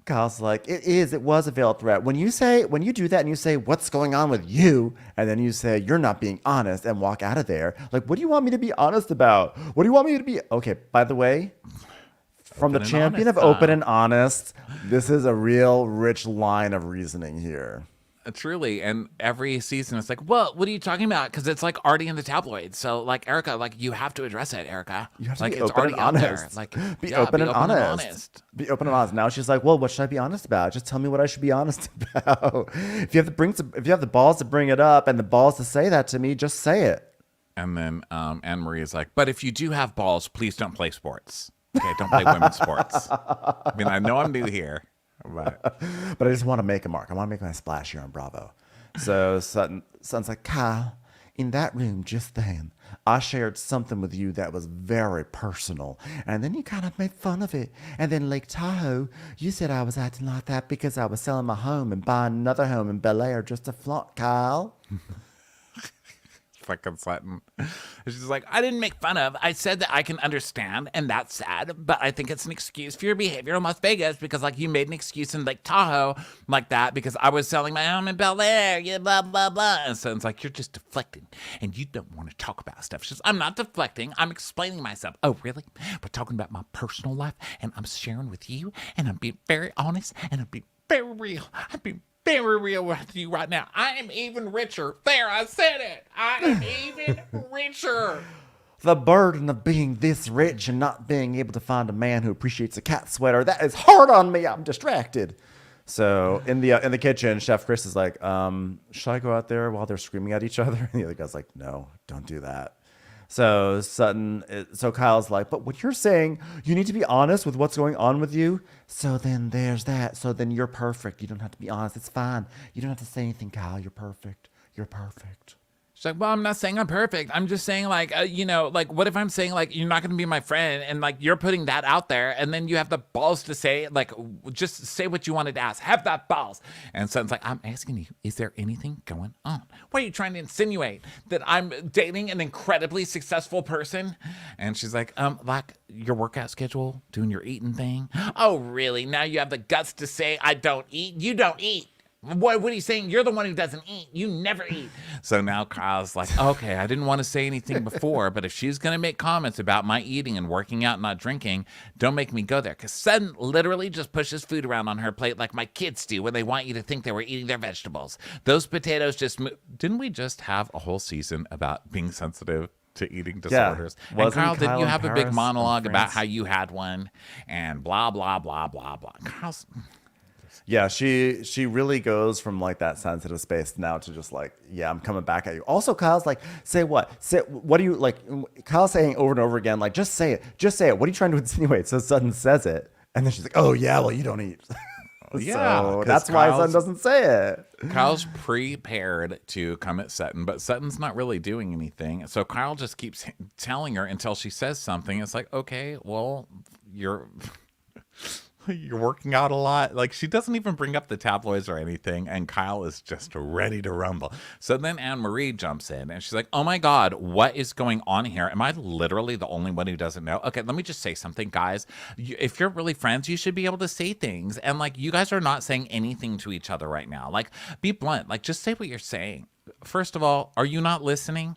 Kyle's like, it was a veiled threat. When you do that and you say, what's going on with you? And then you say, you're not being honest and walk out of there. Like, what do you want me to be honest about? What do you want me to be? Okay, by the way, from the champion of open and honest, this is a real rich line of reasoning here. Truly, and every season it's like, well, what are you talking about? Because it's like already in the tabloids. So, like, Erica, like, you have to address it, Erica. You have to like, be it's open already and out honest. there. Like, be yeah, open be and honest. Be open and honest. Now she's like, well, what should I be honest about? Just tell me what I should be honest about. If you have the balls to bring it up and the balls to say that to me, just say it. And then Anne Marie is like, but if you do have balls, please don't play sports. Okay, don't play women's sports. I mean, I know I'm new here, but I just want to make a mark. I want to make my splash here on Bravo. So Sutton's like, Kyle, in that room just then, I shared something with you that was very personal. And then you kind of made fun of it. And then Lake Tahoe, you said I was acting like that because I was selling my home and buying another home in Bel Air just to flaunt, Kyle. fucking Sutton. She's like, I didn't make fun of. I said that I can understand, and that's sad, but I think it's an excuse for your behavior in Las Vegas because, like, you made an excuse in Lake Tahoe like that because I was selling my home in Bel Air, yeah, blah, blah, blah. And so it's like, you're just deflecting, and you don't want to talk about stuff. She's, I'm not deflecting. I'm explaining myself. Oh, really? We're talking about my personal life, and I'm sharing with you, and I'm being very honest, and I'm being very real. I'm being very real with you right now. I am even richer. There, I said it. I am even richer. The burden of being this rich and not being able to find a man who appreciates a cat sweater, that is hard on me. I'm distracted. So in the kitchen, Chef Chris is like, should I go out there while they're screaming at each other? And the other guy's like, no, don't do that. So Kyle's like, but what you're saying, you need to be honest with what's going on with you. So then there's that. So then you're perfect. You don't have to be honest. It's fine. You don't have to say anything, Kyle. You're perfect. You're perfect. She's like, well, I'm not saying I'm perfect. I'm just saying, like, like, what if I'm saying, like, you're not going to be my friend, and, like, you're putting that out there, and then you have the balls to say, like, just say what you wanted to ask. Have that balls. And Sutton's like, I'm asking you, is there anything going on? What are you trying to insinuate? That I'm dating an incredibly successful person? And she's like your workout schedule, doing your eating thing. Oh, really? Now you have the guts to say I don't eat? You don't eat. What are you saying? You're the one who doesn't eat. You never eat. So now Kyle's like, okay, I didn't want to say anything before, but if she's going to make comments about my eating and working out and not drinking, don't make me go there. Because Sutton literally just pushes food around on her plate like my kids do when they want you to think they were eating their vegetables. Those potatoes just Didn't we just have a whole season about being sensitive to eating disorders? Yeah. And Kyle, didn't you have a big Paris monologue in about France? how you had one and blah, blah, blah, blah, blah. Kyle's... Yeah, she really goes from like that sensitive space now to just like, yeah, I'm coming back at you. Also, Kyle's like, say what? What do you like? Kyle's saying over and over again, like, just say it. Just say it. What are you trying to insinuate? So Sutton says it. And then she's like, oh, yeah, well, you don't eat. Yeah, so that's why Sutton doesn't say it. Kyle's prepared to come at Sutton, but Sutton's not really doing anything. So Kyle just keeps telling her until she says something. It's like, okay, well, you're working out a lot. Like, she doesn't even bring up the tabloids or anything, and Kyle is just ready to rumble. So then Anne-Marie jumps in, and she's like, oh my God, what is going on here? Am I literally the only one who doesn't know? Okay, let me just say something, guys. If you're really friends, you should be able to say things, and, like, you guys are not saying anything to each other right now. Like, be blunt. Like, just say what you're saying. First of all, are you not listening?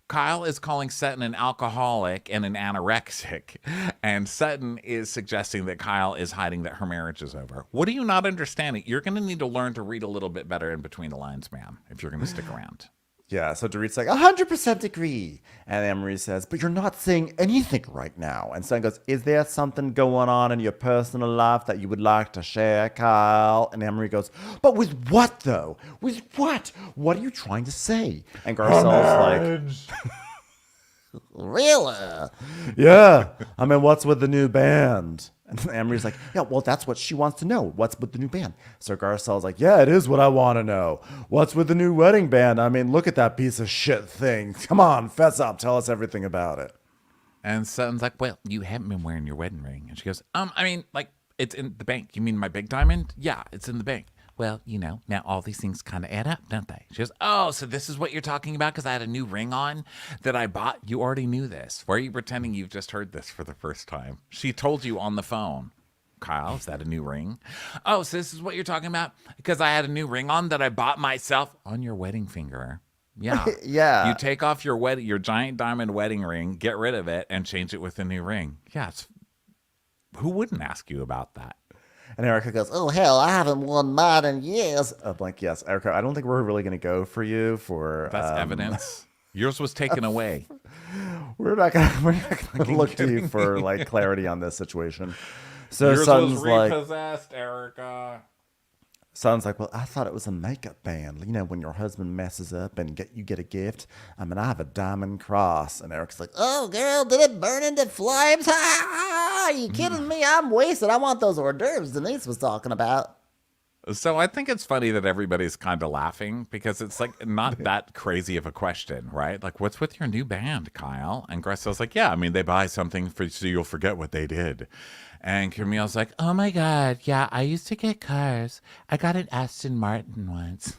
Kyle is calling Sutton an alcoholic and an anorexic, and Sutton is suggesting that Kyle is hiding that her marriage is over. What are you not understanding? You're going to need to learn to read a little bit better in between the lines, ma'am, if you're going to stick around. Yeah, so Dorit's like, 100% agree. And Anne-Marie says, but you're not saying anything right now. And Sutton goes, is there something going on in your personal life that you would like to share, Kyle? And Anne-Marie goes, but with what, though? With what? What are you trying to say? And Garcelle's like, really? Yeah. I mean, what's with the new band? And Anne-Marie's like, yeah, well, that's what she wants to know. What's with the new band? So Garcelle's like, yeah, it is what I want to know. What's with the new wedding band? I mean, look at that piece of shit thing. Come on, fess up. Tell us everything about it. And Sutton's like, well, you haven't been wearing your wedding ring. And she goes, I mean, like, it's in the bank. You mean my big diamond? Yeah, it's in the bank. Well, now all these things kind of add up, don't they? She goes, oh, so this is what you're talking about because I had a new ring on that I bought? You already knew this. Why are you pretending you've just heard this for the first time? She told you on the phone. Kyle, is that a new ring? Oh, so this is what you're talking about? Because I had a new ring on that I bought myself on your wedding finger. Yeah. Yeah. You take off your giant diamond wedding ring, get rid of it, and change it with a new ring. Yeah. Who wouldn't ask you about that? And Erica goes, oh, hell, I haven't worn mine in years. I'm like, yes, Erica, I don't think we're really going to go for you for... That's evidence. Yours was taken away. We're not going to look to you for, like, clarity on this situation. So Yours Sutton's was like... repossessed, Erica. Sutton's like, well, I thought it was a makeup band. You know, when your husband messes up and you get a gift. I mean, I have a diamond cross. And Eric's like, oh, girl, did it burn into flames? Are you kidding me? I'm wasted. I want those hors d'oeuvres Denise was talking about. So I think it's funny that everybody's kind of laughing because it's like not that crazy of a question, right? Like, what's with your new band, Kyle? And Garcelle's like, yeah, I mean, they buy something so you'll forget what they did. And Camille's like, oh my God, yeah, I used to get cars. I got an Aston Martin once.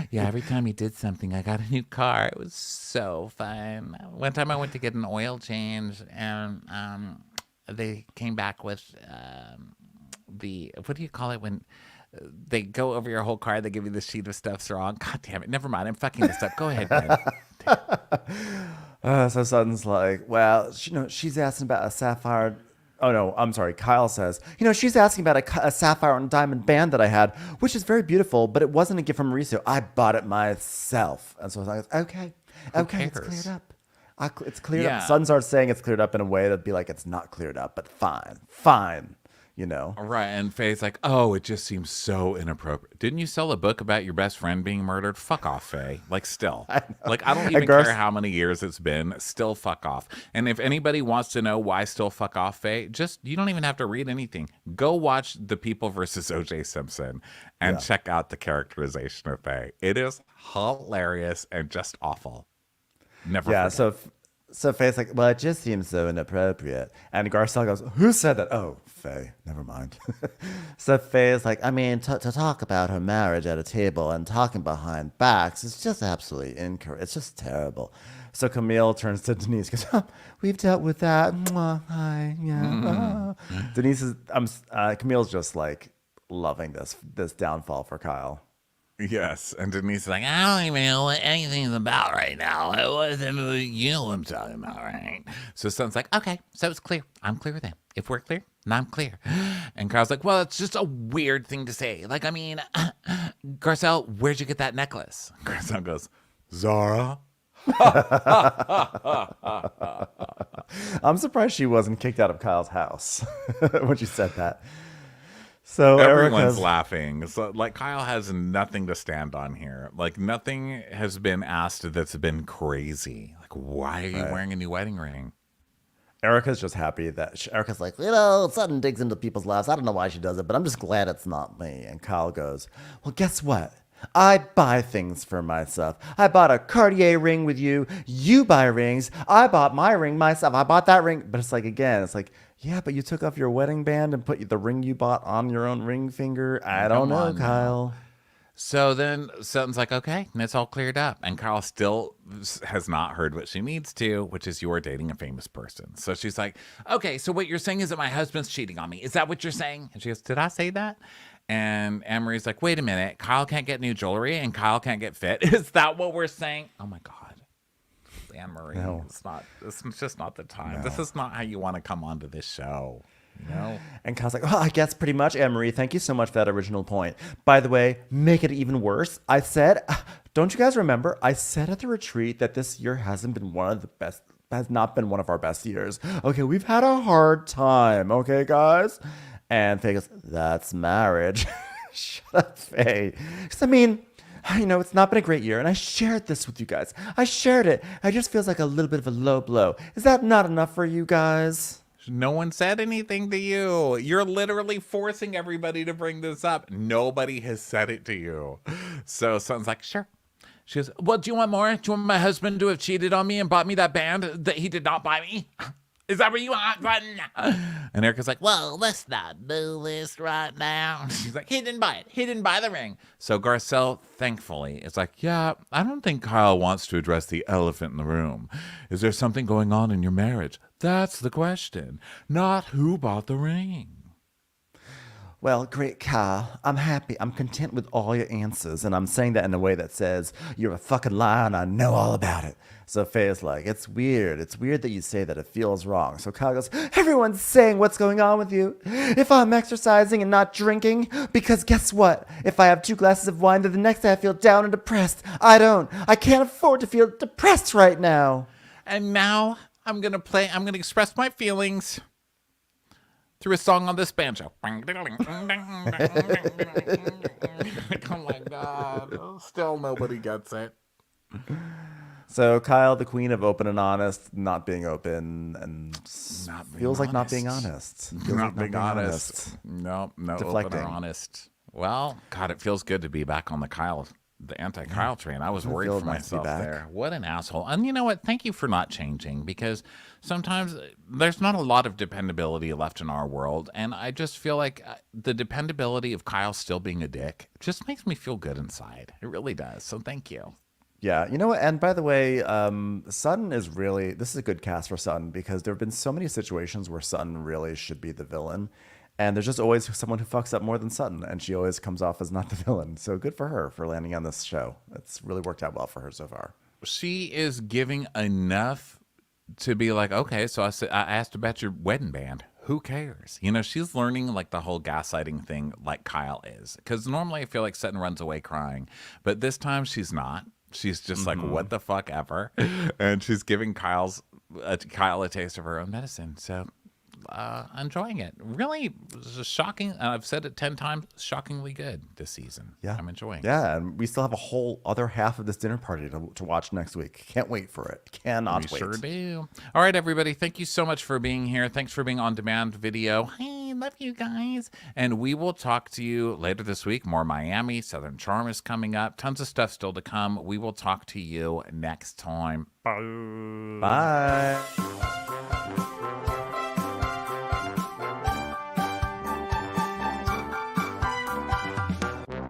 Yeah, every time he did something, I got a new car. It was so fun. One time I went to get an oil change and they came back with what do you call it when they go over your whole car, they give you the sheet of stuff's wrong. God damn it. Never mind. I'm fucking this up. Go ahead, Ben. So Sutton's like, well, she's asking about a sapphire. Oh no, I'm sorry. Kyle says, she's asking about a sapphire and diamond band that I had, which is very beautiful, but it wasn't a gift from Mauricio. I bought it myself. And so I was like, okay, it's cleared up. It's cleared up. Sutton starts saying it's cleared up in a way that'd be like, it's not cleared up, but fine. Right. And Faye's like, oh, it just seems so inappropriate. Didn't you sell a book about your best friend being murdered? Fuck off, Faye. Like, still. I don't even care how many years it's been. Still fuck off. And if anybody wants to know why still fuck off, Faye, you don't even have to read anything. Go watch The People versus O.J. Simpson and check out the characterization of Faye. It is hilarious and just awful. Never forget. So Faye's like, well, it just seems so inappropriate. And Garcelle goes, who said that? Oh, Faye, never mind. So Faye's like, I mean, to talk about her marriage at a table and talking behind backs is just absolutely incorrect. It's just terrible. So Camille turns to Denise and goes, oh, we've dealt with that. Mwah, hi, yeah. Denise is, Camille's just like loving this downfall for Kyle. Yes, and Denise is like, I don't even know what anything's about right now. You know what I'm talking about, right? So Sutton's like, okay, so it's clear. I'm clear with him. If we're clear, then I'm clear. And Kyle's like, well, it's just a weird thing to say. Like, I mean, Garcelle, where'd you get that necklace? Garcelle goes, Zara. I'm surprised she wasn't kicked out of Kyle's house when she said that. So everyone's laughing. So like Kyle has nothing to stand on here. Like nothing has been asked that's been crazy. Like, why are you wearing a new wedding ring? Erica's just happy that Erica's like, Sutton digs into people's lives. I don't know why she does it, but I'm just glad it's not me. And Kyle goes, well, guess what? I buy things for myself. I bought a Cartier ring with you. You buy rings. I bought my ring myself. I bought that ring. But it's like, yeah, but you took off your wedding band and put the ring you bought on your own ring finger. I don't know, Kyle. So then Sutton's like, okay, and it's all cleared up. And Kyle still has not heard what she needs to, which is you're dating a famous person. So she's like, okay, so what you're saying is that my husband's cheating on me. Is that what you're saying? And she goes, did I say that? And Anne-Marie's like, wait a minute. Kyle can't get new jewelry and Kyle can't get fit. Is that what we're saying? Oh, my God. Anne-Marie, no. It's just not the time. No. This is not how you want to come onto this show. And Kyle's like, oh, I guess pretty much, Anne-Marie. Thank you so much for that original point. By the way, make it even worse. I said, don't you guys remember? I said at the retreat that this year hasn't been one of the best, has not been one of our best years. Okay, we've had a hard time. Okay, guys? And Faye goes, that's marriage. Shut up, Faye. Because, I mean, it's not been a great year, and I shared this with you guys. I shared it. It just feels like a little bit of a low blow. Is that not enough for you guys? No one said anything to you. You're literally forcing everybody to bring this up. Nobody has said it to you. So Sutton's like, sure. She goes, well, do you want more? Do you want my husband to have cheated on me and bought me that band that he did not buy me? Is that what you want, Button? And Erica's like, well, let's not do this right now. She's like, he didn't buy it. He didn't buy the ring. So Garcelle, thankfully, is like, yeah, I don't think Kyle wants to address the elephant in the room. Is there something going on in your marriage? That's the question, not who bought the ring. Well, great, Kyle. I'm happy. I'm content with all your answers. And I'm saying that in a way that says, you're a fucking liar and I know all about it. So Faye's like, it's weird. It's weird that you say that. It feels wrong. So Kyle goes, everyone's saying what's going on with you. If I'm exercising and not drinking, because guess what? If I have 2 glasses of wine, then the next day I feel down and depressed. I can't afford to feel depressed right now. And now I'm going to express my feelings through a song on this banjo. Oh my God. Still nobody gets it. So Kyle, the queen of open and honest, not being open and feels like not being honest. Not being honest. No, deflecting. Open or honest. Well, God, it feels good to be back on the anti-Kyle train. I was worried for myself there. What an asshole. And you know what? Thank you for not changing, because sometimes there's not a lot of dependability left in our world. And I just feel like the dependability of Kyle still being a dick just makes me feel good inside. It really does. So thank you. Yeah, you know what? And by the way, Sutton this is a good cast for Sutton, because there have been so many situations where Sutton really should be the villain. And there's just always someone who fucks up more than Sutton, and she always comes off as not the villain. So good for her for landing on this show. It's really worked out well for her so far. She is giving enough to be like, okay, so I asked about your wedding band. who cares? You know, she's learning like the whole gaslighting thing like Kyle is. Because normally I feel like Sutton runs away crying, but this time she's not. She's just like, what the fuck ever. And she's giving Kyle a taste of her own medicine. So enjoying it. Really shocking. I've said it 10 times, shockingly good this season. Yeah. I'm enjoying it. Yeah, and we still have a whole other half of this dinner party to watch next week. Can't wait for it. Cannot wait. Sure do. All right, everybody. Thank you so much for being here. Thanks for being on demand video. Hey, love you guys. And we will talk to you later this week. More Miami. Southern Charm is coming up. Tons of stuff still to come. We will talk to you next time. Bye. Bye.